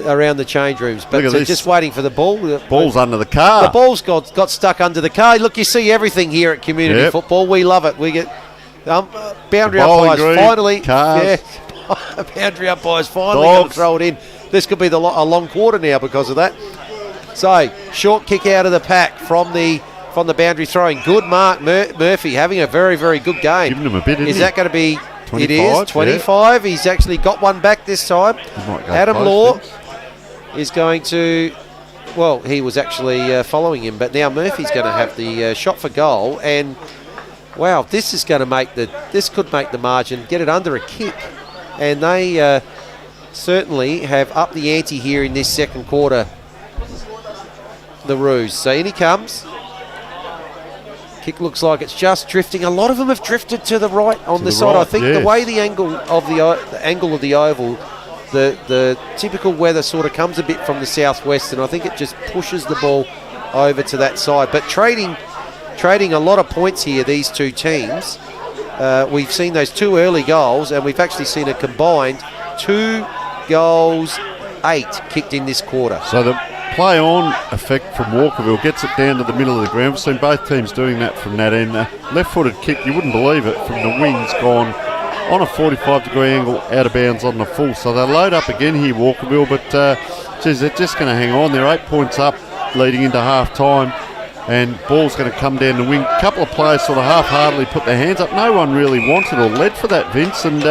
around the change rooms, but just waiting for the ball. Ball's under the car. The ball's got stuck under the car. Look, you see everything here at community football. We love it. We get boundary umpires finally. Cars. Boundary umpires finally going to throw it in. This could be a long quarter now because of that. So short kick out of the pack from the boundary throwing. Good mark, Murphy having a very, very good game. Giving him a bit. Is that going to be? 25, it is 25. He's actually got one back this time. Adam Law is going to. Well, he was actually following him, but now Murphy's going to have the shot for goal. And wow, this is going to make this could make the margin. Get it under a kick, and they certainly have upped the ante here in this second quarter. The Roos. So in he comes. Kick looks like it's just drifting. A lot of them have drifted to the right on the side. I think the way the angle of the oval, the typical weather sort of comes a bit from the southwest, and I think it just pushes the ball over to that side. But trading a lot of points here, these two teams. We've seen those two early goals, and we've actually seen a combined 2 goals, 8 kicked in this quarter. So the play on effect from Walkerville gets it down to the middle of the ground. We've seen both teams doing that from that end. Left-footed kick, you wouldn't believe it, from the wings gone on a 45-degree angle out of bounds on the full. So they load up again here, Walkerville, but geez, they're just going to hang on. They're 8 points up leading into half-time, and ball's going to come down the wing. A couple of players sort of half-heartedly put their hands up. No one really wanted or led for that, Vince, and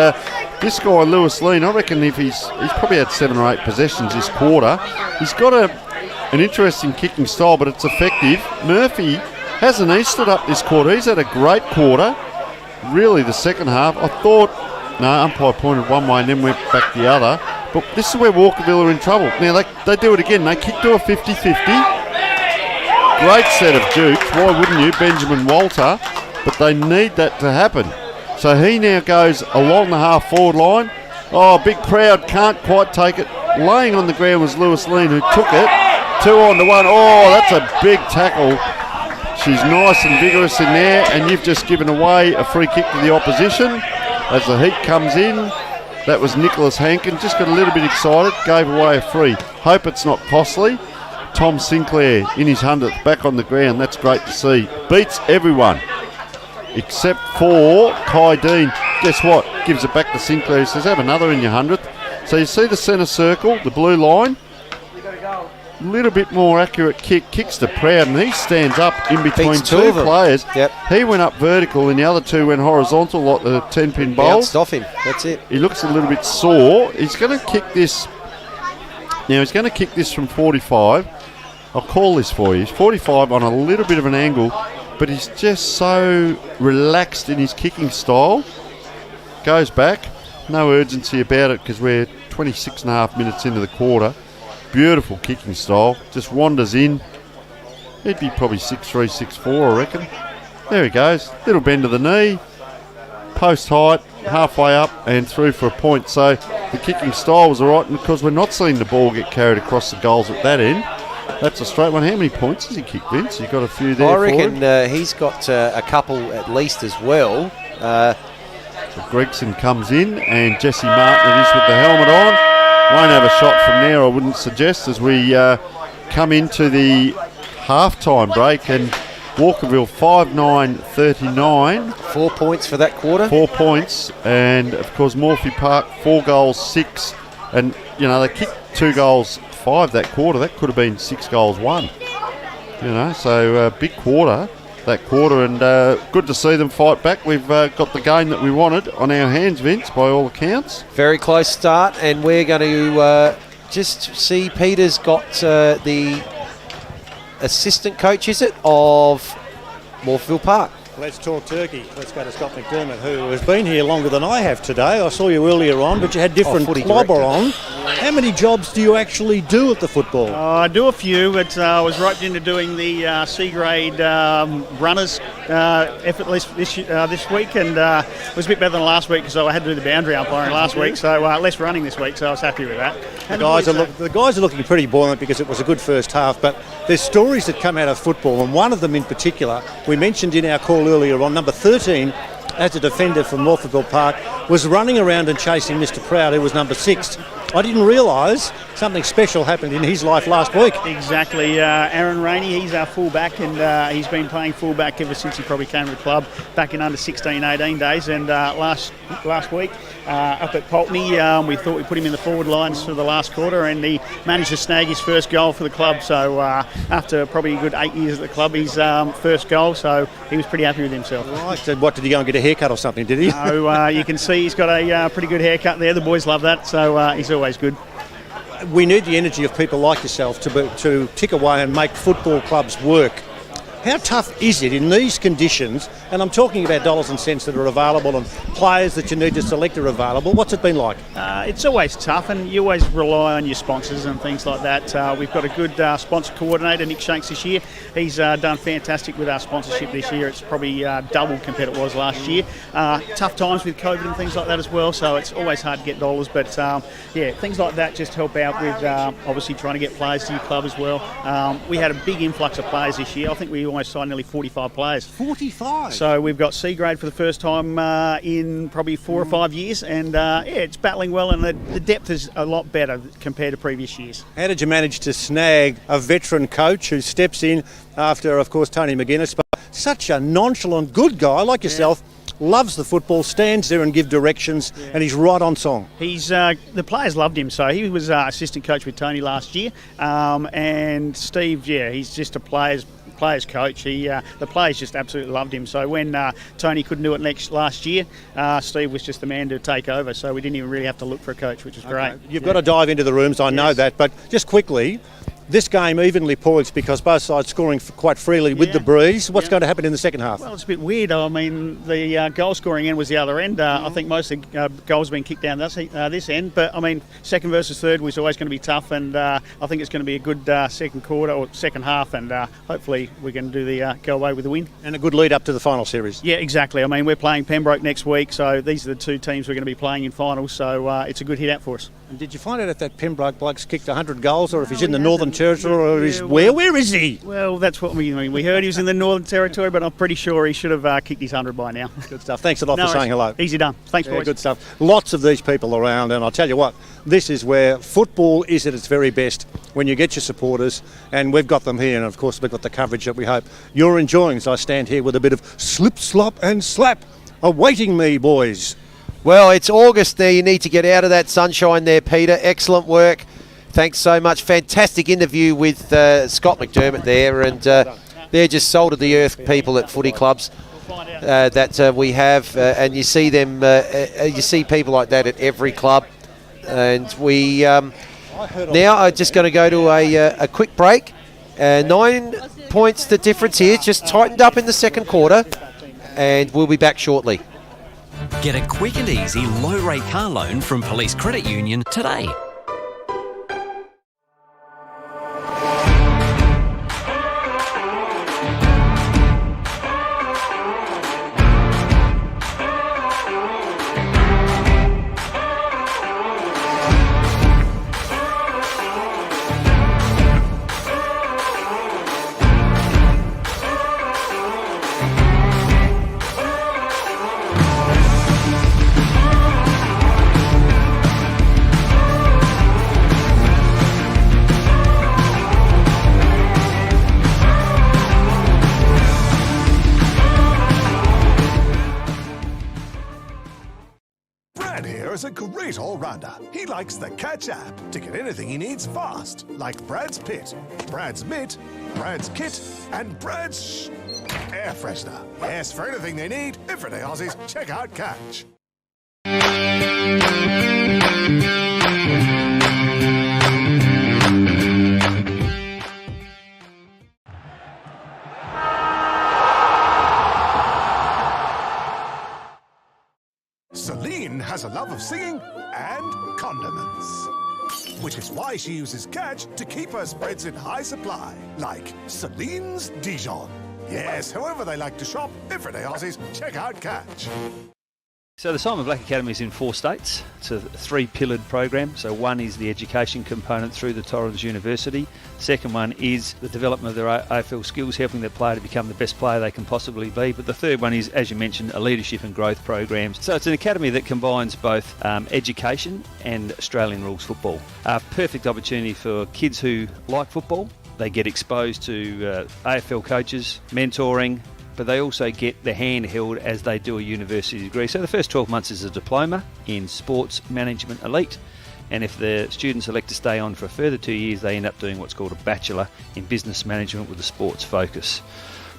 this guy, Lewis Lean, I reckon if he's probably had 7 or 8 possessions this quarter. He's got an interesting kicking style, but it's effective. Murphy hasn't easted up this quarter. He's had a great quarter. Really, the second half. I thought, umpire pointed one way and then went back the other. But this is where Walkerville are in trouble. Now, they do it again. They kick to a 50-50. Great set of dukes. Why wouldn't you? Benjamin Walter. But they need that to happen. So he now goes along the half-forward line. Oh, Big Proud can't quite take it. Laying on the ground was Lewis Lean, who took it. 2 on to 1. Oh, that's a big tackle. She's nice and vigorous in there, and you've just given away a free kick to the opposition. As the heat comes in, that was Nicholas Hankin. Just got a little bit excited, gave away a free. Hope it's not costly. Tom Sinclair in his 100th, back on the ground. That's great to see. Beats everyone, except for Kai Dean. Guess what? Gives it back to Sinclair. He says, have another in your 100th. So you see the centre circle, the blue line. A little bit more accurate kick, kicks to Proud, and he stands up in between two players. Yep. He went up vertical, and the other two went horizontal like the 10-pin bowl. Bounced off him, that's it. He looks a little bit sore. He's going to kick this. Now, he's going to kick this from 45. I'll call this for you. He's 45 on a little bit of an angle, but he's just so relaxed in his kicking style. Goes back. No urgency about it because we're 26 and a half minutes into the quarter. Beautiful kicking style. Just wanders in. He'd be probably 6'3", 6'4", I reckon. There he goes. Little bend of the knee. Post height. Halfway up and through for a point. So the kicking style was all right, and because we're not seeing the ball get carried across the goals at that end, that's a straight one. How many points has he kicked, Vince? You got a few there. I reckon he's got a couple at least as well. So Gregson comes in, and Jesse Martin it is with the helmet on. Won't have a shot from there, I wouldn't suggest, as we come into the half-time break. And Walkerville 5-9-39. 4 points for that quarter. 4 points. And, of course, Morphy Park 4 goals, 6. And, you know, they kicked 2 goals, 5 that quarter. That could have been 6 goals, 1. You know, so big quarter. That quarter, and good to see them fight back. We've got the game that we wanted on our hands, Vince, by all accounts. Very close start, and we're going to just see Peter's got the assistant coach, is it, of Morphettville Park. Let's talk turkey. Let's go to Scott McDermott, who has been here longer than I have today. I saw you earlier on, but you had different clobber on. How many jobs do you actually do at the football? I do a few, but I was roped into doing the C-grade runners effort this week, and it was a bit better than last week because I had to do the boundary umpiring last week, so less running this week, so I was happy with that. The guys are looking pretty buoyant because it was a good first half, but there's stories that come out of football, and one of them in particular, we mentioned in our call earlier on, number 13, as a defender from Morphettville Park, was running around and chasing Mr. Proud, who was number 6. I didn't realise something special happened in his life last week. Exactly. Aaron Rainey, he's our fullback, and he's been playing fullback ever since he probably came to the club back in under 16, 18 days. And last week up at Pulteney, we thought we put him in the forward lines for the last quarter, and he managed to snag his first goal for the club. So after probably a good 8 years at the club, his first goal, so he was pretty happy with himself. Right. So what, did he go and get a haircut or something, did he? No, you can see he's got a pretty good haircut there. The boys love that, so he's always good. We need the energy of people like yourself to tick away and make football clubs work. How tough is it in these conditions, and I'm talking about dollars and cents that are available and players that you need to select are available, what's it been like? It's always tough, and you always rely on your sponsors and things like that. We've got a good sponsor coordinator, Nick Shanks, this year. He's done fantastic with our sponsorship this year. It's probably double compared to what it was last year. Tough times with COVID and things like that as well, so it's always hard to get dollars, but yeah, things like that just help out with obviously trying to get players to your club as well. We had a big influx of players this year. I think we almost signed nearly 45 players. 45? So we've got C grade for the first time in probably 4 or 5 years, and yeah, it's battling well, and the depth is a lot better compared to previous years. How did you manage to snag a veteran coach who steps in after, of course, Tony McGuinness, but such a nonchalant, good guy like yourself, loves the football, stands there and gives directions, and he's right on song. He's the players loved him, so he was assistant coach with Tony last year, and Steve, yeah, he's just a players coach. The players just absolutely loved him. So when Tony couldn't do it last year, Steve was just the man to take over. So we didn't even really have to look for a coach, which was great. You've got to dive into the rooms, I know that, but just quickly, this game evenly poised because both sides scoring quite freely with the breeze. What's going to happen in the second half? Well, it's a bit weird. I mean, the goal scoring end was the other end. I think most of the goals have been kicked down this end. But, I mean, second versus third was always going to be tough. And I think it's going to be a good second quarter or second half. And hopefully we can do the go away with the win. And a good lead up to the final series. Yeah, exactly. I mean, we're playing Pembroke next week. So these are the two teams we're going to be playing in finals. So it's a good hit out for us. And did you find out if that Pembroke bloke's kicked 100 goals or if he's in the Northern Territory or is where is he? Well, that's what we mean. We heard he was in the Northern Territory, but I'm pretty sure he should have kicked his 100 by now. Good stuff. Thanks a lot for saying hello. Easy done. Thanks, boys. Good stuff. Lots of these people around, and I'll tell you what, this is where football is at its very best, when you get your supporters, and we've got them here, and of course we've got the coverage that we hope you're enjoying as I stand here with a bit of slip, slop and slap awaiting me, boys. Well, it's August there. You need to get out of that sunshine there, Peter. Excellent work. Thanks so much. Fantastic interview with Scott McDermott there. And they're just soul of the earth people at footy clubs that we have. And you see them, you see people like that at every club. And we now are just going to go to a quick break. 9 points the difference here. Just tightened up in the second quarter. And we'll be back shortly. Get a quick and easy low-rate car loan from Police Credit Union today. great all-rounder. He likes the Catch app to get anything he needs fast, like Brad's Pit, Brad's Mitt, Brad's Kit, and Brad's air freshener. Yes, for anything they need, everyday Aussies, check out Catch. Celine has a love of singing and condiments, which is why she uses Catch to keep her spreads in high supply, like Celine's Dijon. Yes, however they like to shop, everyday Aussies, check out Catch. So the Simon Black Academy is in 4 states. It's a 3-pillared program. So one is the education component through the Torrens University. Second one is the development of their AFL skills, helping their player to become the best player they can possibly be. But the third one is, as you mentioned, a leadership and growth program. So it's an academy that combines both education and Australian rules football. A perfect opportunity for kids who like football. They get exposed to AFL coaches, mentoring, but they also get the hand held as they do a university degree. So the first 12 months is a diploma in sports management elite, and if the students elect to stay on for a further 2 years, they end up doing what's called a bachelor in business management with a sports focus.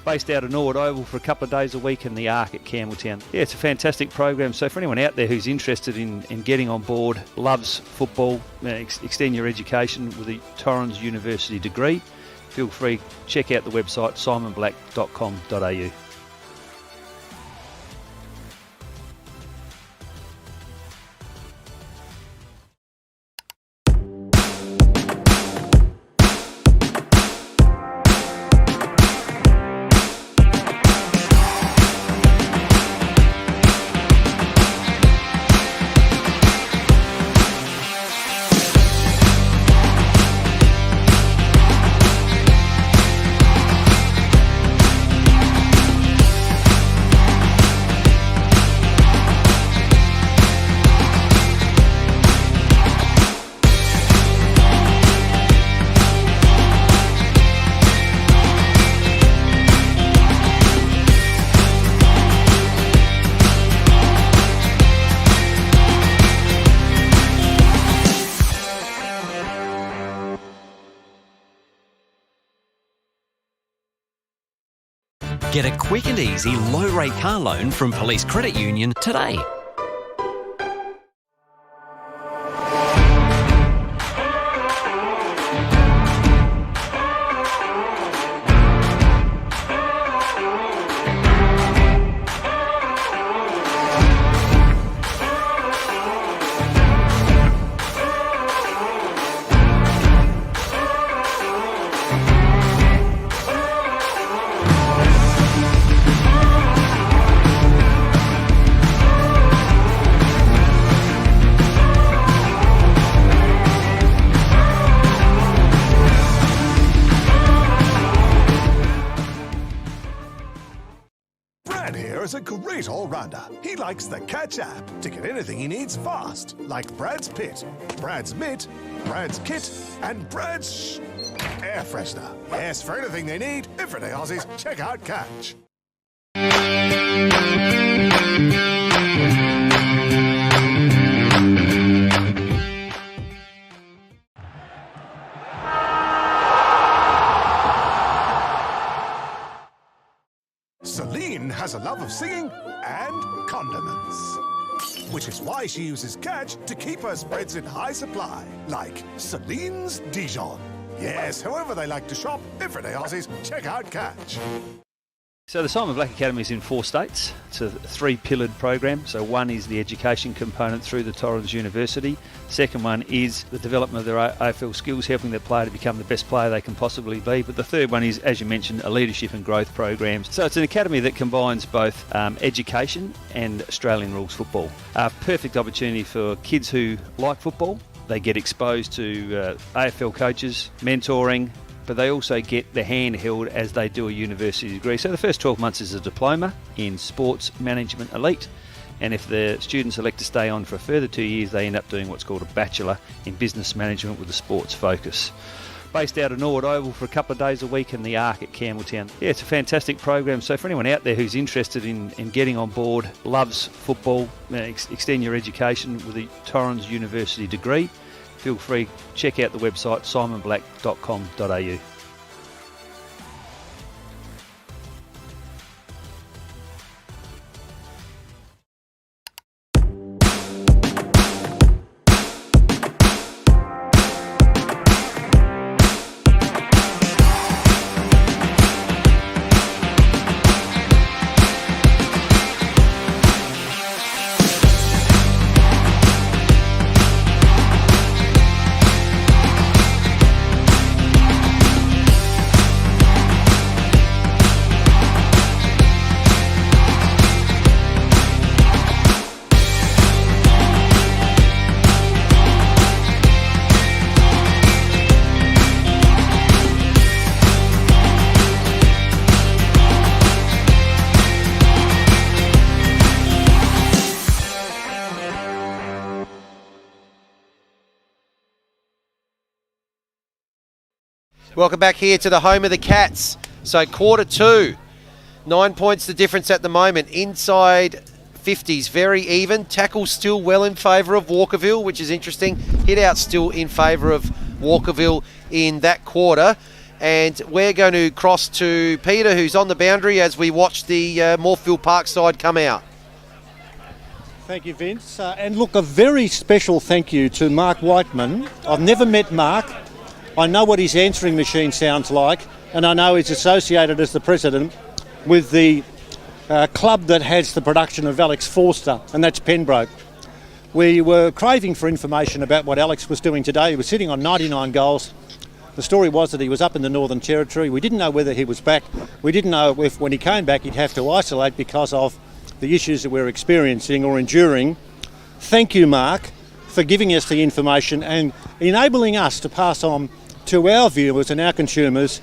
Based out of Norwood Oval for a couple of days a week in the Arc at Campbelltown. Yeah, it's a fantastic program. So for anyone out there who's interested in getting on board, loves football, extend your education with a Torrens University degree, feel free, check out the website simonblack.com.au. Get a quick and easy low-rate car loan from Police Credit Union today. Is a great all-rounder. He likes the Catch app to get anything he needs fast, like Brad's Pit, Brad's Mitt, Brad's Kit, and Brad's air freshener. Yes, for anything they need, everyday Aussies, check out Catch. Celine has a love of singing and condiments, which is why she uses Catch to keep her spreads in high supply, like Celine's Dijon. Yes, however they like to shop, everyday Aussies, check out Catch. So the Simon Black Academy is in 4 states. It's a 3-pillared program. So one is the education component through the Torrens University. Second one is the development of their AFL skills, helping their player to become the best player they can possibly be. But the third one is, as you mentioned, a leadership and growth program. So it's an academy that combines both education and Australian rules football. A perfect opportunity for kids who like football. They get exposed to AFL coaches, mentoring, but they also get the hand held as they do a university degree. So the first 12 months is a diploma in sports management elite, and if the students elect to stay on for a further 2 years, they end up doing what's called a bachelor in business management with a sports focus. based out of Norwood Oval for a couple of days a week, and the Arc at Campbelltown. Yeah, it's a fantastic program. So for anyone out there who's interested in getting on board, loves football, extend your education with a Torrens University degree, feel free, check out the website simonblack.com.au. Welcome back here to the home of the Cats. So quarter 2, 9 points the difference at the moment. Inside 50s, very even. Tackle still well in favour of Walkerville, which is interesting. Hit out still in favour of Walkerville in that quarter. And we're going to cross to Peter, who's on the boundary as we watch the Morphettville Park side come out. Thank you, Vince. And look, a very special thank you to Mark Whiteman. I've never met Mark. I know what his answering machine sounds like, and I know he's associated as the president with the club that has the production of Alex Forster, and that's Pembroke. We were craving for information about what Alex was doing today. He was sitting on 99 goals. The story was that he was up in the Northern Territory. We didn't know whether he was back. We didn't know if when he came back he'd have to isolate because of the issues that we're experiencing or enduring. Thank you, Mark, for giving us the information and enabling us to pass on to our viewers and our consumers.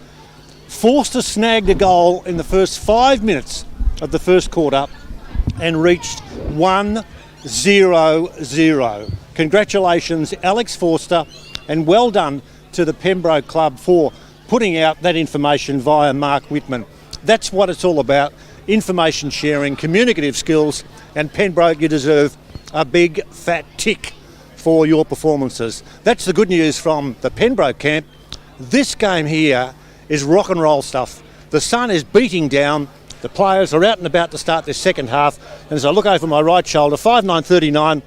Forster snagged a goal in the first 5 minutes of the first quarter and reached 1-0-0. Congratulations, Alex Forster, and well done to the Pembroke Club for putting out that information via Mark Whitman. That's what it's all about, information sharing, communicative skills, and Pembroke, you deserve a big fat tick for your performances. That's the good news from the Pembroke camp. This game here is rock and roll stuff. The sun is beating down. The players are out and about to start their second half. And as I look over my right shoulder, 5-9-39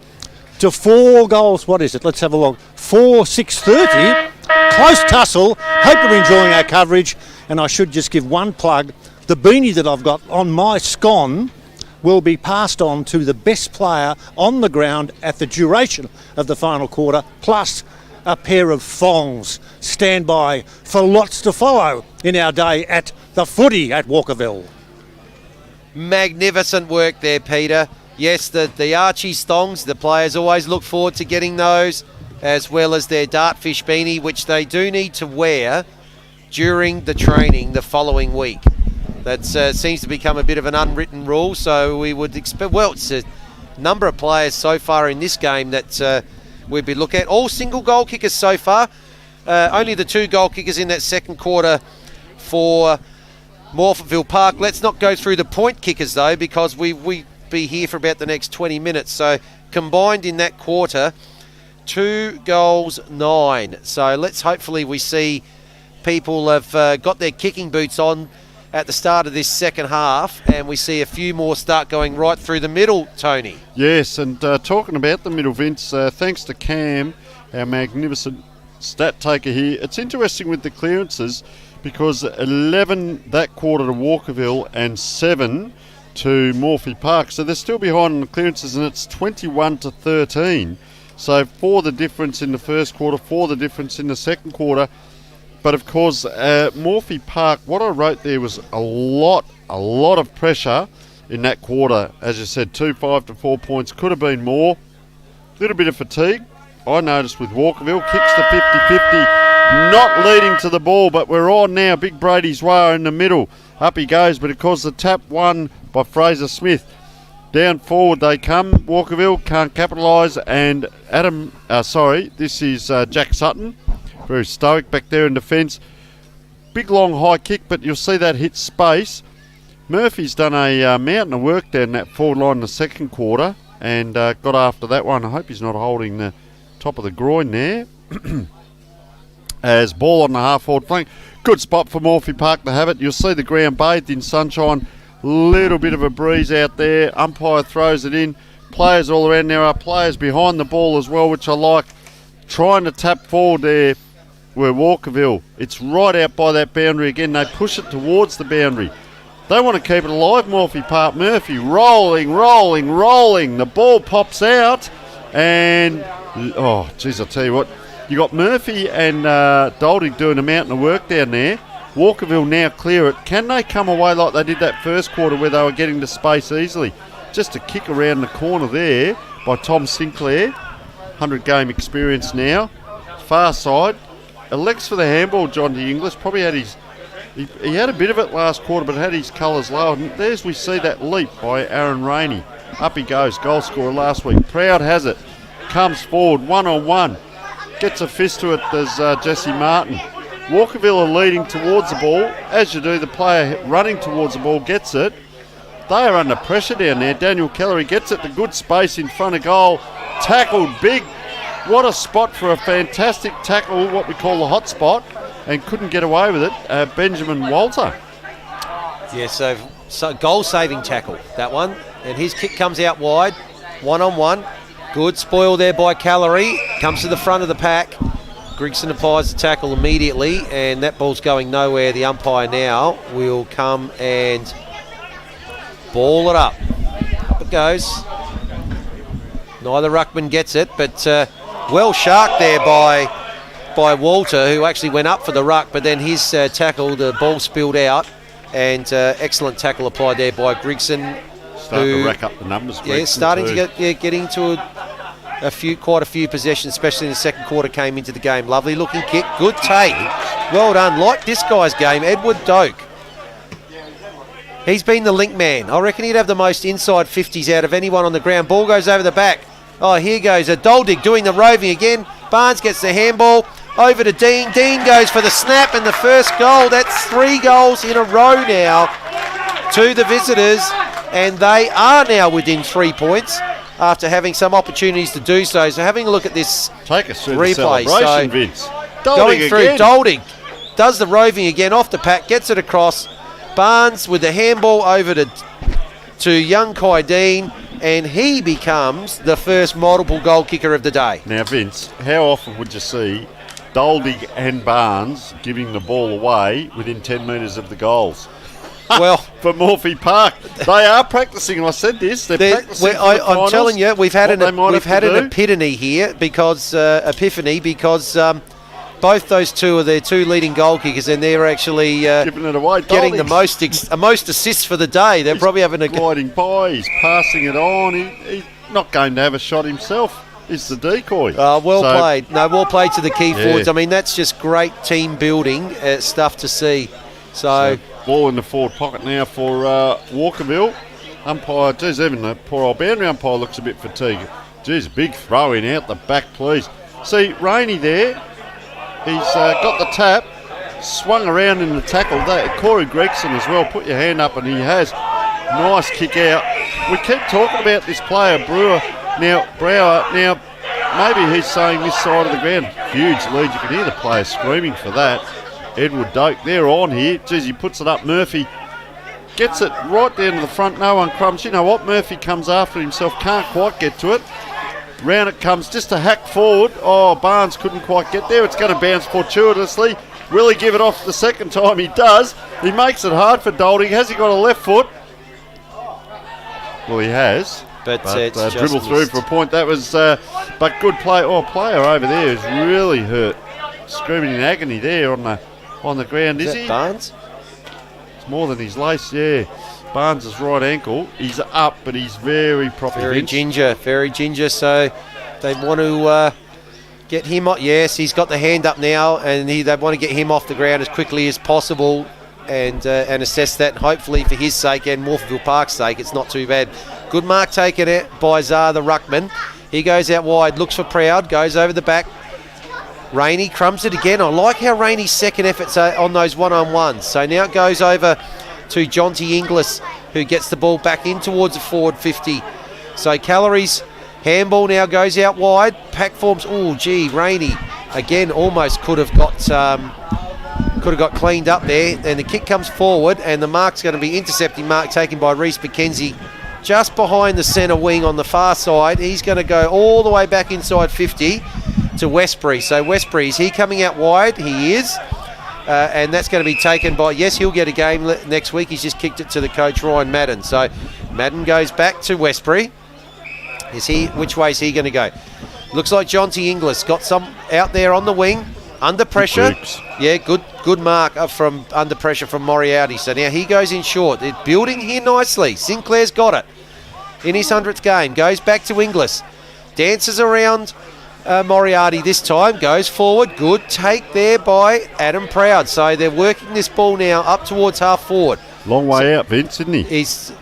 to 4 goals. What is it? Let's have a look. 4-6-30. Close tussle. Hope you're enjoying our coverage. And I should just give one plug. The beanie that I've got on my scone will be passed on to the best player on the ground at the duration of the final quarter, plus a pair of thongs. Stand by for lots to follow in our day at the footy at Walkerville. Magnificent work there, Peter. Yes, the Archie's thongs, the players always look forward to getting those, as well as their dartfish beanie, which they do need to wear during the training the following week. That seems to become a bit of an unwritten rule, so we would expect, well, it's a number of players so far in this game that we'd be looking at. All single goal kickers so far. Only the 2 goal kickers in that second quarter for Morphettville Park. Let's not go through the point kickers, though, because we be here for about the next 20 minutes. So combined in that quarter, 2 goals, 9. So let's hopefully we see people have got their kicking boots on at the start of this second half, and we see a few more start going right through the middle, Tony. Yes, and talking about the middle, Vince, thanks to Cam, our magnificent stat taker here. It's interesting with the clearances because 11 that quarter to Walkerville and 7 to Morphy Park. So they're still behind on the clearances, and it's 21-13. So 4 the difference in the first quarter, 4 the difference in the second quarter. But of course, Morphy Park, what I wrote there was a lot of pressure in that quarter. As you said, 5 to 4 points, could have been more. A little bit of fatigue, I noticed with Walkerville. Kicks to 50-50, not leading to the ball, but we're on now. Big Brady's way in the middle. Up he goes, but of course the tap won by Fraser Smith. Down forward they come. Walkerville can't capitalise, and this is Jack Sutton. Very stoic back there in defence. Big long high kick, but you'll see that hit space. Murphy's done a mountain of work there in that forward line in the second quarter and got after that one. I hope he's not holding the top of the groin there. As ball on the half-forward flank. Good spot for Morphy Park to have it. You'll see the ground bathed in sunshine. Little bit of a breeze out there. Umpire throws it in. Players all around. There are players behind the ball as well, which I like. Trying to tap forward there were Walkerville. It's right out by that boundary again. They push it towards the boundary. They want to keep it alive, Morphy Park. Murphy rolling. The ball pops out. And, oh, geez, I'll tell you what. You got Murphy and Doldig doing a mountain of work down there. Walkerville now clear it. Can they come away like they did that first quarter where they were getting to space easily? Just a kick around the corner there by Tom Sinclair. 100-game experience now. Far side. Elects for the handball, John D. Inglis. Probably had his... He had a bit of it last quarter, but had his colours low. And there's we see that leap by Aaron Rainey. Up he goes. Goal scorer last week. Proud has it. Comes forward one-on-one. Gets a fist to it, there's Jesse Martin. Walkerville are leading towards the ball. As you do, the player running towards the ball gets it. They are under pressure down there. Daniel Kellery gets it to good space in front of goal. Tackled big. What a spot for a fantastic tackle, what we call the hot spot, and couldn't get away with it. Benjamin Walter. Yeah, so goal-saving tackle, that one. And his kick comes out wide, one-on-one. Good spoil there by Callery. Comes to the front of the pack. Grigson applies the tackle immediately, and that ball's going nowhere. The umpire now will come and ball it up. Up it goes. Neither ruckman gets it, but well sharked there by Walter, who actually went up for the ruck, but then his tackle, the ball spilled out, and excellent tackle applied there by Grigson. Starting to rack up the numbers. Yeah, starting to get into quite a few possessions, especially in the second quarter came into the game. Lovely looking kick, good take. Well done. Like this guy's game, Edward Doak. He's been the link man. I reckon he'd have the most inside 50s out of anyone on the ground. Ball goes over the back. Oh, here goes a Doldig doing the roving again. Barnes gets the handball. Over to Dean. Dean goes for the snap and the first goal. That's 3 goals in a row now to the visitors. And they are now within 3 points after having some opportunities to do so. So having a look at this Take us through replay. The celebration, Vince. Going through, Doldig does the roving again off the pack, gets it across. Barnes with the handball over to young Kai Dean, and he becomes the first multiple goal kicker of the day. Now, Vince, how often would you see Doldig and Barnes giving the ball away within 10 metres of the goals? Well, for Morphy Park, they are practicing. I said this. They're practicing. I'm telling you, we've had an epiphany here because both those two are their 2 leading goal kickers, and they're actually giving it away. Getting the most assists for the day. They're probably having a gliding by. He's passing it on. He's not going to have a shot himself. It's the decoy. Well played. No, well played to the key forwards. I mean, that's just great team building stuff to see. So ball in the forward pocket now for Walkerville. Umpire, geez, even the poor old boundary umpire looks a bit fatigued. Geez, big throw in out the back, please. See, Rainey there. He's got the tap, swung around in the tackle. Corey Gregson as well. Put your hand up, and he has. Nice kick out. We keep talking about this player, Brower. Now, maybe he's saying this side of the ground. Huge lead. You can hear the players screaming for that. Edward Doak, they're on here. Geez, he puts it up. Murphy gets it right down to the front. No one crumbs. You know what? Murphy comes after himself. Can't quite get to it. Round it comes, just a hack forward. Oh, Barnes couldn't quite get there. It's going to bounce fortuitously. Will he give it off the second time? He does. He makes it hard for Doldig. Has he got a left foot? Well, he has. But dribble through for a point. That was, but good play. Oh, player over there is really hurt. Screaming in agony there on the ground. Is he? Barnes? It's more than his lace, yeah. Barnes' right ankle, he's up, but he's very proper. Very ginger. So they want to get him up. Yes, he's got the hand up now, and they want to get him off the ground as quickly as possible and assess that. And hopefully, for his sake and Morphettville Park's sake, it's not too bad. Good mark taken out by Zar, the ruckman. He goes out wide, looks for Proud, goes over the back. Rainey crumbs it again. I like how Rainey's second efforts are on those one-on-ones. So now it goes over to Jonty Inglis, who gets the ball back in towards the forward 50. So Calories, handball now goes out wide. Pack forms. Oh, gee, Rainey again almost could have got cleaned up there. And the kick comes forward, and the mark's going to be intercepting mark taken by Reece McKenzie, just behind the centre wing on the far side. He's going to go all the way back inside 50 to Westbury. So Westbury, is he coming out wide? He is. And that's going to be taken by, yes, he'll get a game next week. He's just kicked it to the coach, Ryan Madden. So Madden goes back to Westbury. Which way is he going to go? Looks like Jonty Inglis got some out there on the wing, under pressure. Yeah, good mark from under pressure from Moriarty. So now he goes in short. They're building here nicely. Sinclair's got it in his 100th game. Goes back to Inglis. Dances around Moriarty this time. Goes forward. Good take there by Adam Proud. So they're working this ball now up towards half forward. Long way out, Vince, isn't he? He's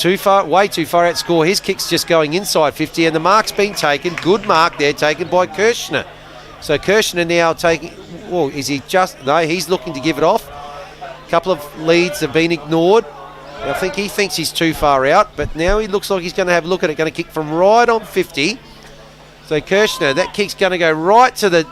way too far out score. His kick's just going inside 50, and the mark's been taken. Good mark there, taken by Kirshner. So Kirshner now taking... Well, is he just... No, he's looking to give it off. A couple of leads have been ignored. I think he thinks he's too far out, but now he looks like he's going to have a look at it. Going to kick from right on 50. So Kirshner, that kick's going to go right to the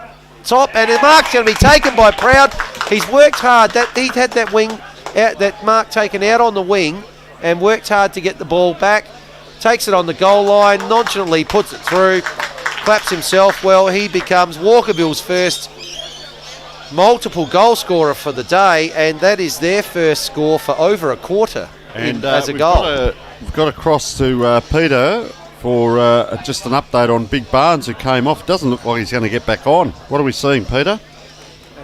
top, and the mark's going to be taken by Proud. He's worked hard. He had that wing, that mark taken out on the wing, and worked hard to get the ball back. Takes it on the goal line, nonchalantly puts it through, claps himself. Well, he becomes Walkerville's first multiple goal scorer for the day, and that is their first score for over a quarter as a goal. We've got across to Peter for just an update on Big Barnes, who came off. Doesn't look like he's going to get back on. What are we seeing, Peter?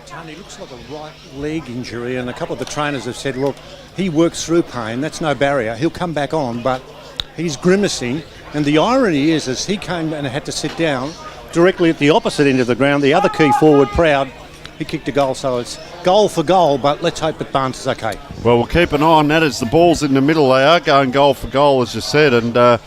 Tony, looks like a right leg injury, and a couple of the trainers have said, look, he works through pain, that's no barrier, he'll come back on, but he's grimacing. And the irony is he came and had to sit down directly at the opposite end of the ground. The other key forward, Proud, he kicked a goal, so it's goal for goal, but let's hope that Barnes is okay. Well, we'll keep an eye on that as the ball's in the middle. They are going goal for goal, as you said, and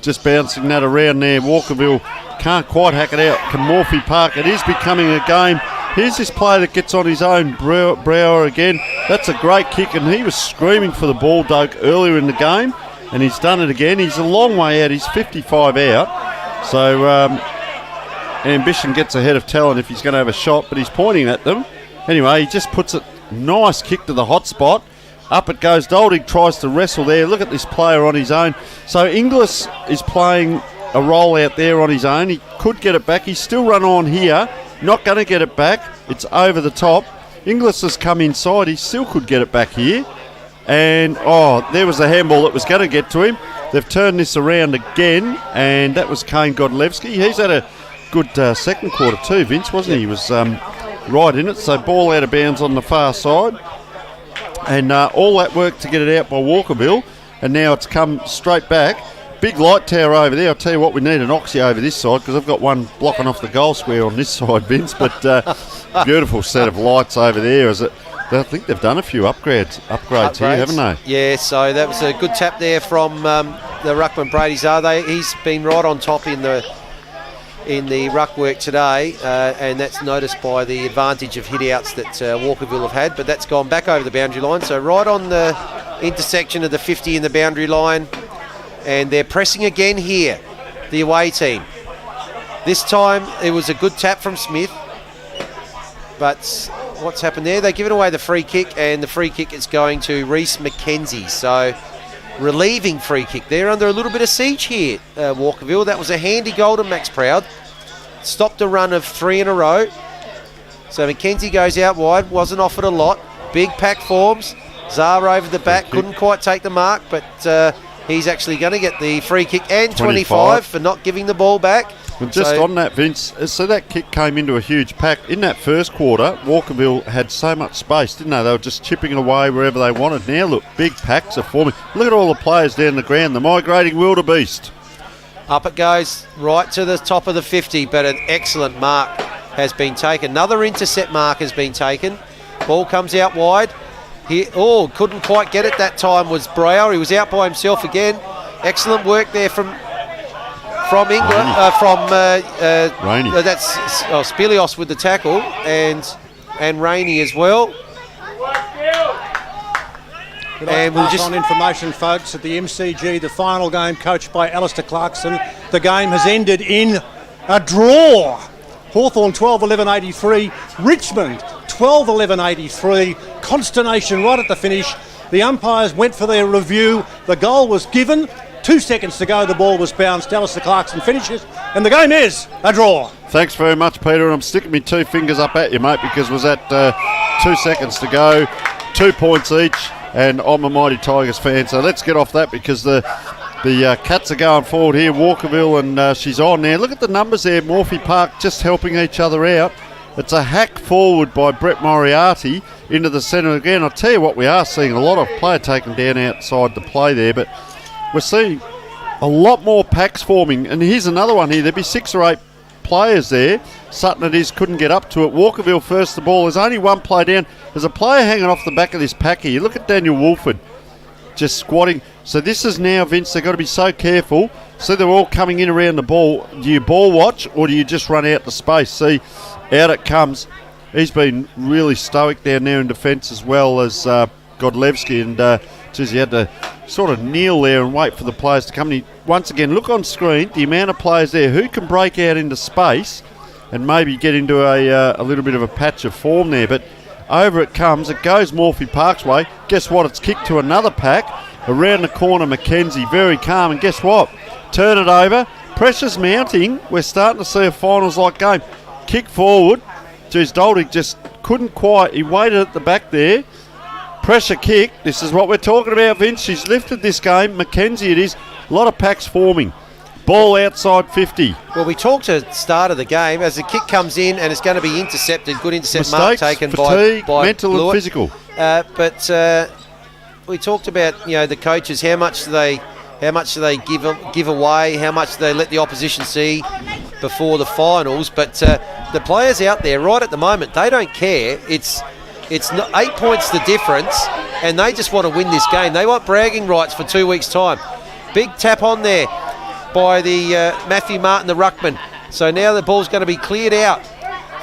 just bouncing that around there. Walkerville can't quite hack it out. Can Morphy Park? It is becoming a game. Here's this player that gets on his own, Brower again. That's a great kick, and he was screaming for the ball, Doug, earlier in the game, and he's done it again. He's a long way out. He's 55 out. So ambition gets ahead of talent if he's going to have a shot, but he's pointing at them. Anyway, he just puts it, nice kick to the hot spot. Up it goes. Doldig tries to wrestle there. Look at this player on his own. So Inglis is playing a role out there on his own. He could get it back. He's still run on here. Not going to get it back. It's over the top. Inglis has come inside. He still could get it back here. And, there was a handball that was going to get to him. They've turned this around again, and that was Kane Godlewski. He's had a good second quarter too, Vince, wasn't he? He was right in it. So ball out of bounds on the far side. And all that work to get it out by Walkerville. And now it's come straight back. Big light tower over there. I'll tell you what, we need an oxy over this side because I've got one blocking off the goal square on this side, Vince. But beautiful set of lights over there. I think they've done a few upgrades here, haven't they? Yeah, so that was a good tap there from the ruckman Brady Zar. He's been right on top in the ruck work today, and that's noticed by the advantage of hit-outs that Walkerville have had, but that's gone back over the boundary line. So right on the intersection of the 50 and the boundary line, and they're pressing again here, the away team. This time it was a good tap from Smith, but what's happened there? They've given away the free kick, and the free kick is going to Reece McKenzie. So relieving free kick. They're under a little bit of siege here, Walkerville. That was a handy goal to Max Proud. Stopped a run of 3 in a row. So McKenzie goes out wide, wasn't offered a lot. Big pack forms. Zar over the back, couldn't quite take the mark, but he's actually going to get the free kick and 25 for not giving the ball back. And just on that, Vince, so that kick came into a huge pack. In that first quarter, Walkerville had so much space, didn't they? They were just chipping it away wherever they wanted. Now, look, big packs are forming. Look at all the players down the ground, the migrating wildebeest. Up it goes, right to the top of the 50, but an excellent mark has been taken. Another intercept mark has been taken. Ball comes out wide. Couldn't quite get it that time was Brower. He was out by himself again. Excellent work there from from England, Rainey. That's Spilios with the tackle, and Rainey as well. And we'll just on information, folks, at the MCG, the final game coached by Alistair Clarkson. The game has ended in a draw. Hawthorn 12-11-83, Richmond 12-11-83. Consternation right at the finish. The umpires went for their review. The goal was given. 2 seconds to go, the ball was bounced. Alistair Clarkson finishes, and the game is a draw. Thanks very much, Peter. I'm sticking my 2 fingers up at you, mate, because it was at 2 seconds to go, 2 points each, and I'm a mighty Tigers fan. So let's get off that because the Cats are going forward here. Walkerville, and she's on there. Look at the numbers there. Morphy Park just helping each other out. It's a hack forward by Brett Moriarty into the centre again. I'll tell you what, we are seeing a lot of player taken down outside the play there, but we're seeing a lot more packs forming. And here's another one here. There'd be 6 or 8 players there. Sutton it is, couldn't get up to it. Walkerville first the ball. There's only one player down. There's a player hanging off the back of this pack here. Look at Daniel Wolford just squatting. So this is now, Vince, they've got to be so careful. See, they're all coming in around the ball. Do you ball watch or do you just run out to space? See, out it comes. He's been really stoic down there in defence as well as Godlewski, and he had to sort of kneel there and wait for the players to come in. Once again, look on screen, the amount of players there who can break out into space and maybe get into a little bit of a patch of form there. But over it comes. It goes Morphy Park's way. Guess what? It's kicked to another pack. Around the corner, Mackenzie, very calm. And guess what? Turn it over. Pressure's mounting. We're starting to see a finals-like game. Kick forward. Geez, Doldig just couldn't quite. He waited at the back there. Pressure kick. This is what we're talking about, Vince. She's lifted this game. Mackenzie it is. A lot of packs forming. Ball outside 50. Well, we talked at the start of the game as the kick comes in and it's going to be intercepted. Good intercept Mistakes, mark taken fatigue, by mental Blewett. and physical. But we talked about the coaches. How much do they give away? How much do they let the opposition see before the finals? But the players out there right at the moment, they don't care. It's not 8 points the difference, and they just want to win this game. They want bragging rights for 2 weeks' time. Big tap on there by the Matthew Martin, the ruckman. So now the ball's going to be cleared out.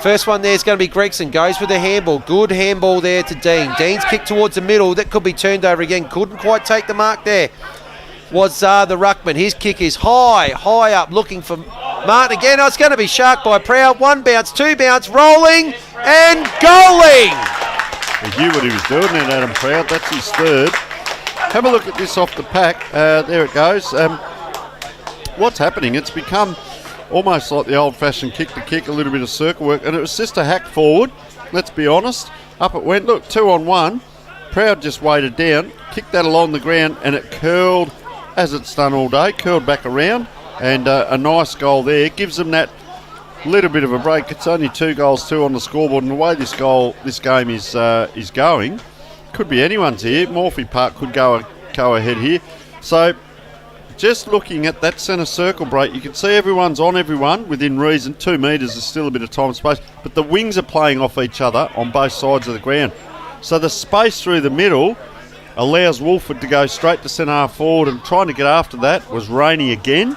First one there is going to be Gregson. Goes with the handball. Good handball there to Dean. Dean's kick towards the middle. That could be turned over again. Couldn't quite take the mark there. Was Zar the ruckman. His kick is high up, looking for Martin again. Oh, it's going to be sharked by Proud. 1 bounce, 2 bounce, rolling and goaling. He knew what he was doing then, Adam Proud. That's his third. Have a look at this off the pack. There it goes. What's happening? It's become almost like the old-fashioned kick-to-kick, a little bit of circle work, and it was just a hack forward, let's be honest. Up it went. Look, 2 on 1. Proud just weighted down, kicked that along the ground, and it curled, as it's done all day, curled back around, and a nice goal there. Gives them that little bit of a break. It's only 2 goals, 2 on the scoreboard, and the way this game is going, could be anyone's here. Morphy Park could go ahead here. So, just looking at that centre circle break, you can see everyone's on everyone within reason. 2 metres is still a bit of time and space, but the wings are playing off each other on both sides of the ground. So the space through the middle allows Wolford to go straight to centre half forward, and trying to get after that was Rainey again.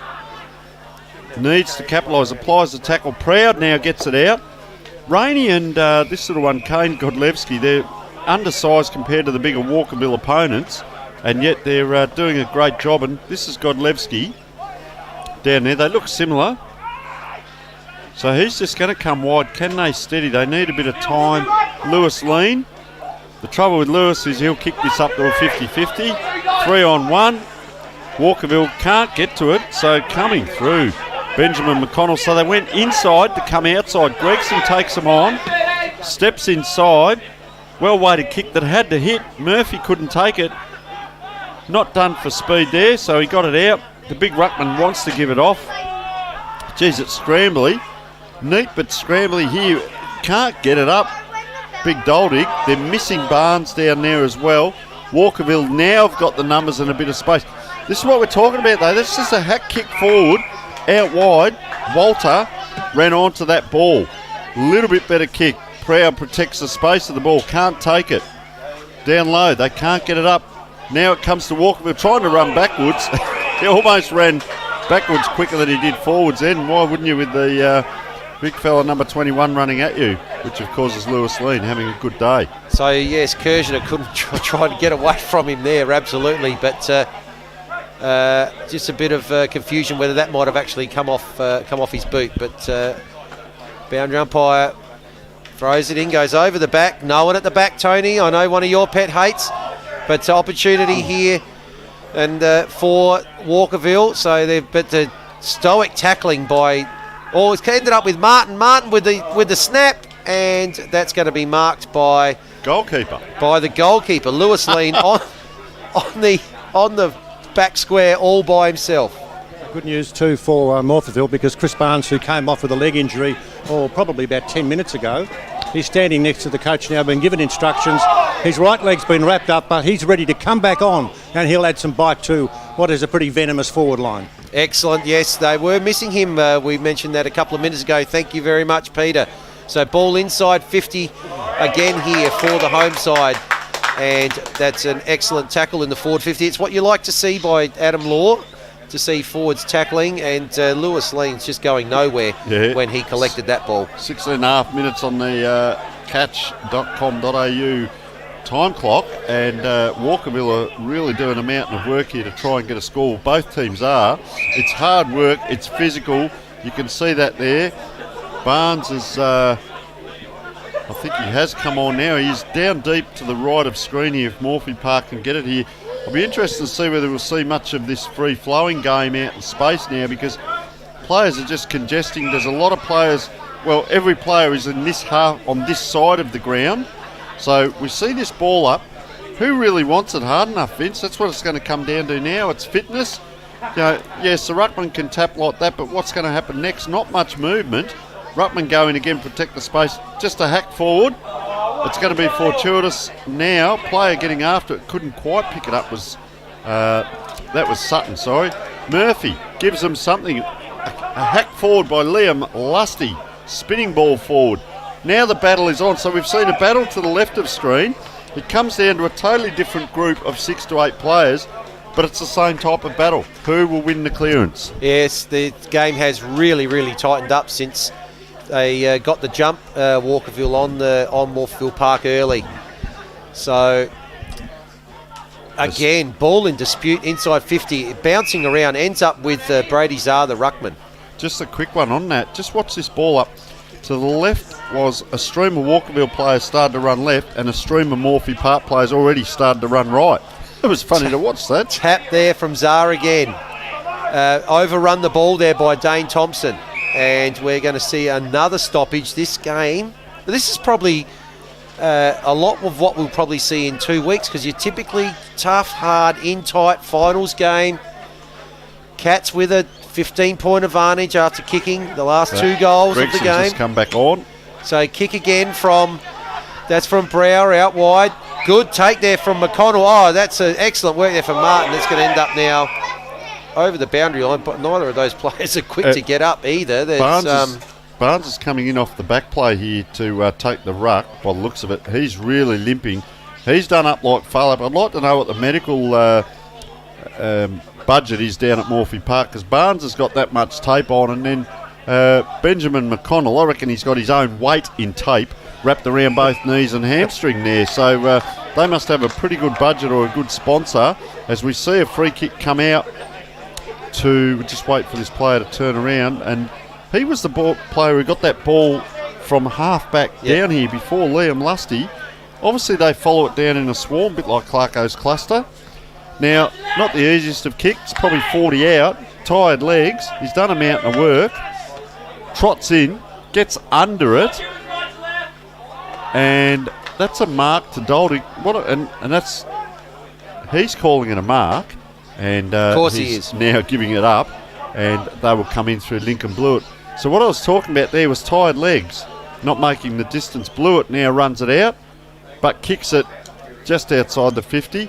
Needs to capitalise, applies the tackle. Proud now gets it out. Rainey and this little one, Kane Godlewski, they're undersized compared to the bigger Walkerville opponents, and yet they're doing a great job. And this is Godlewski down there. They look similar. So he's just going to come wide. Can they steady? They need a bit of time. Lewis lean. The trouble with Lewis is he'll kick this up to a 50-50. 3 on 1. Walkerville can't get to it, so coming through Benjamin McConnell. So they went inside to come outside. Gregson takes them on. Steps inside. Well-weighted kick that had to hit. Murphy couldn't take it. Not done for speed there, so he got it out. The big ruckman wants to give it off. Geez, it's scrambly. Neat but scrambly here. Can't get it up. Big Doldig. They're missing Barnes down there as well. Walkerville now have got the numbers and a bit of space. This is what we're talking about, though. That's just a hack kick forward, out wide. Walter ran onto that ball. Little bit better kick. Proud protects the space of the ball. Can't take it. Down low. They can't get it up. Now it comes to Walkerville trying to run backwards. He almost ran backwards quicker than he did forwards then. Why wouldn't you with the big fella number 21 running at you, which of course is Lewis Lean having a good day. So yes, Kirshner couldn't try to get away from him there, absolutely, but just a bit of confusion whether that might have actually come off his boot, but boundary umpire throws it in, goes over the back. No one at the back, Tony. I know one of your pet hates, but opportunity here and for Walkerville. So the stoic tackling by. Oh, it's ended up with Martin. Martin with the snap, and that's going to be marked by the goalkeeper, Lewis Lean on the back square all by himself. Good news too for Morphettville, because Chris Barnes, who came off with a leg injury, probably about 10 minutes ago, he's standing next to the coach now, been given instructions. His right leg's been wrapped up, but he's ready to come back on, and he'll add some bite to what is a pretty venomous forward line. Excellent, yes, they were missing him. We mentioned that a couple of minutes ago. Thank you very much, Peter. So ball inside 50 again here for the home side, and that's an excellent tackle in the forward 50. It's what you like to see by Adam Law, to see forwards tackling, and Lewis Lean's just going nowhere when he collected that ball. 16.5 minutes on the catch.com.au time clock, and Walkerville are really doing a mountain of work here to try and get a score. Both teams are. It's hard work, it's physical, you can see that there. Barnes is, I think he has come on now. He's down deep to the right of screen here if Morphy Park can get it here. I'll be interested to see whether we'll see much of this free-flowing game out in space now, because players are just congesting. There's a lot of players, well, every player is in this half on this side of the ground. So we see this ball up. Who really wants it hard enough, Vince? That's what it's going to come down to now. It's fitness. You know, yes, the ruckman can tap like that, but what's going to happen next? Not much movement. Ruckman going again, protect the space. Just a hack forward. It's going to be fortuitous now. Player getting after it, couldn't quite pick it up. That was Sutton, sorry. Murphy gives them something. A hack forward by Liam Lusty. Spinning ball forward. Now the battle is on. So we've seen a battle to the left of screen. It comes down to a totally different group of 6 to 8 players, but it's the same type of battle. Who will win the clearance? Yes, the game has really, really tightened up since they got the jump, Walkerville on Morphettville Park early. So again, ball in dispute inside 50, bouncing around, ends up with Brady Czar, the ruckman. Just a quick one on that. Just watch this ball up. To the left was a stream of Walkerville players started to run left, and a stream of Morphy Park players already started to run right. It was funny to watch that. Tap there from Czar again. Overrun the ball there by Dane Thompson. And we're going to see another stoppage this game. This is probably a lot of what we'll probably see in 2 weeks, because you're typically tough, hard, in tight finals game. Cats with a 15-point advantage after kicking the last 2 goals of the game. Just come back on. So kick again from Brower out wide. Good take there from McConnell. Oh, that's excellent work there from Martin. That's going to end up now over the boundary line, but neither of those players are quick to get up either. Barnes is coming in off the back play here to take the ruck. By the looks of it, he's really limping. He's done up like far up. I'd like to know what the medical budget is down at Morphy Park, because Barnes has got that much tape on, and then Benjamin McConnell, I reckon he's got his own weight in tape wrapped around both knees and hamstring there. So they must have a pretty good budget or a good sponsor, as we see a free kick come out to just wait for this player to turn around. And he was the player who got that ball from half back down here before Liam Lusty. Obviously they follow it down in a swarm, a bit like Clarko's cluster. Now, not the easiest of kicks, probably 40 out, tired legs. He's done a mountain of work, trots in, gets under it, and that's a mark to Doldy. And that's, he's calling it a mark, and of course he's he is now giving it up, and they will come in through Lincoln Blewett. So what I was talking about there was tired legs, not making the distance. Blewett now runs it out, but kicks it just outside the 50.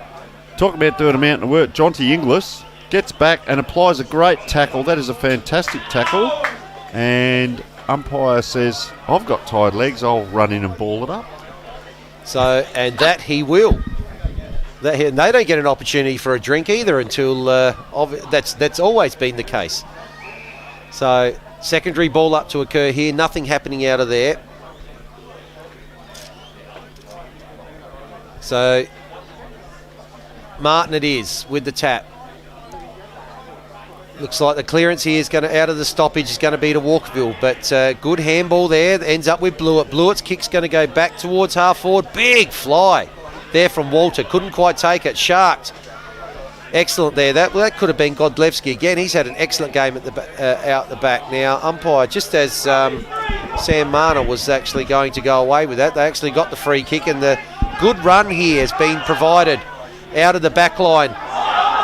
Talk about doing a mountain of work. Jonty Inglis gets back and applies a great tackle. That is a fantastic tackle. And umpire says, I've got tired legs, I'll run in and ball it up. So, and that he will. They don't get an opportunity for a drink either until that's always been the case. So secondary ball up to occur here. Nothing happening out of there. So Martin it is with the tap. Looks like the clearance here is going to, out of the stoppage, is going to be to Walkerville. But good handball there. Ends up with Blewett. Blewett's kick's going to go back towards half forward. Big fly there from Walter. Couldn't quite take it. Sharked. Excellent there. That could have been Godlewski again. He's had an excellent game at the out the back. Now, umpire, just as Sam Marner was actually going to go away with that, they actually got the free kick, and the good run here has been provided out of the back line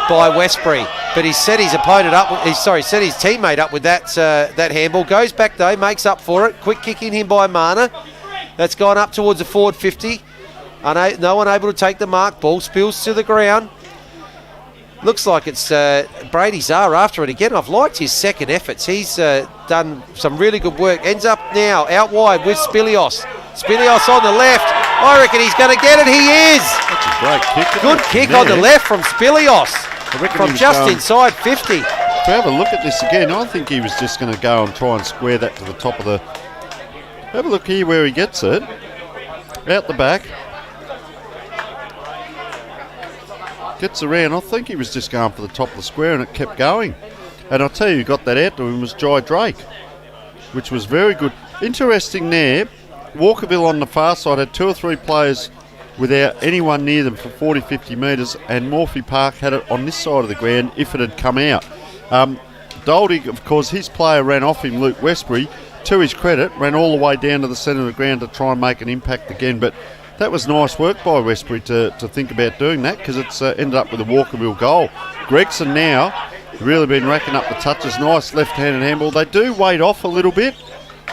by Westbury. But he's set his opponent up. Set his teammate up with that handball. Goes back though, makes up for it. Quick kick in him by Marner. That's gone up towards the forward 50. No one able to take the mark. Ball spills to the ground. Looks like it's Brady Czar after it again. I've liked his second efforts. He's done some really good work. Ends up now out wide with Spilios. Spilios on the left. I reckon he's going to get it. He is. That's a great kick. Good kick on the left from Spilios. From just inside 50. If we have a look at this again, I think he was just going to go and try and square that to the top of the... Have a look here where he gets it. Out the back. Gets around. I think he was just going for the top of the square and it kept going. And I'll tell you who got that out to him was Jai Drake, which was very good. Interesting there, Walkerville on the far side had 2 or 3 players without anyone near them for 40, 50 metres, and Morphy Park had it on this side of the ground if it had come out. Doldig, of course, his player ran off him, Luke Westbury, to his credit, ran all the way down to the centre of the ground to try and make an impact again, but that was nice work by Westbury to think about doing that, because it's ended up with a Walkerville goal. Gregson now really been racking up the touches. Nice left-handed handball. They do weight off a little bit.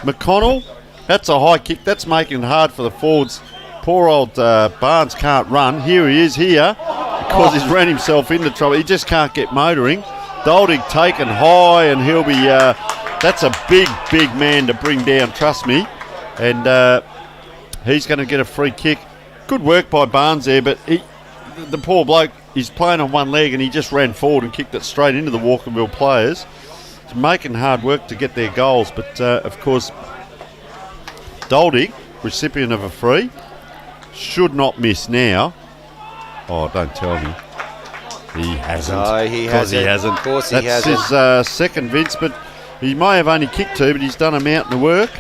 McConnell, that's a high kick. That's making it hard for the forwards. Poor old Barnes can't run. Here he is here because he's ran himself into trouble. He just can't get motoring. Doldig taken high, and he'll be... that's a big, big man to bring down, trust me. And he's going to get a free kick. Good work by Barnes there, but the poor bloke, he's playing on one leg and he just ran forward and kicked it straight into the Walkerville players. It's making hard work to get their goals, but of course, Doldig, recipient of a free, should not miss now. Oh, don't tell me. He hasn't. No, he hasn't. Of course he hasn't. That's his second, Vince, but he may have only kicked 2, but he's done a mountain of work.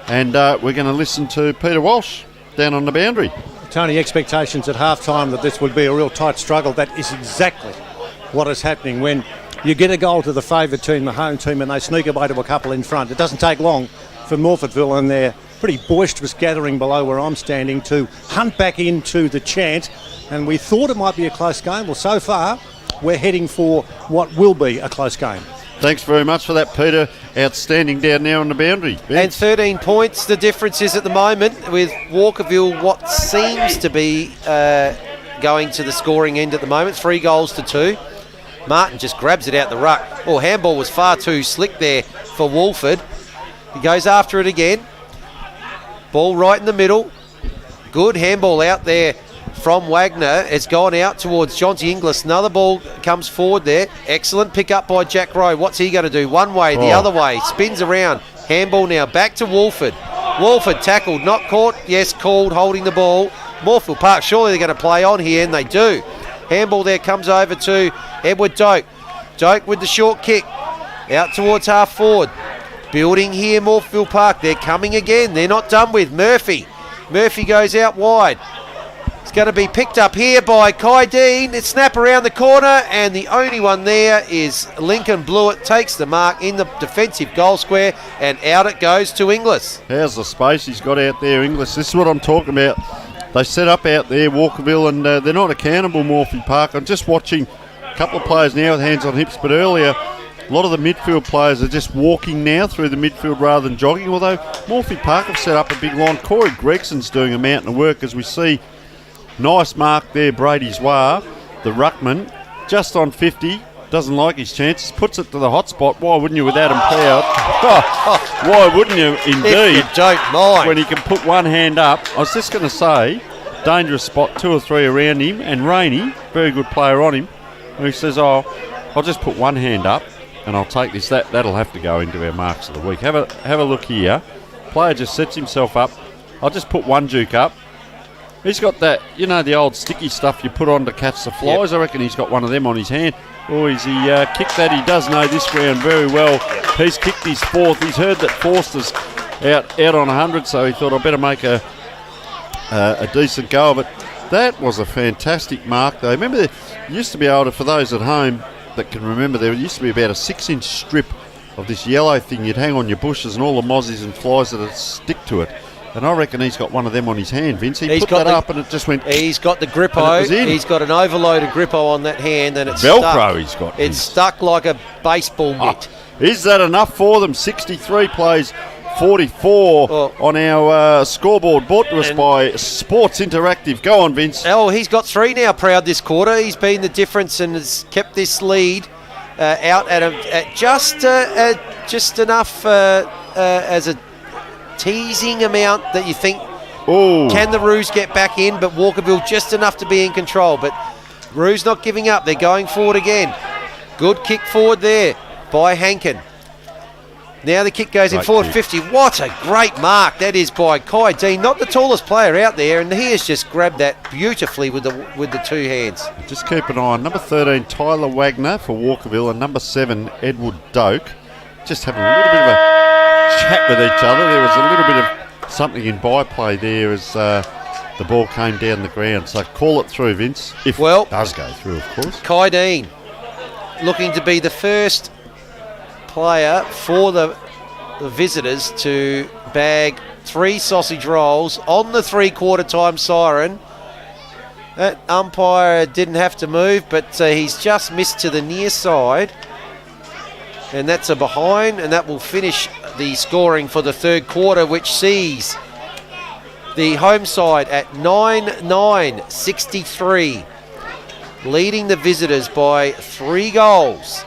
And we're going to listen to Peter Walsh down on the boundary. Tony, expectations at half-time that this would be a real tight struggle. That is exactly what is happening when you get a goal to the favoured team, the home team, and they sneak away to a couple in front. It doesn't take long for Morphettville and their pretty boisterous gathering below where I'm standing to hunt back into the chant, and we thought it might be a close game. Well, so far, we're heading for what will be a close game. Thanks very much for that, Peter. Outstanding down there on the boundary. And 13 points the difference is at the moment with Walkerville, what seems to be going to the scoring end at the moment. 3 goals to 2. Martin just grabs it out the ruck. Oh, handball was far too slick there for Wolford. He goes after it again. Ball right in the middle. Good handball out there from Wagner. It's gone out towards Jonty Inglis. Another ball comes forward there. Excellent pick up by Jack Rowe. What's he going to do? One way, the other way. Spins around. Handball now back to Wolford. Wolford tackled, not caught. Yes, called, holding the ball. Morphettville Park, surely they're going to play on here, and they do. Handball there comes over to Edward Doak. Doak with the short kick. Out towards half forward. Building here, Morphettville Park. They're coming again. They're not done with. Murphy. Murphy goes out wide. It's going to be picked up here by Kai Dean. It's snap around the corner, and the only one there is Lincoln Blewett. Takes the mark in the defensive goal square, and out it goes to Inglis. How's the space he's got out there, Inglis? This is what I'm talking about. They set up out there, Walkerville, and they're not accountable, Morphy Park. I'm just watching a couple of players now with hands on hips, but earlier a lot of the midfield players are just walking now through the midfield rather than jogging, although Morphy Park have set up a big line. Corey Gregson's doing a mountain of work, as we see. Nice mark there, Brady Zwar, the ruckman, just on 50. Doesn't like his chances, puts it to the hot spot. Why wouldn't you with Adam Proud? Why wouldn't you, indeed? If you don't mind. When he can put one hand up. I was just going to say, dangerous spot, 2 or 3 around him, and Rainey, very good player on him, and he says, I'll just put one hand up and I'll take this. That'll have to go into our marks of the week. Have a look here. Player just sets himself up. I'll just put one juke up. He's got that, the old sticky stuff you put on to catch the flies. Yep. I reckon he's got one of them on his hand. Oh, he kicked that. He does know this ground very well. Yep. He's kicked his 4th. He's heard that Forster's out on 100, so he thought I'd better make a decent go of it. That was a fantastic mark, though. Remember, there used to be able to, for those at home that can remember, there used to be about a 6-inch strip of this yellow thing you'd hang on your bushes and all the mozzies and flies that would stick to it. And I reckon he's got one of them on his hand, Vince. He put that up and it just went... He's got the grippo. He's got an overloaded grippo on that hand and it's Velcro stuck. He's got. It's stuck like a baseball mitt. Is that enough for them? 63 plays 44 on our scoreboard, brought to us by Sports Interactive. Go on, Vince. Oh, he's got 3 now, Proud, this quarter. He's been the difference and has kept this lead out at just enough as a teasing amount that you think, can the Roos get back in? But Walkerville just enough to be in control. But Roos not giving up. They're going forward again. Good kick forward there by Hankin. Now the kick goes in forward, 50. What a great mark that is by Kai Dean. Not the tallest player out there, and he has just grabbed that beautifully with the 2 hands. Just keep an eye on number 13, Tyler Wagner for Walkerville, and number 7, Edward Doak. Just having a little bit of a chat with each other. There was a little bit of something in byplay there as the ball came down the ground. So call it through, Vince, if it does go through, of course. Kai Dean looking to be the first player for the visitors to bag 3 sausage rolls on the 3/4 time siren. That umpire didn't have to move, but he's just missed to the near side. And that's a behind, and that will finish the scoring for the 3rd quarter, which sees the home side at 9-9-63, leading the visitors by 3 goals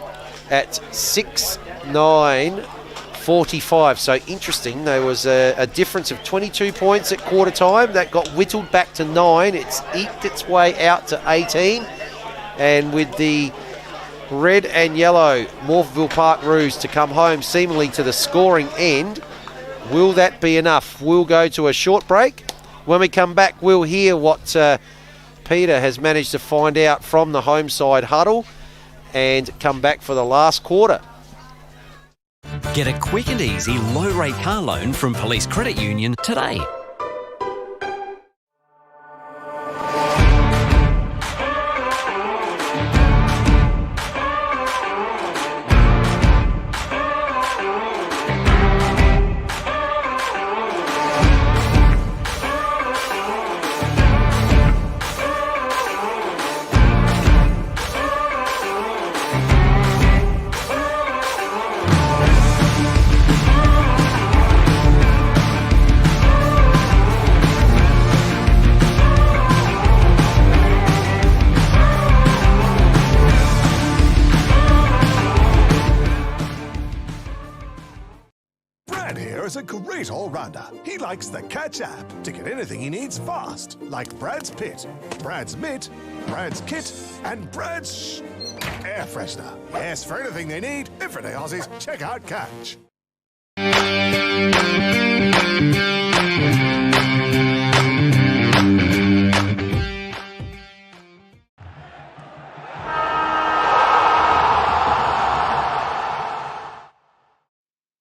at 6-9-45. So interesting, there was a difference of 22 points at quarter time. That got whittled back to 9. It's eked its way out to 18. And with the red and yellow Morphettville Park Roos to come home seemingly to the scoring end, will that be enough? We'll go to a short break. When we come back, we'll hear what Peter has managed to find out from the home side huddle and come back for the last quarter. Get a quick and easy low-rate car loan from Police Credit Union today. is a great all-rounder. He likes the Catch app to get anything he needs fast, like Brad's Pit, Brad's Mitt, Brad's Kit, and Brad's air freshener. Yes, for anything they need, everyday Aussies, check out Catch.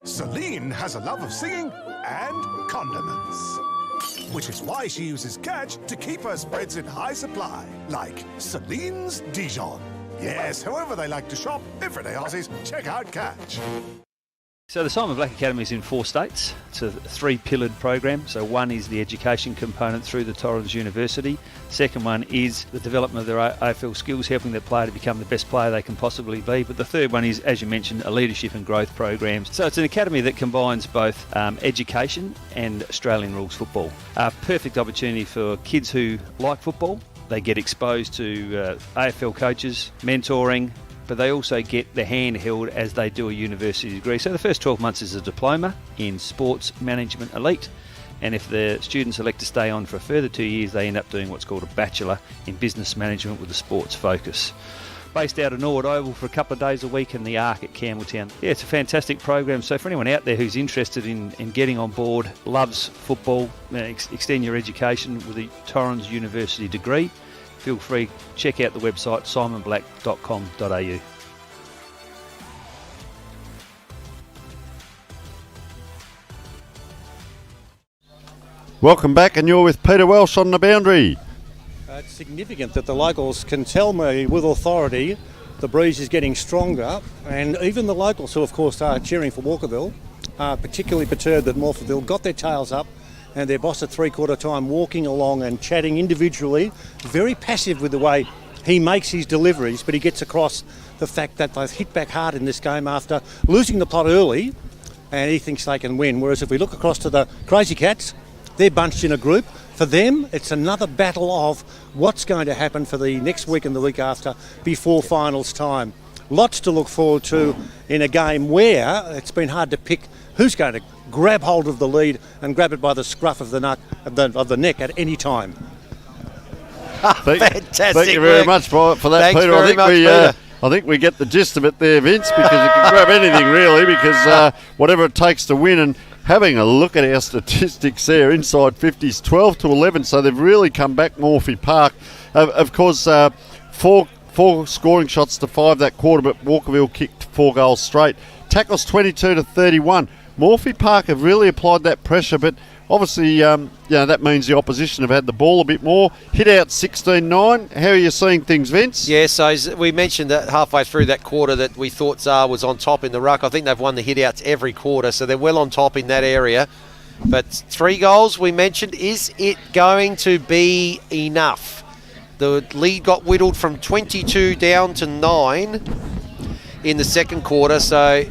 Celine has a love of singing and condiments, which is why she uses Catch to keep her spreads in high supply, like Celine's Dijon. Yes, however they like to shop, everyday Aussies, check out Catch. So the Simon Black Academy is in 4 states. It's a 3-pillared program. So one is the education component through the Torrens University. Second one is the development of their AFL skills, helping their player to become the best player they can possibly be. But the third one is, as you mentioned, a leadership and growth program. So it's an academy that combines both education and Australian rules football. A perfect opportunity for kids who like football. They get exposed to AFL coaches, mentoring, but they also get their hand held as they do a university degree. So the first 12 months is a diploma in sports management elite, and if the students elect to stay on for a further 2 years, they end up doing what's called a Bachelor in Business Management with a sports focus. Based out of Norwood Oval for a couple of days a week in the Arc at Campbelltown. Yeah, it's a fantastic program. So for anyone out there who's interested in getting on board, loves football, extend your education with a Torrens University degree, feel free, check out the website simonblack.com.au. Welcome back, and you're with Peter Welsh on the boundary. It's significant that the locals can tell me with authority the breeze is getting stronger, and even the locals, who of course are cheering for Walkerville, are particularly perturbed that Morphettville got their tails up and their boss at three-quarter time walking along and chatting individually, very passive with the way he makes his deliveries, but he gets across the fact that they've hit back hard in this game after losing the plot early, and he thinks they can win. Whereas if we look across to the Crazy Cats, they're bunched in a group. For them, it's another battle of what's going to happen for the next week and the week after before finals time. Lots to look forward to in a game where it's been hard to pick who's going to grab hold of the lead and grab it by the scruff of the neck at any time. Fantastic. Thank you very much for that, Thanks Peter. very much, Peter. I think we get the gist of it there, Vince, because you can grab anything really, because whatever it takes to win. And having a look at our statistics there, inside 50s, 12-11, so they've really come back, Morphy Park. Of course, four scoring shots to 5 that quarter, but Walkerville kicked 4 goals straight. Tackles 22-31. Morphy Park have really applied that pressure, but obviously, that means the opposition have had the ball a bit more. Hit out 16-9. How are you seeing things, Vince? Yeah, so we mentioned that halfway through that quarter that we thought Tsar was on top in the ruck. I think they've won the hit outs every quarter, so they're well on top in that area. But 3 goals we mentioned, is it going to be enough? The lead got whittled from 22 down to 9 in the second quarter, so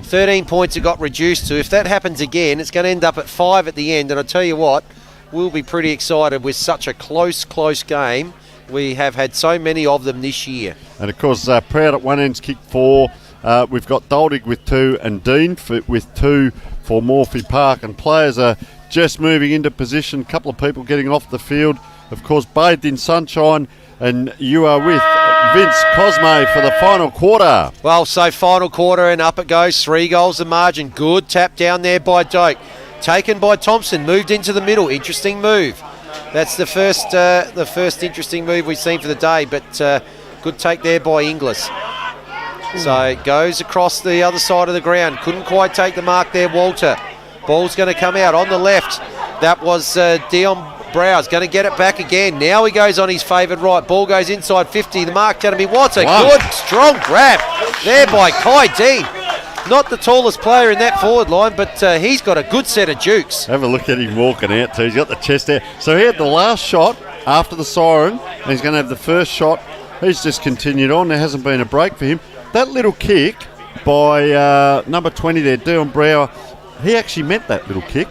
13 points it got reduced to. If that happens again, it's going to end up at 5 at the end. And I tell you what, we'll be pretty excited with such a close game. We have had so many of them this year. And of course, Proud at one end's kicked 4. We've got Doldig with 2 and Dean with 2 for Morphy Park. And players are just moving into position. A couple of people getting off the field. Of course, bathed in sunshine. And you are with Vince Cosme for the final quarter. Well, so final quarter and up it goes. 3 goals the margin. Good tap down there by Doak. Taken by Thompson. Moved into the middle. Interesting move. That's the first interesting move we've seen for the day. But good take there by Inglis. So it goes across the other side of the ground. Couldn't quite take the mark there, Walter. Ball's going to come out on the left. That was Dion Brow's going to get it back again. Now he goes on his favoured right. Ball goes inside 50. The mark going to be Watts. A good, strong grab there by Kai Dean. Not the tallest player in that forward line, but he's got a good set of jukes. Have a look at him walking out too. He's got the chest out. So he had the last shot after the siren, and he's going to have the first shot. He's just continued on. There hasn't been a break for him. That little kick by number 20 there, Dion Brower, he actually meant that little kick.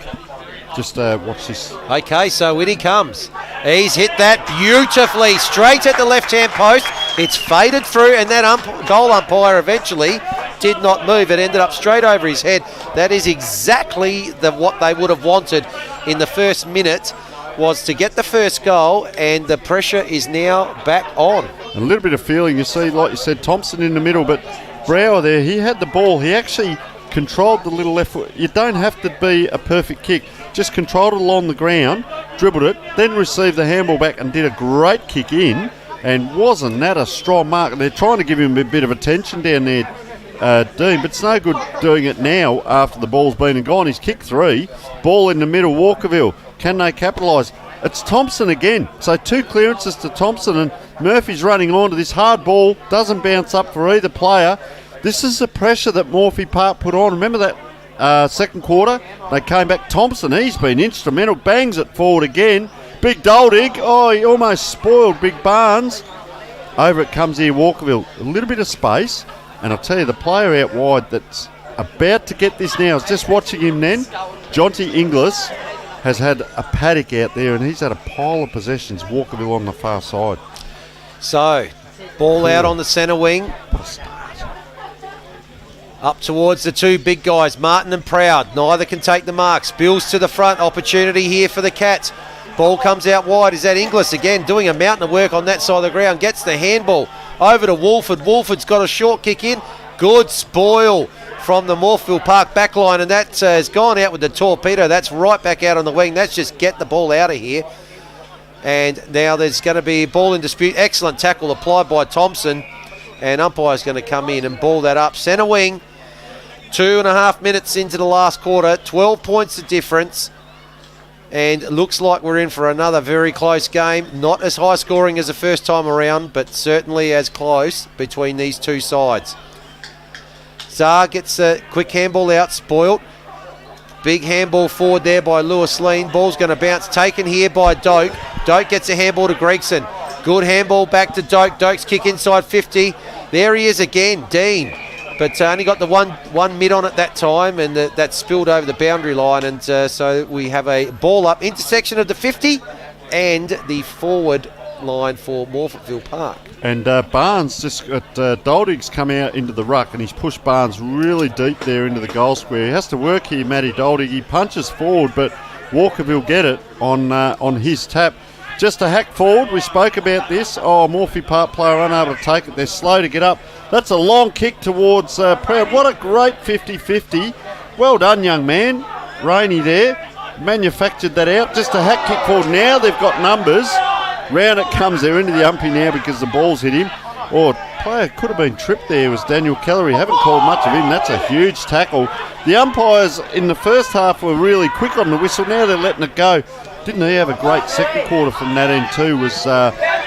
Just watch this. Okay, so in he comes. He's hit that beautifully, straight at the left-hand post. It's faded through, and that goal umpire eventually did not move. It ended up straight over his head. That is exactly what they would have wanted in the first minute, was to get the first goal, and the pressure is now back on. A little bit of feeling. You see, like you said, Thompson in the middle, but Brower there, he had the ball. He actually controlled the little left foot. You don't have to be a perfect kick. Just controlled it along the ground, dribbled it, then received the handball back and did a great kick in. And wasn't that a strong mark? They're trying to give him a bit of attention down there, Dean, but it's no good doing it now after the ball's been and gone. He's kicked 3. Ball in the middle, Walkerville. Can they capitalise? It's Thompson again. So 2 clearances to Thompson, and Murphy's running on to this hard ball. Doesn't bounce up for either player. This is the pressure that Morphy Park put on. Remember that second quarter? They came back. Thompson, he's been instrumental. Bangs it forward again. Big Doldig. Oh, he almost spoiled Big Barnes. Over it comes here, Walkerville. A little bit of space. And I'll tell you, the player out wide that's about to get this now, I was just watching him then. Jonty Inglis has had a paddock out there, and he's had a pile of possessions. Walkerville on the far side. So, ball out on the centre wing. Up towards the two big guys, Martin and Proud. Neither can take the mark. Spills to the front. Opportunity here for the Cats. Ball comes out wide. Is that Inglis again doing a mountain of work on that side of the ground? Gets the handball over to Wolford. Wolford's got a short kick in. Good spoil from the Morphettville Park backline, and that has gone out with the torpedo. That's right back out on the wing. That's just get the ball out of here. And now there's going to be a ball in dispute. Excellent tackle applied by Thompson, and umpire's going to come in and ball that up. Centre wing. 2.5 minutes into the last quarter, 12 points of difference, and it looks like we're in for another very close game. Not as high scoring as the first time around, but certainly as close between these two sides. Czar gets a quick handball out, spoilt. Big handball forward there by Lewis Lean. Ball's going to bounce, taken here by Doak. Doak gets a handball to Gregson. Good handball back to Doak. Doak's kick inside 50. There he is again, Dean. But only got the one mid on at that time, and that spilled over the boundary line. And so we have a ball up, intersection of the 50 and the forward line for Morphettville Park. And Barnes just got Doldig's come out into the ruck, and he's pushed Barnes really deep there into the goal square. He has to work here, Matty Doldig. He punches forward, but Walkerville get it on his tap. Just a hack forward. We spoke about this. Oh, Morphy Park player unable to take it. They're slow to get up. That's a long kick towards Proud. What a great 50-50. Well done, young man. Rainey there. Manufactured that out. Just a hack kick forward. Now they've got numbers. Round it comes. They're into the umpy now because the ball's hit him. Oh, player could have been tripped there was Daniel Kellery. Haven't called much of him. That's a huge tackle. The umpires in the first half were really quick on the whistle. Now they're letting it go. Didn't he have a great second quarter from that end too, was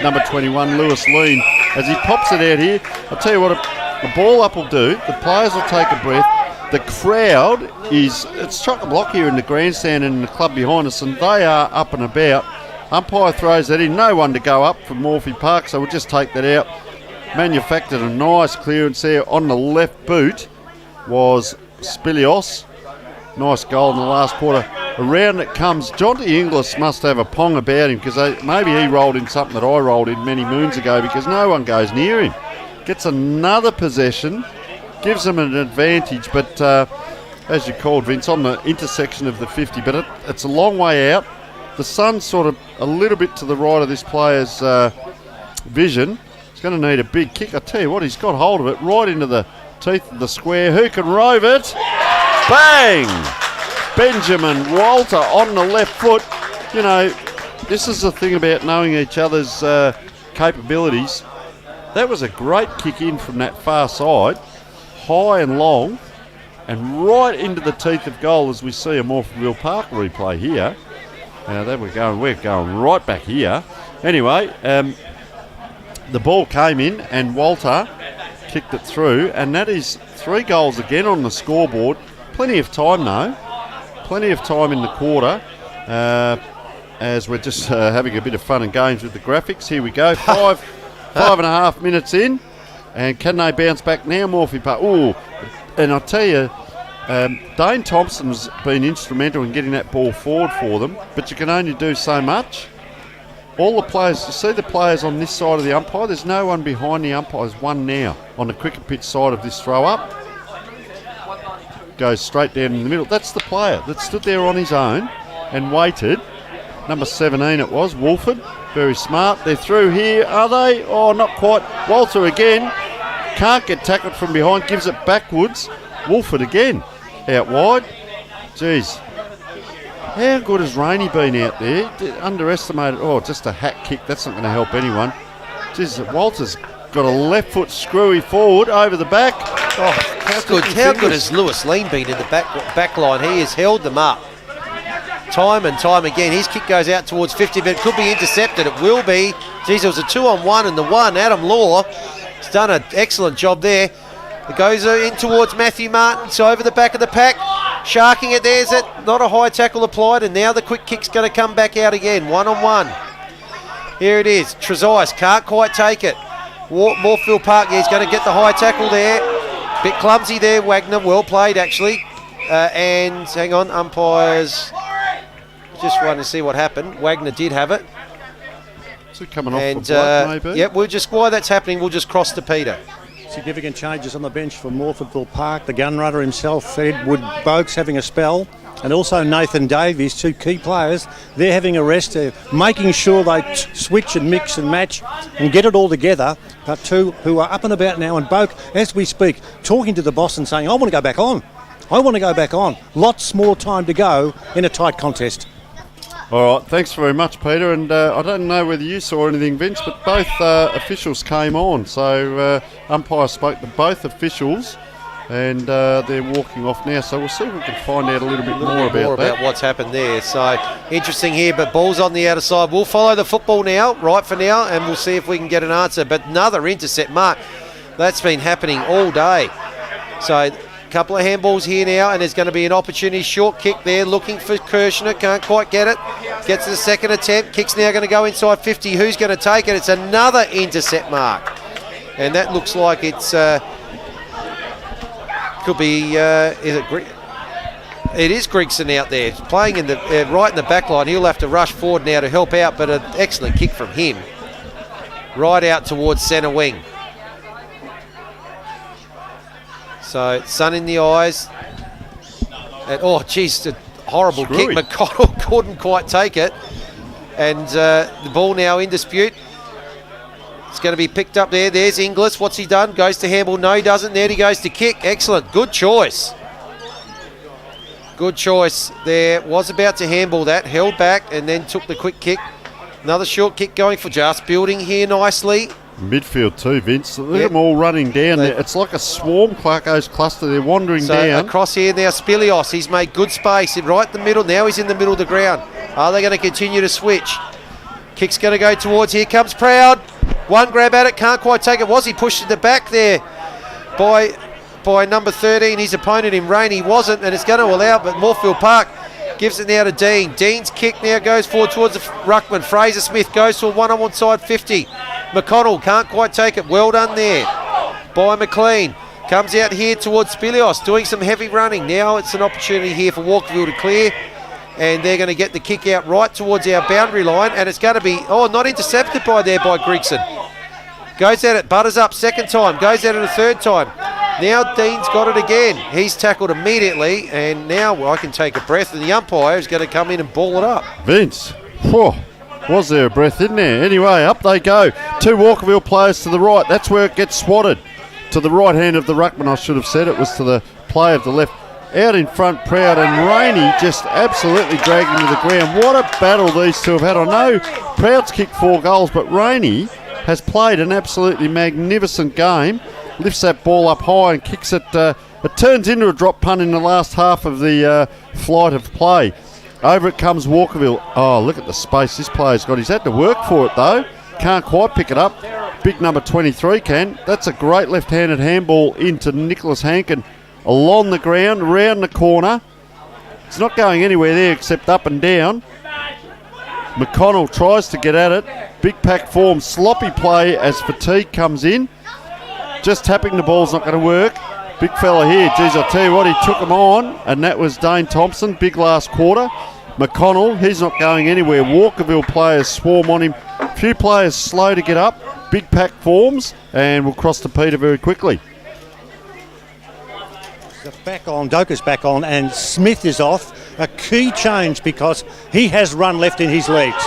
number 21, Lewis Lean. As he pops it out here, I'll tell you what, the ball up will do. The players will take a breath. The crowd it's chock-a-block here in the grandstand and in the club behind us, and they are up and about. Umpire throws that in. No one to go up from Morphy Park, so we'll just take that out. Manufactured a nice clearance there. On the left boot was Spilios. Nice goal in the last quarter. Around it comes. Jonty Inglis must have a pong about him, because maybe he rolled in something that I rolled in many moons ago, because no one goes near him. Gets another possession. Gives them an advantage, but as you called, Vince, on the intersection of the 50, but it's a long way out. The sun's sort of a little bit to the right of this player's vision. He's going to need a big kick. I tell you what, he's got hold of it right into the teeth of the square. Who can rove it? Bang! Benjamin Walter on the left foot. You know, this is the thing about knowing each other's capabilities. That was a great kick in from that far side, high and long, and right into the teeth of goal, as we see a Morphettville Park replay here. There we're going right back here. Anyway, the ball came in and Walter kicked it through, and that is 3 goals again on the scoreboard. Plenty of time though. Plenty of time in the quarter, as we're just having a bit of fun and games with the graphics. Here we go, 5.5 minutes in, and can they bounce back now, Morphy Park? Ooh, and I tell you, Dane Thompson's been instrumental in getting that ball forward for them, but you can only do so much. All the players, you see the players on this side of the umpire, there's no one behind the umpire. There's one now on the cricket pitch side of this throw up. Goes straight down in the middle. That's the player that stood there on his own and waited. Number 17 it was, Wolford. Very smart. They're through here, are they? Oh, not quite. Walter again. Can't get tackled from behind. Gives it backwards. Wolford again. Out wide. Jeez. How good has Rainey been out there? Underestimated. Oh, just a hat kick. That's not going to help anyone. Jeez, Walter's got a left foot screwy forward over the back. Oh, how good has Lewis Lean been in the back line? He has held them up time and time again. His kick goes out towards 50, but it could be intercepted. It will be. Geez, it was a 2-on-1, and the one, Adam Law, has done an excellent job there. It goes in towards Matthew Martin, so over the back of the pack. Sharking it, there's it. Not a high tackle applied, and now the quick kick's going to come back out again. 1-on-1. Here it is. Trezise can't quite take it. Morphettville Park, yeah, he's going to get the high tackle there. Bit clumsy there, Wagner. Well played, actually. And hang on, umpires. Just wanting to see what happened. Wagner did have it. Is it coming off the block, maybe? Yep, while that's happening, we'll just cross to Peter. Significant changes on the bench for Morphettville Park. The gun runner himself, Edward Boakes, having a spell. And also Nathan Davies, 2 key players. They're having a rest. They're making sure they switch and mix and match and get it all together. But 2 who are up and about now. And Boak, as we speak, talking to the boss and saying, I want to go back on. I want to go back on. Lots more time to go in a tight contest. All right, thanks very much, Peter. And I don't know whether you saw anything, Vince, but both officials came on. So umpire spoke to both officials, and they're walking off now. So we'll see if we can find out a little bit more about what's happened there. So interesting here, but ball's on the outer side. We'll follow the football now, right for now, and we'll see if we can get an answer. But another intercept mark. That's been happening all day. So couple of handballs here now, and there's going to be an opportunity. Short kick there, looking for Kirshner, can't quite get it. Gets the second attempt. Kick's now going to go inside 50. Who's going to take it? It's another intercept mark, and that looks like it's could be. Is it? It is Grigson out there playing in the right in the back line. He'll have to rush forward now to help out, but an excellent kick from him, right out towards centre wing. So, sun in the eyes. And, oh, geez, a horrible kick. McConnell couldn't quite take it. And the ball now in dispute. It's going to be picked up there. There's Inglis. What's he done? Goes to handball. No, he doesn't. There he goes to kick. Excellent. Good choice. Good choice there. Was about to handball that. Held back and then took the quick kick. Another short kick going for Just. Building here nicely. Midfield too, Vince. Look at them all running down there. It's like a swarm Clarko's cluster. They're wandering down. Across here now, Spilios. He's made good space. Right in the middle. Now he's in the middle of the ground. Are they going to continue to switch? Kick's going to go towards. Here comes Proud. One grab at it. Can't quite take it. Was he pushed to the back there by number 13, his opponent in Rain? He wasn't, and it's going to allow, but Morphettville Park gives it now to Dean. Dean's kick now goes forward towards the ruckman. Fraser Smith goes to a one-on-one side 50. McConnell can't quite take it. Well done there by McLean. Comes out here towards Spilios, doing some heavy running. Now it's an opportunity here for Walkerville to clear, and they're going to get the kick out right towards our boundary line, and it's going to be, not intercepted by Grigson. Goes at it, butters up second time, goes at it a third time. Now Dean's got it again. He's tackled immediately, and now I can take a breath, and the umpire is going to come in and ball it up. Vince, was there a breath in there? Anyway, up they go. 2 Walkerville players to the right. That's where it gets swatted. To the right hand of the ruckman, I should have said. It was to the play of the left. Out in front, Proud, and Rainey just absolutely dragged him to the ground. What a battle these two have had. I know Proud's kicked 4 goals, but Rainey has played an absolutely magnificent game. Lifts that ball up high and kicks it. It turns into a drop punt in the last half of the flight of play. Over it comes Walkerville. Oh, look at the space this player's got. He's had to work for it, though. Can't quite pick it up. Big number 23 can. That's a great left-handed handball into Nicholas Hankin. Along the ground, round the corner. It's not going anywhere there except up and down. McConnell tries to get at it. Big pack form. Sloppy play as Fatigue comes in. Just tapping the ball's not going to work. Big fella here. Geez, I'll tell you what, he took him on, and that was Dane Thompson. Big last quarter. McConnell, he's not going anywhere. Walkerville players swarm on him. A few players slow to get up. Big pack forms, and we'll cross to Peter very quickly. Back on, Doka's back on, and Smith is off. A key change because he has run left in his legs.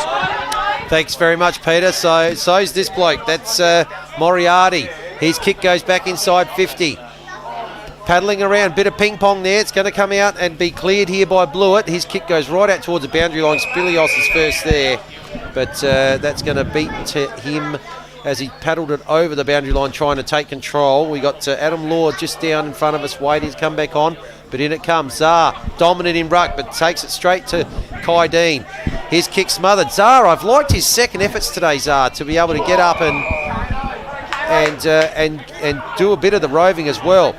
Thanks very mu's Peter. So's this bloke. That's Moriarty. His kick goes back inside 50. Paddling around, bit of ping pong there. It's going to come out and be cleared here by Blewett. His kick goes right out towards the boundary line. Spilios is first there, but that's going to beat to him as he paddled it over the boundary line trying to take control. We got Adam Law just down in front of us waiting to come back on, but in it comes Czar, dominant in ruck, but takes it straight to Kai Dean. His kick smothered. Czar, I've liked his second efforts today, Czar, to be able to get up and do a bit of the roving as well.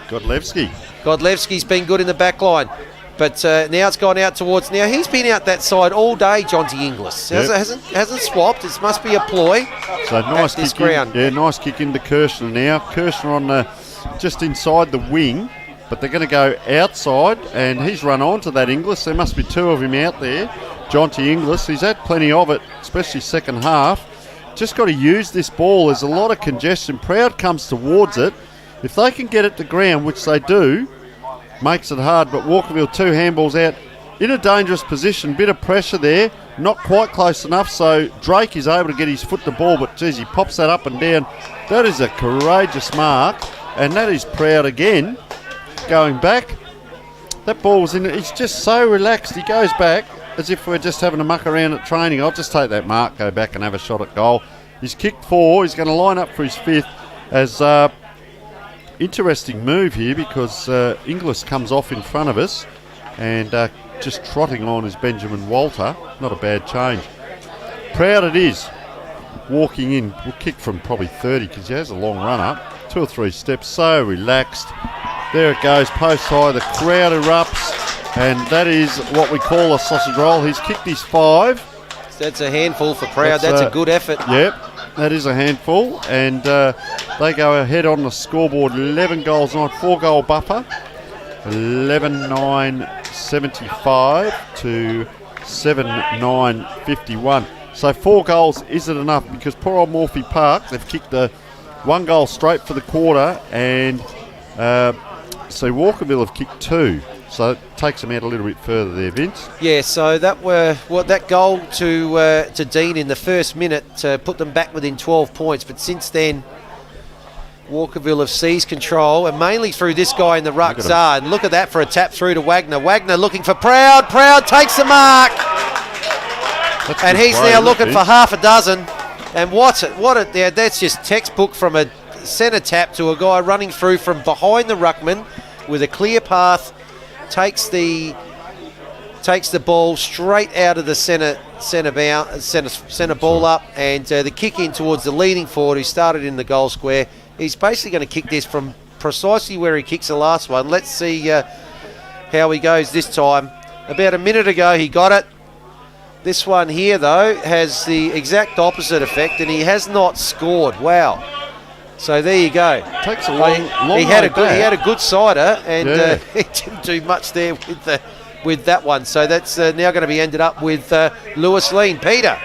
Godlewski's been good in the back line, but now it's gone out towards. Now he's been out that side all day, Jonty Inglis. Yep. Hasn't swapped. It must be a ploy. So nice this kick ground. Nice kick into Kirshner now. Kirshner on just inside the wing, but they're going to go outside, and he's run on to that Inglis. There must be 2 of him out there. Jonty Inglis, he's had plenty of it, especially second half. just got to use this ball. There's a lot of congestion. Proud comes towards it. If they can get it to ground, which they do, makes it hard. But Walkerville, 2 handballs out in a dangerous position. Bit of pressure there. Not quite close enough, so Drake is able to get his foot to the ball, but geez, he pops that up and down. That is a courageous mark, and that is Proud again. Going back. That ball was in it. He's just so relaxed. He goes back as if we're just having a muck around at training. I'll just take that mark, go back and have a shot at goal. He's kicked 4. He's going to line up for his 5th. As interesting move here because Inglis comes off in front of us, and just trotting on is Benjamin Walter. Not a bad change. Proud it is. Walking in, will kick from probably 30 because he has a long run up. 2 or 3 steps, so relaxed. There it goes, post high. The crowd erupts, and that is what we call a sausage roll. He's kicked his 5. That's a handful for Proud. That's a good effort. Yep, that is a handful, and they go ahead on the scoreboard. 11 goals, not 4-goal buffer. 11-9 75 to 7-9 51. So 4 goals isn't enough because poor old Morphy Park, they've kicked 1 goal straight for the quarter, and so Walkerville have kicked 2. So it takes them out a little bit further there, Vince. Yeah, so that goal to Dean in the first minute put them back within 12 points, but since then Walkerville have seized control, and mainly through this guy in the ruck, Zah. And look at that for a tap through to Wagner. Wagner looking for Proud. Proud takes the mark. And he's now looking for half a dozen. And that's just textbook from a centre tap to a guy running through from behind the ruckman with a clear path. Takes the ball straight out of the centre ball up, and the kick in towards the leading forward who started in the goal square. He's basically going to kick this from precisely where he kicks the last one. Let's see how he goes this time. About a minute ago he got it. This one here, though, has the exact opposite effect, and he has not scored. Wow. So there you go. Takes a long he had a good cider, and he didn't do much there with that one. So that's now going to be ended up with Lewis Lean. Peter.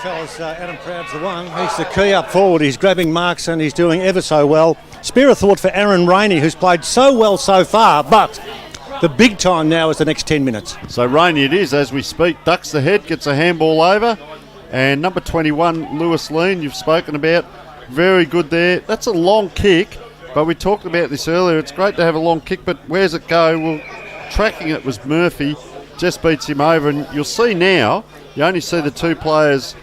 Fellas, Adam Proud's the one. He's the key up forward. He's grabbing marks and he's doing ever so well. Spare a thought for Aaron Rainey, who's played so well so far, but the big time now is the next 10 minutes. So Rainey it is as we speak. Ducks the head, gets a handball over. And number 21, Lewis Lean, you've spoken about. Very good there. That's a long kick, but we talked about this earlier. It's great to have a long kick, but where's it go? Well, tracking it was Murphy. Just beats him over. And you'll see now, you only see the 2 players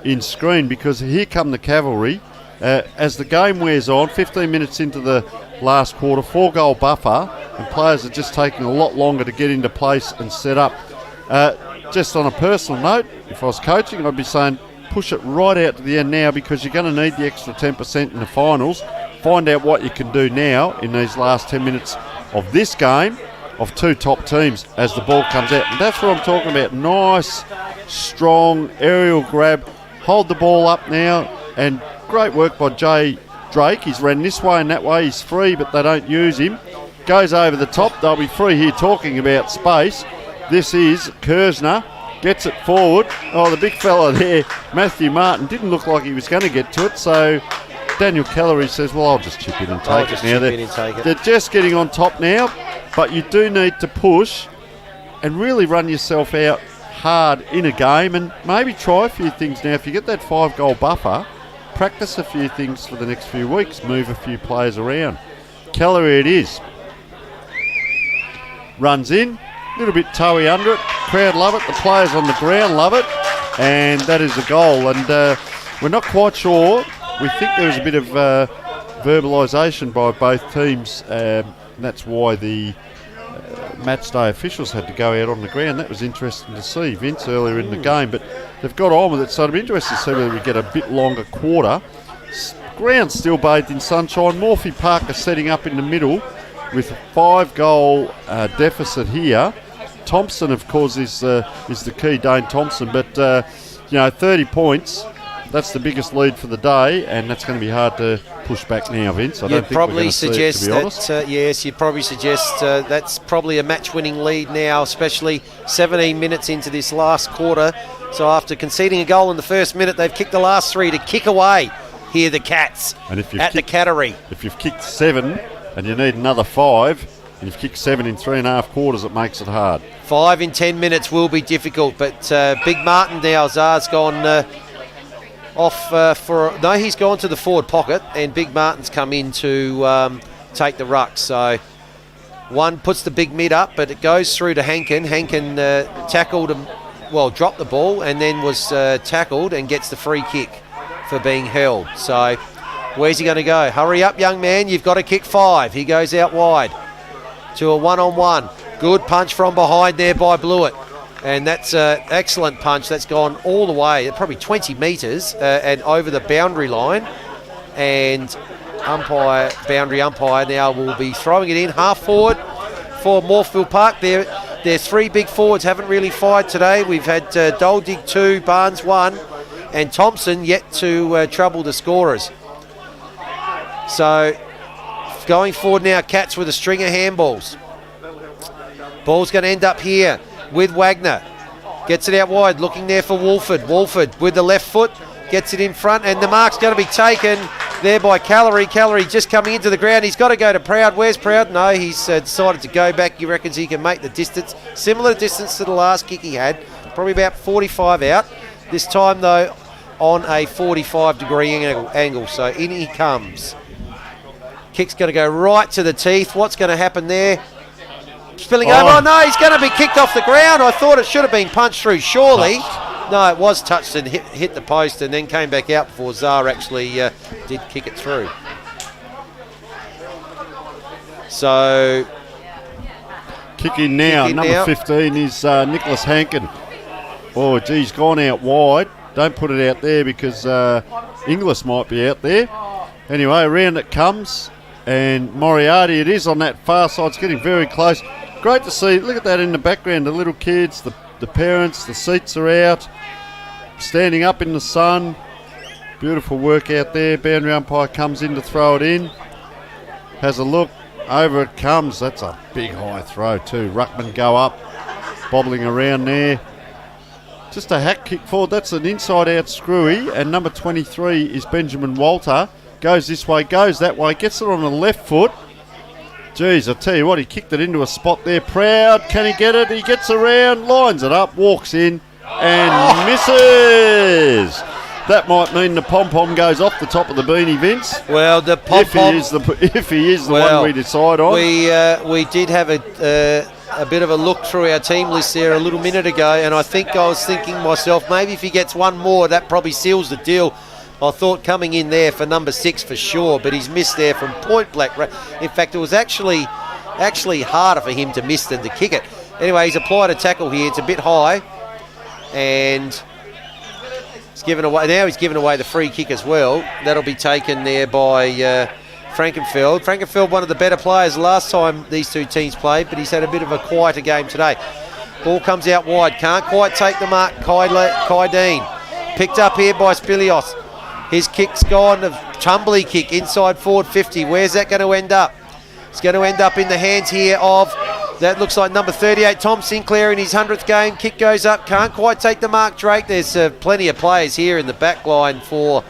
in screen because here come the cavalry. As the game wears on, 15 minutes into the last quarter, 4-goal buffer, and players are just taking a lot longer to get into place and set up. Just on a personal note, if I was coaching, I'd be saying push it right out to the end now because you're going to need the extra 10% in the finals. Find out what you can do now in these last 10 minutes of this game of 2 top teams as the ball comes out. And that's what I'm talking about. Nice, strong aerial grab. Hold the ball up now, and great work by Jay Drake. He's ran this way and that way. He's free, but they don't use him. Goes over the top. They'll be free here talking about space. This is Kersner. Gets it forward. Oh, the big fella there, Matthew Martin, didn't look like he was going to get to it. So Daniel Kellery says, well, I'll just chip in and take it now. They're just getting on top now, but you do need to push and really run yourself out hard in a game and maybe try a few things now. If you get that 5-goal buffer, practice a few things for the next few weeks, move a few players around. Kellery it is. Runs in, a little bit toey under it. Crowd love it, the players on the ground love it, and that is a goal. And we're not quite sure. We think there was a bit of verbalisation by both teams, and that's why the match day officials had to go out on the ground. That was interesting to see, Vince, earlier in the game, but they've got on with it, so it'll be interesting to see whether we get a bit longer quarter. Ground still bathed in sunshine. Morphy Park are setting up in the middle with a 5-goal deficit here. Thompson, of course, is the key, Dane Thompson, but 30 points. That's the biggest lead for the day, and that's going to be hard to push back now, Vince. I don't think we're going to see it, to be honest. Yes, you'd probably suggest that's probably a match-winning lead now, especially 17 minutes into this last quarter. So after conceding a goal in the first minute, they've kicked the last 3 to kick away here, the Cats, And if at the Cattery. If you've kicked 7 and you need another 5, and you've kicked 7 in 3.5 quarters, it makes it hard. 5 in 10 minutes will be difficult, but Big Martin now, Czar's gone off he's gone to the forward pocket, and Big Martin's come in to take the ruck. So one puts the big mid up, but it goes through to Hankin. Hankin tackled him, dropped the ball, and then was tackled and gets the free kick for being held. So where's he going to go? Hurry up, young man, you've got to kick 5. He goes out wide to a one-on-one. Good punch from behind there by Blewett. And that's an excellent punch. That's gone all the way, probably 20 metres and over the boundary line. And boundary umpire now will be throwing it in half forward for Morphettville Park. Their 3 big forwards haven't really fired today. We've had Doldig 2, Barnes 1, and Thompson yet to trouble the scorers. So going forward now, Cats with a string of handballs. Ball's going to end up here with Wagner. Gets it out wide, looking there for Wolford. Wolford with the left foot, gets it in front, and the mark's going to be taken there by Callery. Callery just coming into the ground. He's got to go to Proud. Where's Proud? No, he's decided to go back. He reckons he can make the distance. Similar distance to the last kick he had. Probably about 45 out. This time, though, on a 45-degree angle. So in he comes. Kick's going to go right to the teeth. What's going to happen there? Spilling over. Oh, no, he's going to be kicked off the ground. I thought it should have been punched through, surely. No, it was touched and hit the post and then came back out before Czar actually did kick it through. So... Kicking now, number 15 is Nicholas Hankin. Oh, geez, gone out wide. Don't put it out there because Inglis might be out there. Anyway, around it comes, and Moriarty it is on that far side. It's getting very close. Great to see. Look at that in the background. The little kids, the parents, the seats are out, standing up in the sun. Beautiful work out there. Boundary umpire comes in to throw it in. Has a look. Over it comes. That's a big high throw too. Ruckman go up, bobbling around there. Just a hack kick forward. That's an inside-out screwy. And number 23 is Benjamin Walter. Goes this way, goes that way. Gets it on the left foot. Geez, I tell you what, he kicked it into a spot there. Proud, can he get it? He gets around, lines it up, walks in, and misses. That might mean the pom-pom goes off the top of the beanie, Vince. Well, the pom-pom... If he is the one we decide on. We did have a bit of a look through our team list there a little minute ago, and I was thinking myself, maybe if he gets one more, that probably seals the deal. I thought coming in there for number 6 for sure, but he's missed there from point blank. In fact, it was actually harder for him to miss than to kick it. Anyway, he's applied a tackle here. It's a bit high, and he's given away. Now he's given away the free kick as well. That'll be taken there by Frankenfeld. Frankenfeld, one of the better players last time these two teams played, but he's had a bit of a quieter game today. Ball comes out wide. Can't quite take the mark. Kai Dean. Picked up here by Spilios. His kick's gone, a tumbly kick inside forward 50. Where's that going to end up? It's going to end up in the hands here of, that looks like number 38, Tom Sinclair in his 100th game. Kick goes up, can't quite take the mark, Drake. There's plenty of players here in the back line for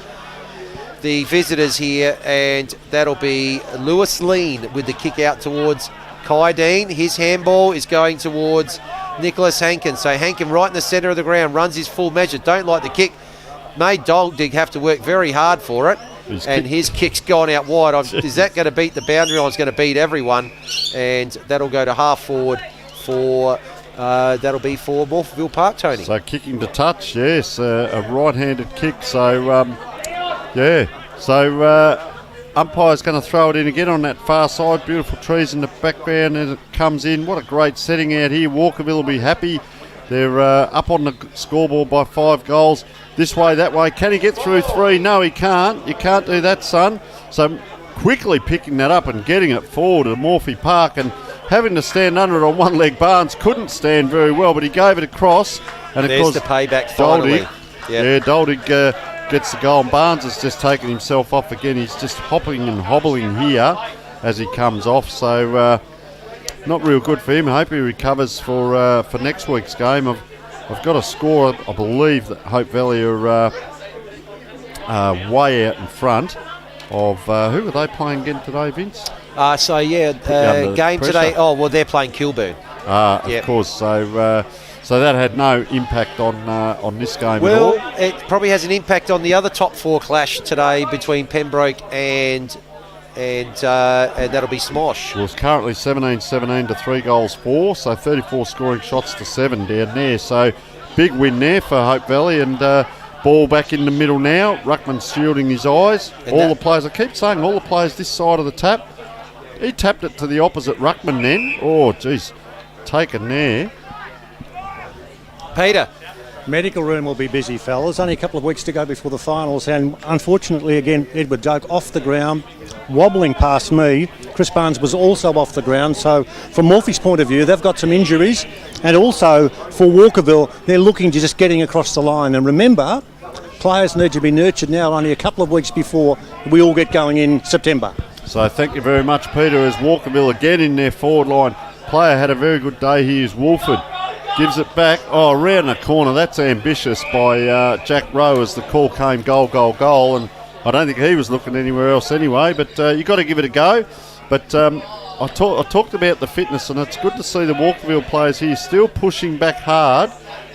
the visitors here, and that'll be Lewis Lean with the kick out towards Kai Dean. His handball is going towards Nicholas Hankin. So Hankin right in the centre of the ground, runs his full measure. Don't like the kick. Made Doldig have to work very hard for it, his kick's gone out wide. Is that going to beat the boundary line? It's going to beat everyone, and that'll go to half forward for that'll be for Morphettville Park, Tony. So kicking to touch, yes, a right-handed kick. So umpire's going to throw it in again on that far side. Beautiful trees in the background as it comes in. What a great setting out here. Walkerville will be happy. They're up on the scoreboard by 5 goals. This way, that way. Can he get through 3? No, he can't. You can't do that, son. So quickly picking that up and getting it forward to Morphy Park and having to stand under it on one leg. Barnes couldn't stand very well, but he gave it across. And there's the payback finally. Doldig gets the goal. And Barnes has just taken himself off again. He's just hopping and hobbling here as he comes off. So not real good for him. I hope he recovers for next week's game. I've I've got a score. I believe that Hope Valley are way out in front of who are they playing again today, Vince? Game today. Oh well, they're playing Kilburn. Of course. So that had no impact on this game at all. Well, it probably has an impact on the other top 4 clash today between Pembroke and that'll be Smosh. Well, it's currently 17-17 to 3 goals 4, so 34 scoring shots to 7 down there. So big win there for Hope Valley, and ball back in the middle now. Ruckman's shielding his eyes. I keep saying all the players this side of the tap. He tapped it to the opposite Ruckman then. Oh, geez, taken there. Peter. Medical room will be busy, fellas. Only a couple of weeks to go before the finals, and unfortunately, again, Edward Doak off the ground, wobbling past me. Chris Barnes was also off the ground, so from Morphy's point of view, they've got some injuries, and also for Walkerville, they're looking to just getting across the line. And remember, players need to be nurtured now, only a couple of weeks before we all get going in September. So thank you very much, Peter, as Walkerville again in their forward line. Player had a very good day. He is Wolford. Gives it back. Oh, around the corner. That's ambitious by Jack Rowe as the call came goal, goal, goal. And I don't think he was looking anywhere else anyway. But you've got to give it a go. But I talked about the fitness, and it's good to see the Walkerville players here still pushing back hard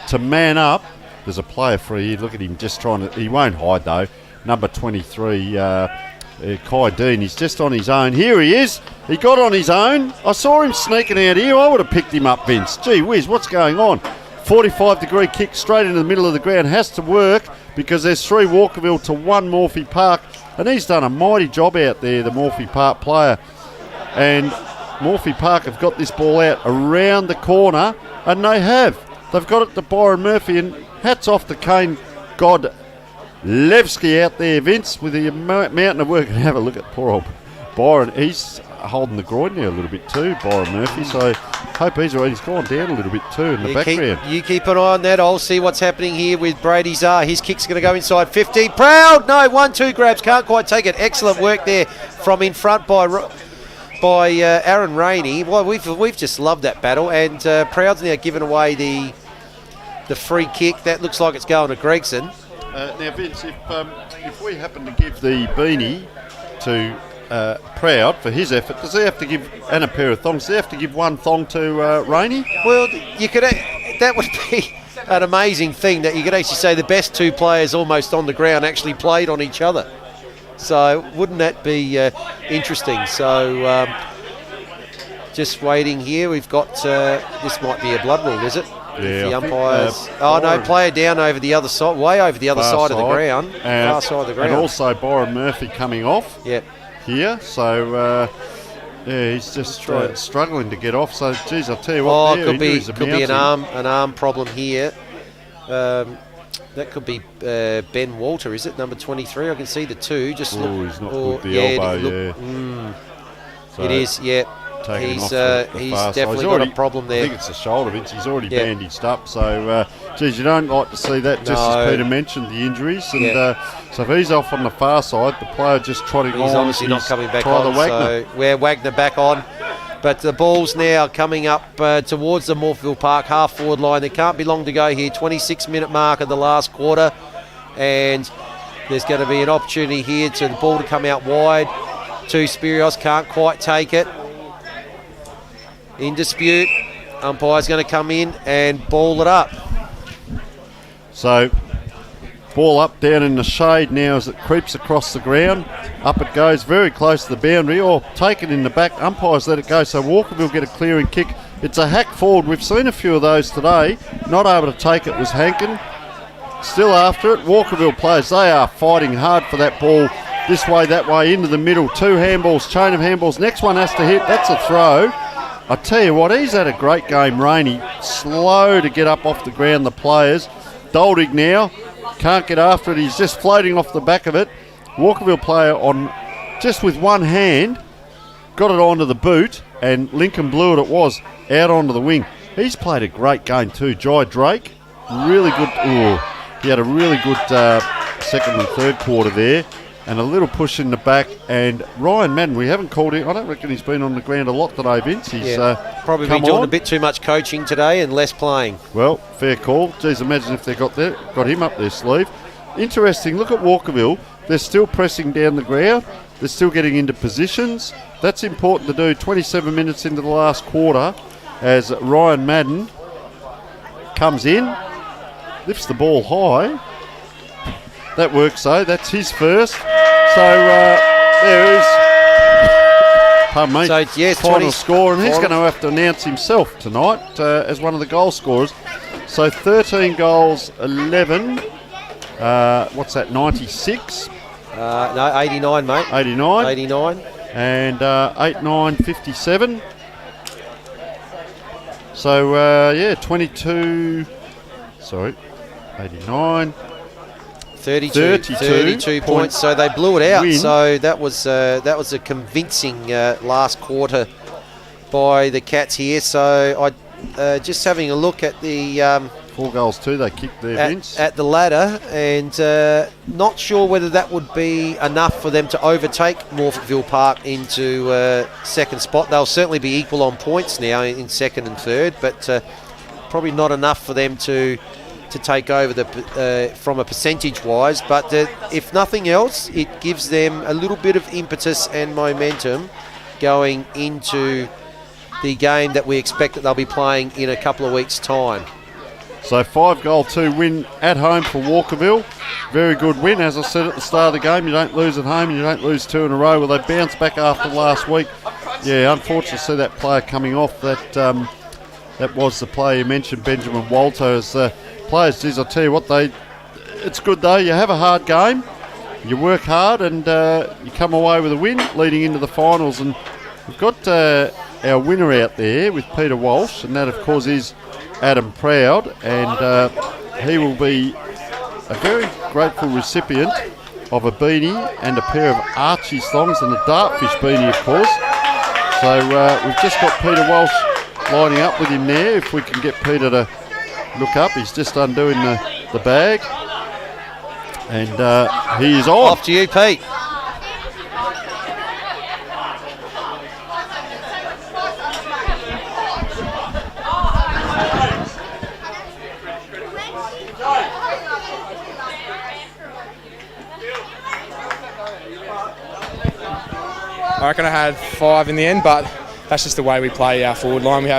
to man up. There's a player free here. Look at him just trying to... He won't hide, though. Number 23, Kai Dean. He's just on his own. Here he is. He got on his own. I saw him sneaking out here. I would have picked him up, Vince. Gee whiz, what's going on? 45-degree kick straight into the middle of the ground. Has to work because there's 3 Walkerville to 1 Morphy Park. And he's done a mighty job out there, the Morphy Park player. And Morphy Park have got this ball out around the corner, and they have. They've got it to Byron Murphy, and hats off to Kane Godlewski out there, Vince, with the mountain of work. And have a look at poor old Byron. He's holding the groin there a little bit too, Byron Murphy. So hope he's all right. He's gone down a little bit too in the background. You keep an eye on that. I'll see what's happening here with Brady Czar. His kick's going to go inside 50. Proud! No, 1-2 grabs. Can't quite take it. Excellent work there from in front by Aaron Rainey. Well, we've just loved that battle. And Proud's now given away the free kick. That looks like it's going to Gregson. Now, Vince, if we happen to give the beanie to Proud for his effort, does he have to give, and a pair of thongs, does he have to give one thong to Rainey? Well, you could. That would be an amazing thing that you could actually say the best 2 players almost on the ground actually played on each other. So wouldn't that be interesting? So just waiting here. We've got, this might be a blood rule, is it? Yeah, the umpires. No, player down over the other side, way over the other side of the ground. Far side of the ground. And also Byron Murphy coming off. Yep. Here, so he's just struggling to get off. So, geez, I'll tell you what. Could be an arm problem here. That could be Ben Walter, is it? Number 23. I can see the 2. Just look. He's not good. The elbow, So it is. Yeah. He's definitely got a problem there. I think it's the shoulder, Vince. He's already bandaged up. So, geez, you don't like to see that. Just as Peter mentioned, the injuries. And so if he's off on the far side, the player just trotting on. He's obviously not coming back on. So we're Wagner back on. But the ball's now coming up towards the Morphettville Park half-forward line. There can't be long to go here. 26-minute mark of the last quarter. And there's going to be an opportunity here to the ball to come out wide. To Spirios, can't quite take it. In dispute, umpire's going to come in and ball it up. So, ball up down in the shade now as it creeps across the ground. Up it goes, very close to the boundary, or taken in the back. Umpires let it go, so Walkerville get a clearing kick. It's a hack forward. We've seen a few of those today. Not able to take it was Hankin. Still after it. Walkerville players, they are fighting hard for that ball. This way, that way, into the middle. 2 handballs, chain of handballs. Next one has to hit. That's a throw. I tell you what, he's had a great game, Rainey. Slow to get up off the ground, the players. Doldig now, can't get after it. He's just floating off the back of it. Walkerville player on, just with one hand, got it onto the boot, and Lincoln Blewett it was, out onto the wing. He's played a great game too. Jai Drake, really good. He had a really good second and third quarter there. and a little push in the back. And Ryan Madden, we haven't called him. I don't reckon he's been on the ground a lot today, Vince. He's probably been doing a bit too much coaching today and less playing. Well, fair call. Geez, imagine if they got him up their sleeve. Interesting. Look at Walkerville. They're still pressing down the ground. They're still getting into positions. That's important to do. 27 minutes into the last quarter, as Ryan Madden comes in, lifts the ball high. That works though. That's his first. So there is, pardon me, so, yes, final score, and he's going to have to announce himself tonight as one of the goal scorers. So 13 goals, 11. What's that? 96. No, 89, mate. 89. 89. And 8-9, 57. So 22. Sorry, 89. 32 points, so they blew it out. Win. So that was a convincing last quarter by the Cats here. So I just having a look at the 4 goals too. They kicked their Vince at the ladder, and not sure whether that would be enough for them to overtake Morphettville Park into second spot. They'll certainly be equal on points now in second and third, but probably not enough for them to take over the from a percentage wise, but if nothing else, it gives them a little bit of impetus and momentum going into the game that we expect that they'll be playing in a couple of weeks' time. So 5-2 win at home for Walkerville. Very good win. As I said at the start of the game, you don't lose at home and you don't lose 2 in a row. Well, they bounced back after last week. Yeah, unfortunately, see that player coming off. That was the player you mentioned, Benjamin Walter, as players. Geez, I'll tell you what, it's good though. You have a hard game, you work hard, and you come away with a win leading into the finals. And we've got our winner out there with Peter Walsh, and that of course is Adam Proud, and he will be a very grateful recipient of a beanie and a pair of Archie thongs and a Dartfish beanie, of course. So we've just got Peter Walsh lining up with him there. If we can get Peter to look up, he's just undoing the bag, and he is on. Off to you, Pete. I reckon I had 5 in the end, but that's just the way we play our forward line. We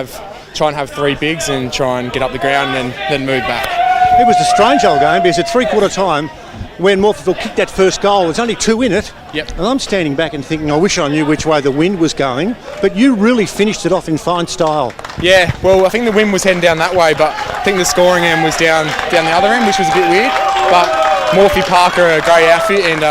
try and have 3 bigs and try and get up the ground and then move back. It was a strange old game because at 3/4 time, when Morphettville kicked that first goal, there's only 2 in it. Yep. And I'm standing back and thinking, I wish I knew which way the wind was going, but you really finished it off in fine style. Yeah, well, I think the wind was heading down that way, but I think the scoring end was down the other end, which was a bit weird. But Morphy Park are a great outfit, and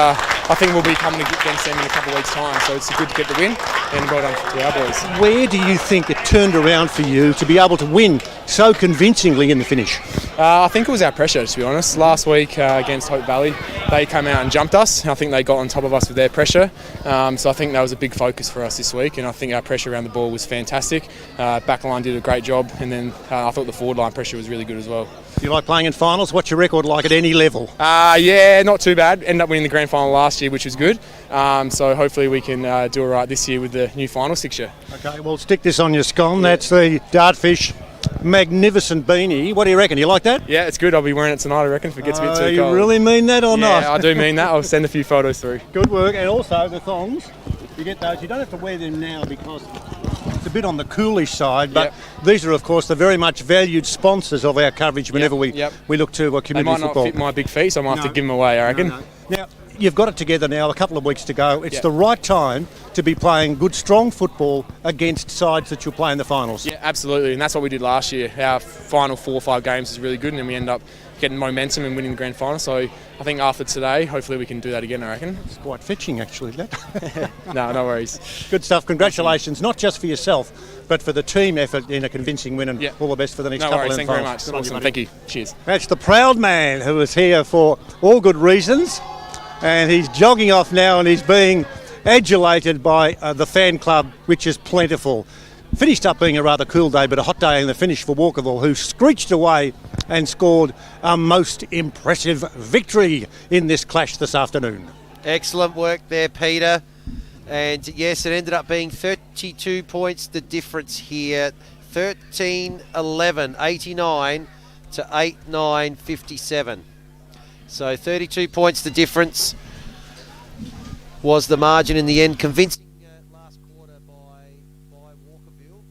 I think we'll be coming against them in a couple of weeks' time, so it's good to get the win, and well done to our boys. Where do you think it turned around for you to be able to win so convincingly in the finish? I think it was our pressure, to be honest. Last week against Hope Valley, they came out and jumped us. I think they got on top of us with their pressure, so I think that was a big focus for us this week, and I think our pressure around the ball was fantastic. Back line did a great job, and then I thought the forward line pressure was really good as well. Do you like playing in finals? What's your record like at any level? Yeah, not too bad. Ended up winning the grand final last year, which was good. So hopefully we can do all right this year with the new final fixture. Okay, well, stick this on your scone. That's the Dartfish magnificent beanie. What do you reckon? You like that? Yeah, it's good. I'll be wearing it tonight, I reckon, if it gets a bit too cold. You really mean that or not? Yeah, I do mean that. I'll send a few photos through. Good work. And also the thongs, you get those. You don't have to wear them now because it's a bit on the coolish side, but these are, of course, the very much valued sponsors of our coverage whenever we look to community football. They might not fit my big feet, so I might have to give them away, I reckon. No. Now, you've got it together now, a couple of weeks to go. It's the right time to be playing good, strong football against sides that you'll play in the finals. Yeah, absolutely, and that's what we did last year. Our final 4 or 5 games is really good, and then we end up getting momentum and winning the grand final. So I think after today, hopefully we can do that again, I reckon. It's quite fetching, actually, that. No worries. Good stuff. Congratulations, not just for yourself, but for the team effort in a convincing win, and all the best for the next couple of finals. Thank you very much. Awesome. Thank you. Cheers. That's the proud man who is here for all good reasons, and he's jogging off now and he's being adulated by the fan club, which is plentiful. Finished up being a rather cool day, but a hot day in the finish for Walkerville, who screeched away and scored a most impressive victory in this clash this afternoon. Excellent work there, Peter. And yes, it ended up being 32 points the difference here. 13-11, 89 to 8-9, 57. So 32 points the difference was the margin in the end. Convincing last quarter by Walkerville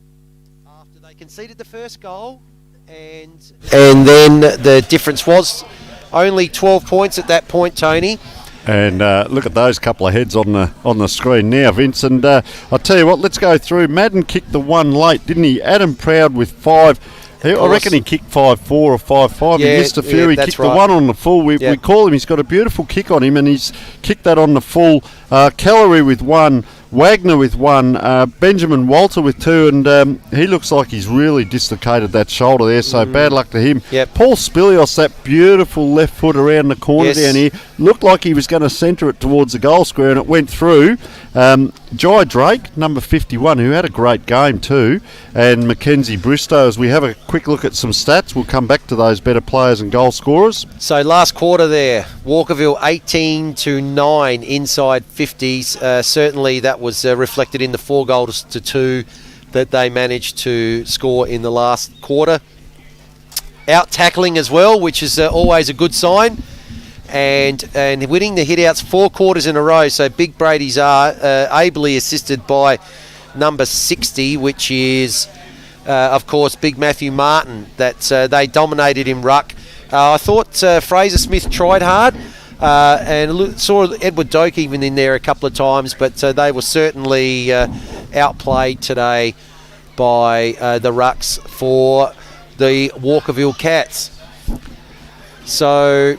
after they conceded the first goal. And then the difference was only 12 points at that point, Tony. And look at those couple of heads on the screen now, Vince. And I'll tell you what, let's go through. Madden kicked the one late, didn't he? Adam Proud with 5. I reckon he kicked 5-4 or 5-5. Yeah, he missed a few. He kicked the one on the full. We call him. He's got a beautiful kick on him, and he's kicked that on the full. Kellery with 1. Wagner with 1, Benjamin Walter with 2, and he looks like he's really dislocated that shoulder there, so bad luck to him. Yep. Paul Spilios, that beautiful left foot around the corner down here, looked like he was going to centre it towards the goal square, and it went through. Jai Drake, number 51, who had a great game too, and Mackenzie Bristow. As we have a quick look at some stats, we'll come back to those better players and goal scorers. So last quarter there, Walkerville 18-9 inside 50s. Certainly that was reflected in the 4 goals to 2 that they managed to score in the last quarter. Out tackling as well, which is always a good sign. And winning the hit-outs 4 quarters in a row. So Big Brady's are ably assisted by number 60, which is, of course, Big Matthew Martin, that they dominated in ruck. I thought Fraser Smith tried hard. And saw Edward Doak even in there a couple of times, but they were certainly outplayed today by the rucks for the Walkerville Cats. So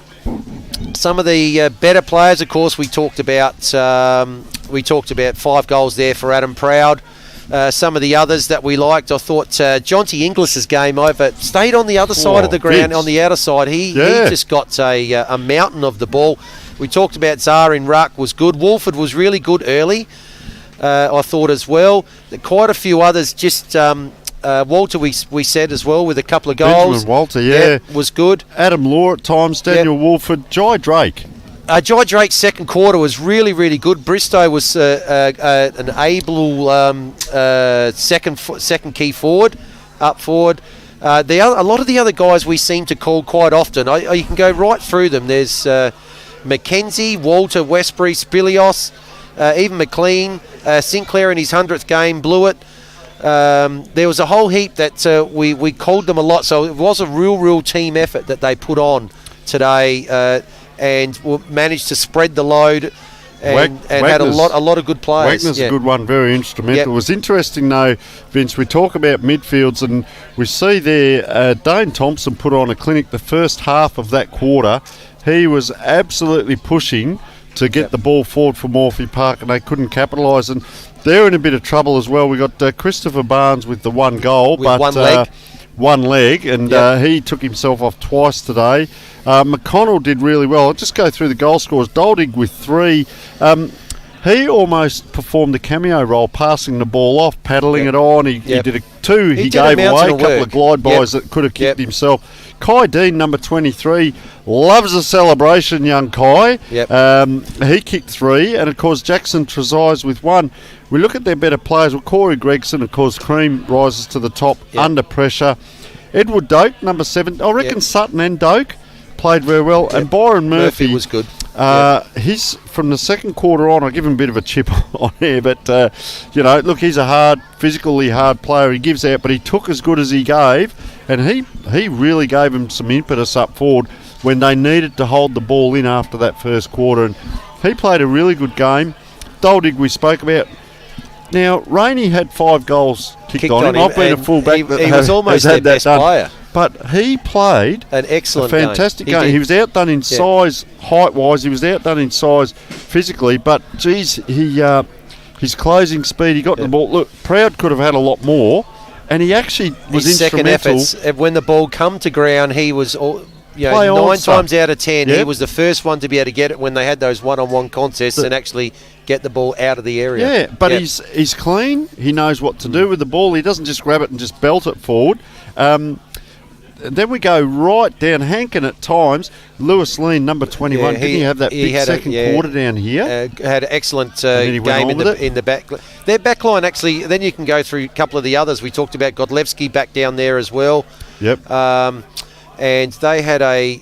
some of the better players, of course, we talked about 5 goals there for Adam Proud. Some of the others that we liked, I thought Jonty Inglis's game over stayed on the other side of the ground, Vince. on the outer side. He just got a mountain of the ball. We talked about Zara in ruck was good. Wolford was really good early, I thought as well. Quite a few others. Just Walter, we said as well, with a couple of goals. Benjamin Walter, was good. Adam Law at times. Daniel Wolford. Jai Drake. Jai Drake's second quarter was really, really good. Bristow was an able second key forward, up forward. A lot of the other guys we seem to call quite often. You can go right through them. There's Mackenzie, Walter, Westbury, Spilios, even McLean, Sinclair in his 100th game blew it. There was a whole heap that we called them a lot. So it was a real team effort that they put on today. And managed to spread the load and had a lot of good players. Wagner's a good one, very instrumental. It was interesting though, Vince, we talk about midfields and we see there Dane Thompson put on a clinic the first half of that quarter. He was absolutely pushing to get the ball forward for Morphy Park and they couldn't capitalise, and they're in a bit of trouble as well. We got Christopher Barnes with the 1 goal, with one leg, and he took himself off twice today. McConnell did really well. I'll just go through the goal scores. Doldig with 3. He almost performed the cameo role, passing the ball off, paddling it on. He did 2 he gave away, a couple of glide bys that could have kicked himself. Kai Dean, number 23, loves a celebration, young Kai. He kicked 3, and of course Jackson Trezise with 1. We look at their better players. Well, Corey Gregson, of course, Cream rises to the top under pressure. Edward Doak, number 7. I reckon Sutton and Doak played very well, and Byron Murphy was good. He's from the second quarter on. I give him a bit of a chip on here, but look, he's a physically hard player. He gives out, but he took as good as he gave, and he really gave him some impetus up forward when they needed to hold the ball in after that first quarter, and he played a really good game. Doldig we spoke about. Now, Rainey had 5 goals kicked on him. I've been a fullback that was almost their best player. But he played an excellent, fantastic game. He was outdone in size, height-wise. He was outdone in size physically. But, geez, his closing speed, he got the ball. Look, Proud could have had a lot more, and he actually was his instrumental. Second efforts, when the ball come to ground, he was 9 times out of 10, he was the first one to be able to get it when they had those one-on-one contests and actually get the ball out of the area. Yeah, but he's clean. He knows what to do with the ball. He doesn't just grab it and just belt it forward. then we go right down. Hankin at times. Lewis Lean, number 21. Didn't he have that big second quarter down here? Had an excellent game in the back. Their back line, actually, then you can go through a couple of the others. We talked about Godlewski back down there as well. Yep. And they had a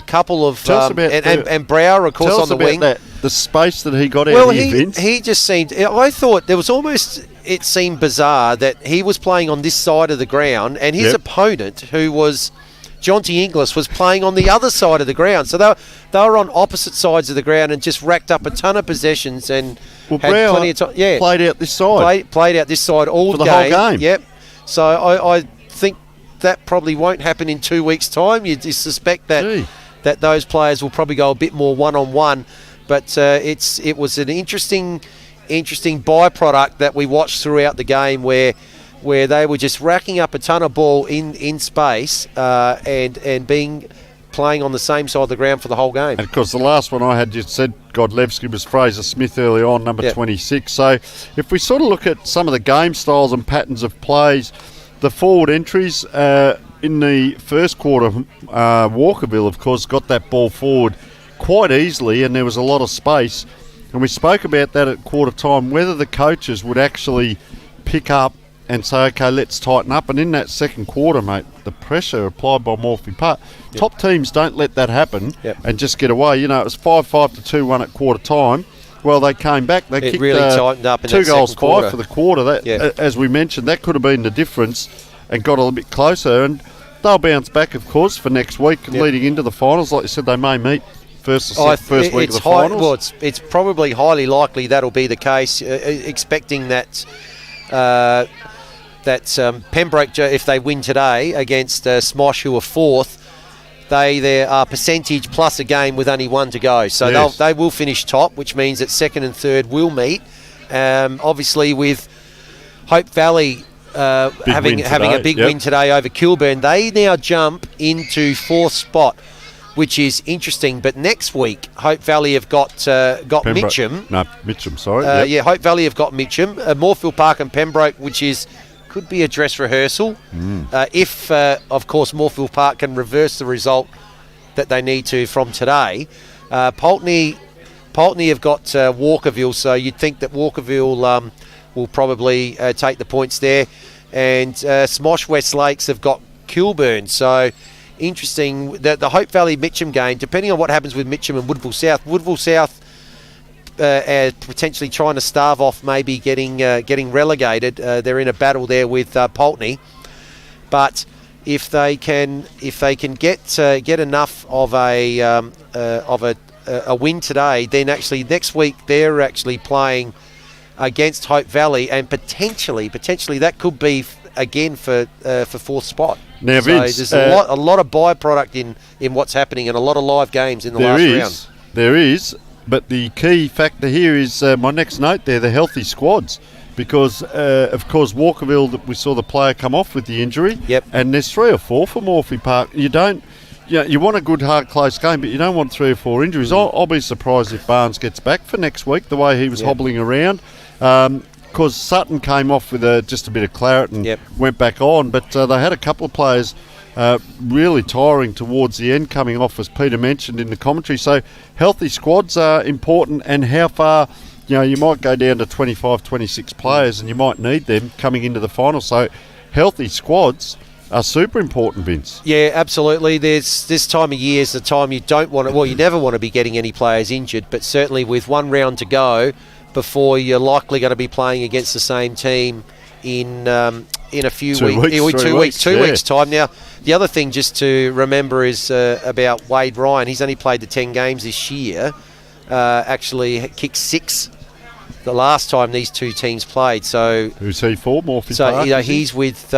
couple of and Brower, of course, on the wing. The space that he got out here, Vince. He just seemed. I thought there was almost. It seemed bizarre that he was playing on this side of the ground, and his opponent, who was Jonty Inglis, was playing on the other side of the ground. So they were on opposite sides of the ground and just racked up a ton of possessions and had plenty of time. Yeah, played out this side. Played out this side all for the whole game. Yep. So I think that probably won't happen in 2 weeks' time. You suspect that those players will probably go a bit more one-on-one. But it was an interesting byproduct that we watched throughout the game where they were just racking up a ton of ball in space and playing on the same side of the ground for the whole game. And of course, the last one I had just said Godlewski was Fraser Smith early on, number 26. So if we sort of look at some of the game styles and patterns of plays, the forward entries in the first quarter, Walkerville, of course, got that ball forward quite easily, and there was a lot of space. And we spoke about that at quarter time, whether the coaches would actually pick up and say, okay, let's tighten up. And in that second quarter, mate, the pressure applied by Morphettville Park, top teams don't let that happen and just get away. You know, it was 5-5 to 2-1 at quarter time. Well, they came back. They kicked really tightened up in 2 goals, 5 for the quarter. That, as we mentioned, that could have been the difference and got a little bit closer. And they'll bounce back, of course, for next week leading into the finals. Like you said, they may meet first week of the finals. Well, it's probably highly likely that'll be the case, expecting that Pembroke, if they win today against Smosh, who are fourth, they are percentage plus a game with only one to go. So they will finish top, which means that second and third will meet. Obviously, with Hope Valley having a big win today over Kilburn, they now jump into fourth spot, which is interesting. But next week, Hope Valley have got Mitcham. No, Mitcham, sorry. Hope Valley have got Mitcham. Morphettville Park and Pembroke, which could be a dress rehearsal. If, of course, Morphettville Park can reverse the result that they need to from today. Pulteney have got Walkerville, so you'd think that Walkerville will probably take the points there. And Smosh West Lakes have got Kilburn, so interesting. The Hope Valley Mitcham game, depending on what happens with Mitcham and Woodville South potentially trying to starve off maybe getting relegated. They're in a battle there with Pulteney, but if they can get enough of a win today, then actually next week they're actually playing against Hope Valley, and potentially that could be again for fourth spot. Now, Vince, there's a lot of byproduct in what's happening, and a lot of live games in the last round. There is, but the key factor here is my next note there: the healthy squads, because of course Walkerville, we saw the player come off with the injury. Yep. And there's 3 or 4 for Morphettville Park. You want a good, hard, close game, but you don't want 3 or 4 injuries. I'll be surprised if Barnes gets back for next week, the way he was hobbling around. Because Sutton came off with just a bit of claret and went back on, but they had a couple of players really tiring towards the end, coming off, as Peter mentioned in the commentary. So healthy squads are important, and how far, you might go down to 25, 26 players, and you might need them coming into the final. So healthy squads are super important, Vince. Yeah, absolutely. There's this time of year is the time you don't want to, well, you never want to be getting any players injured, but certainly with one round to go before you're likely going to be playing against the same team in a few weeks, 2 weeks time. Now, the other thing just to remember is about Wade Ryan. He's only played the 10 games this year. Actually kicked 6 the last time these two teams played. So who's he for? Morphettville Park? So he's with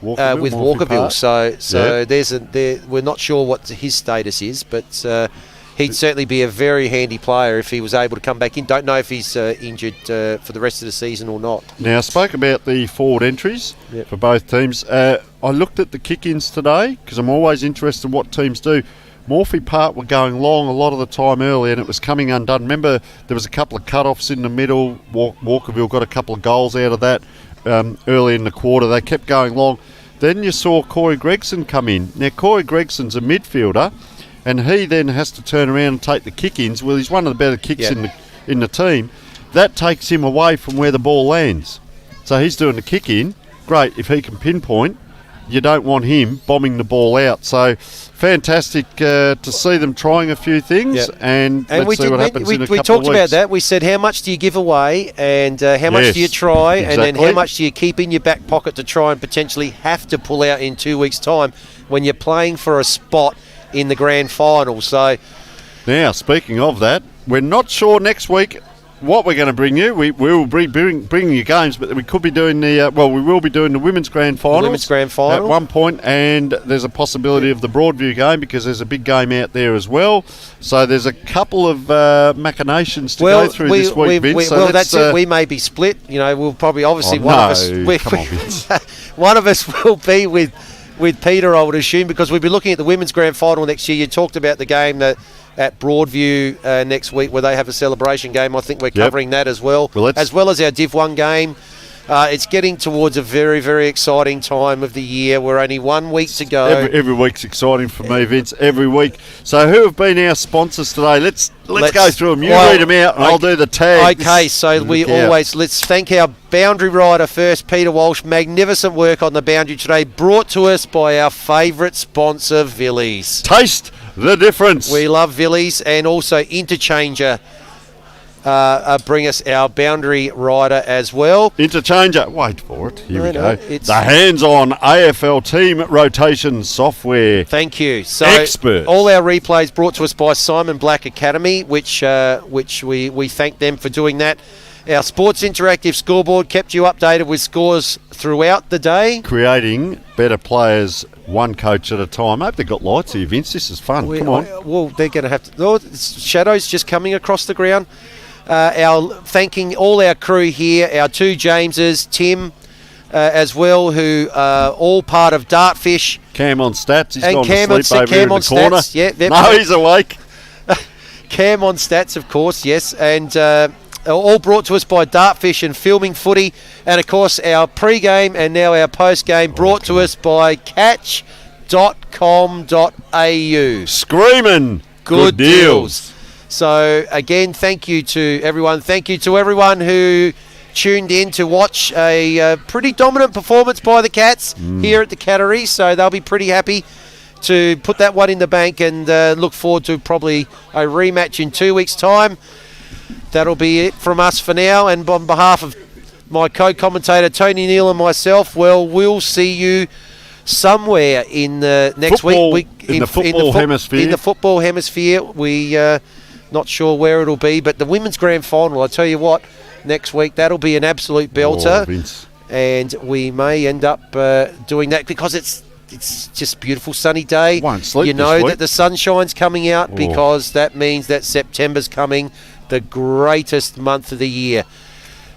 Walkerville. So we're not sure what his status is, but he'd certainly be a very handy player if he was able to come back in. Don't know if he's injured for the rest of the season or not. Now, I spoke about the forward entries for both teams. I looked at the kick-ins today because I'm always interested in what teams do. Morphettville Park were going long a lot of the time early, and it was coming undone. Remember, there was a couple of cut-offs in the middle. Walkerville got a couple of goals out of that early in the quarter. They kept going long. Then you saw Corey Gregson come in. Now, Corey Gregson's a midfielder, and he then has to turn around and take the kick-ins. Well, he's one of the better kicks in the team. That takes him away from where the ball lands. So he's doing the kick-in. Great, if he can pinpoint, you don't want him bombing the ball out. So fantastic to see them trying a few things, and let's see what happens in a couple of weeks. We talked about that. We said, how much do you give away, and how much do you try, and then how much do you keep in your back pocket to try and potentially have to pull out in 2 weeks' time when you're playing for a spot in the grand final. So now, speaking of that, we're not sure next week what we're going to bring you. We will be bringing you games, but we could be doing we will be doing the women's grand final at one point, and there's a possibility of the Broadview game because there's a big game out there as well. So there's a couple of machinations to go through this week, Vince. That's it. We may be split. You know, we'll probably one of us will be with Peter, I would assume, because we'll be looking at the women's grand final next year. You talked about the game at Broadview next week where they have a celebration game. I think we're covering that as well as our Div 1 game. It's getting towards a very, very exciting time of the year. We're only 1 week to go. Every week's exciting for me, Vince, every week. So who have been our sponsors today? Let's go through them. You read them out and I'll do the tags. Okay, so let's thank our boundary rider first, Peter Walsh. Magnificent work on the boundary today, brought to us by our favourite sponsor, Villies. Taste the difference. We love Villies, and also Interchanger bring us our boundary rider as well. Interchanger, wait for it. Here we go. It's the hands-on AFL team rotation software. Thank you. So experts. All our replays brought to us by Simon Black Academy, which we thank them for doing that. Our Sports Interactive scoreboard kept you updated with scores throughout the day. Creating better players, one coach at a time. I hope they've got lights here, Vince. This is fun. Come on. Well, they're going to have to. Oh, shadows just coming across the ground. Thanking all our crew here, our two Jameses, Tim as well, who are all part of Dartfish. Cam on stats. He's gone to sleep over here in the corner. Stats, no, he's awake. Cam on stats, of course, yes. And all brought to us by Dartfish and Filming Footy. And, of course, our pre-game and now our post-game brought to us by catch.com.au. Screaming good deals. So, again, thank you to everyone. Thank you to everyone who tuned in to watch a pretty dominant performance by the Cats here at the Cattery. So they'll be pretty happy to put that one in the bank and look forward to probably a rematch in 2 weeks' time. That'll be it from us for now. And on behalf of my co-commentator Tony Neal and myself, we'll see you somewhere in the next week. In the football hemisphere. In the football hemisphere. We not sure where it'll be, but the women's grand final, I tell you what, next week, that'll be an absolute belter. And we may end up doing that because it's just a beautiful sunny day. Won't sleep you know this week. That the sunshine's coming out because that means that September's coming, the greatest month of the year.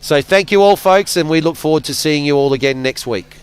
So thank you all, folks, and we look forward to seeing you all again next week.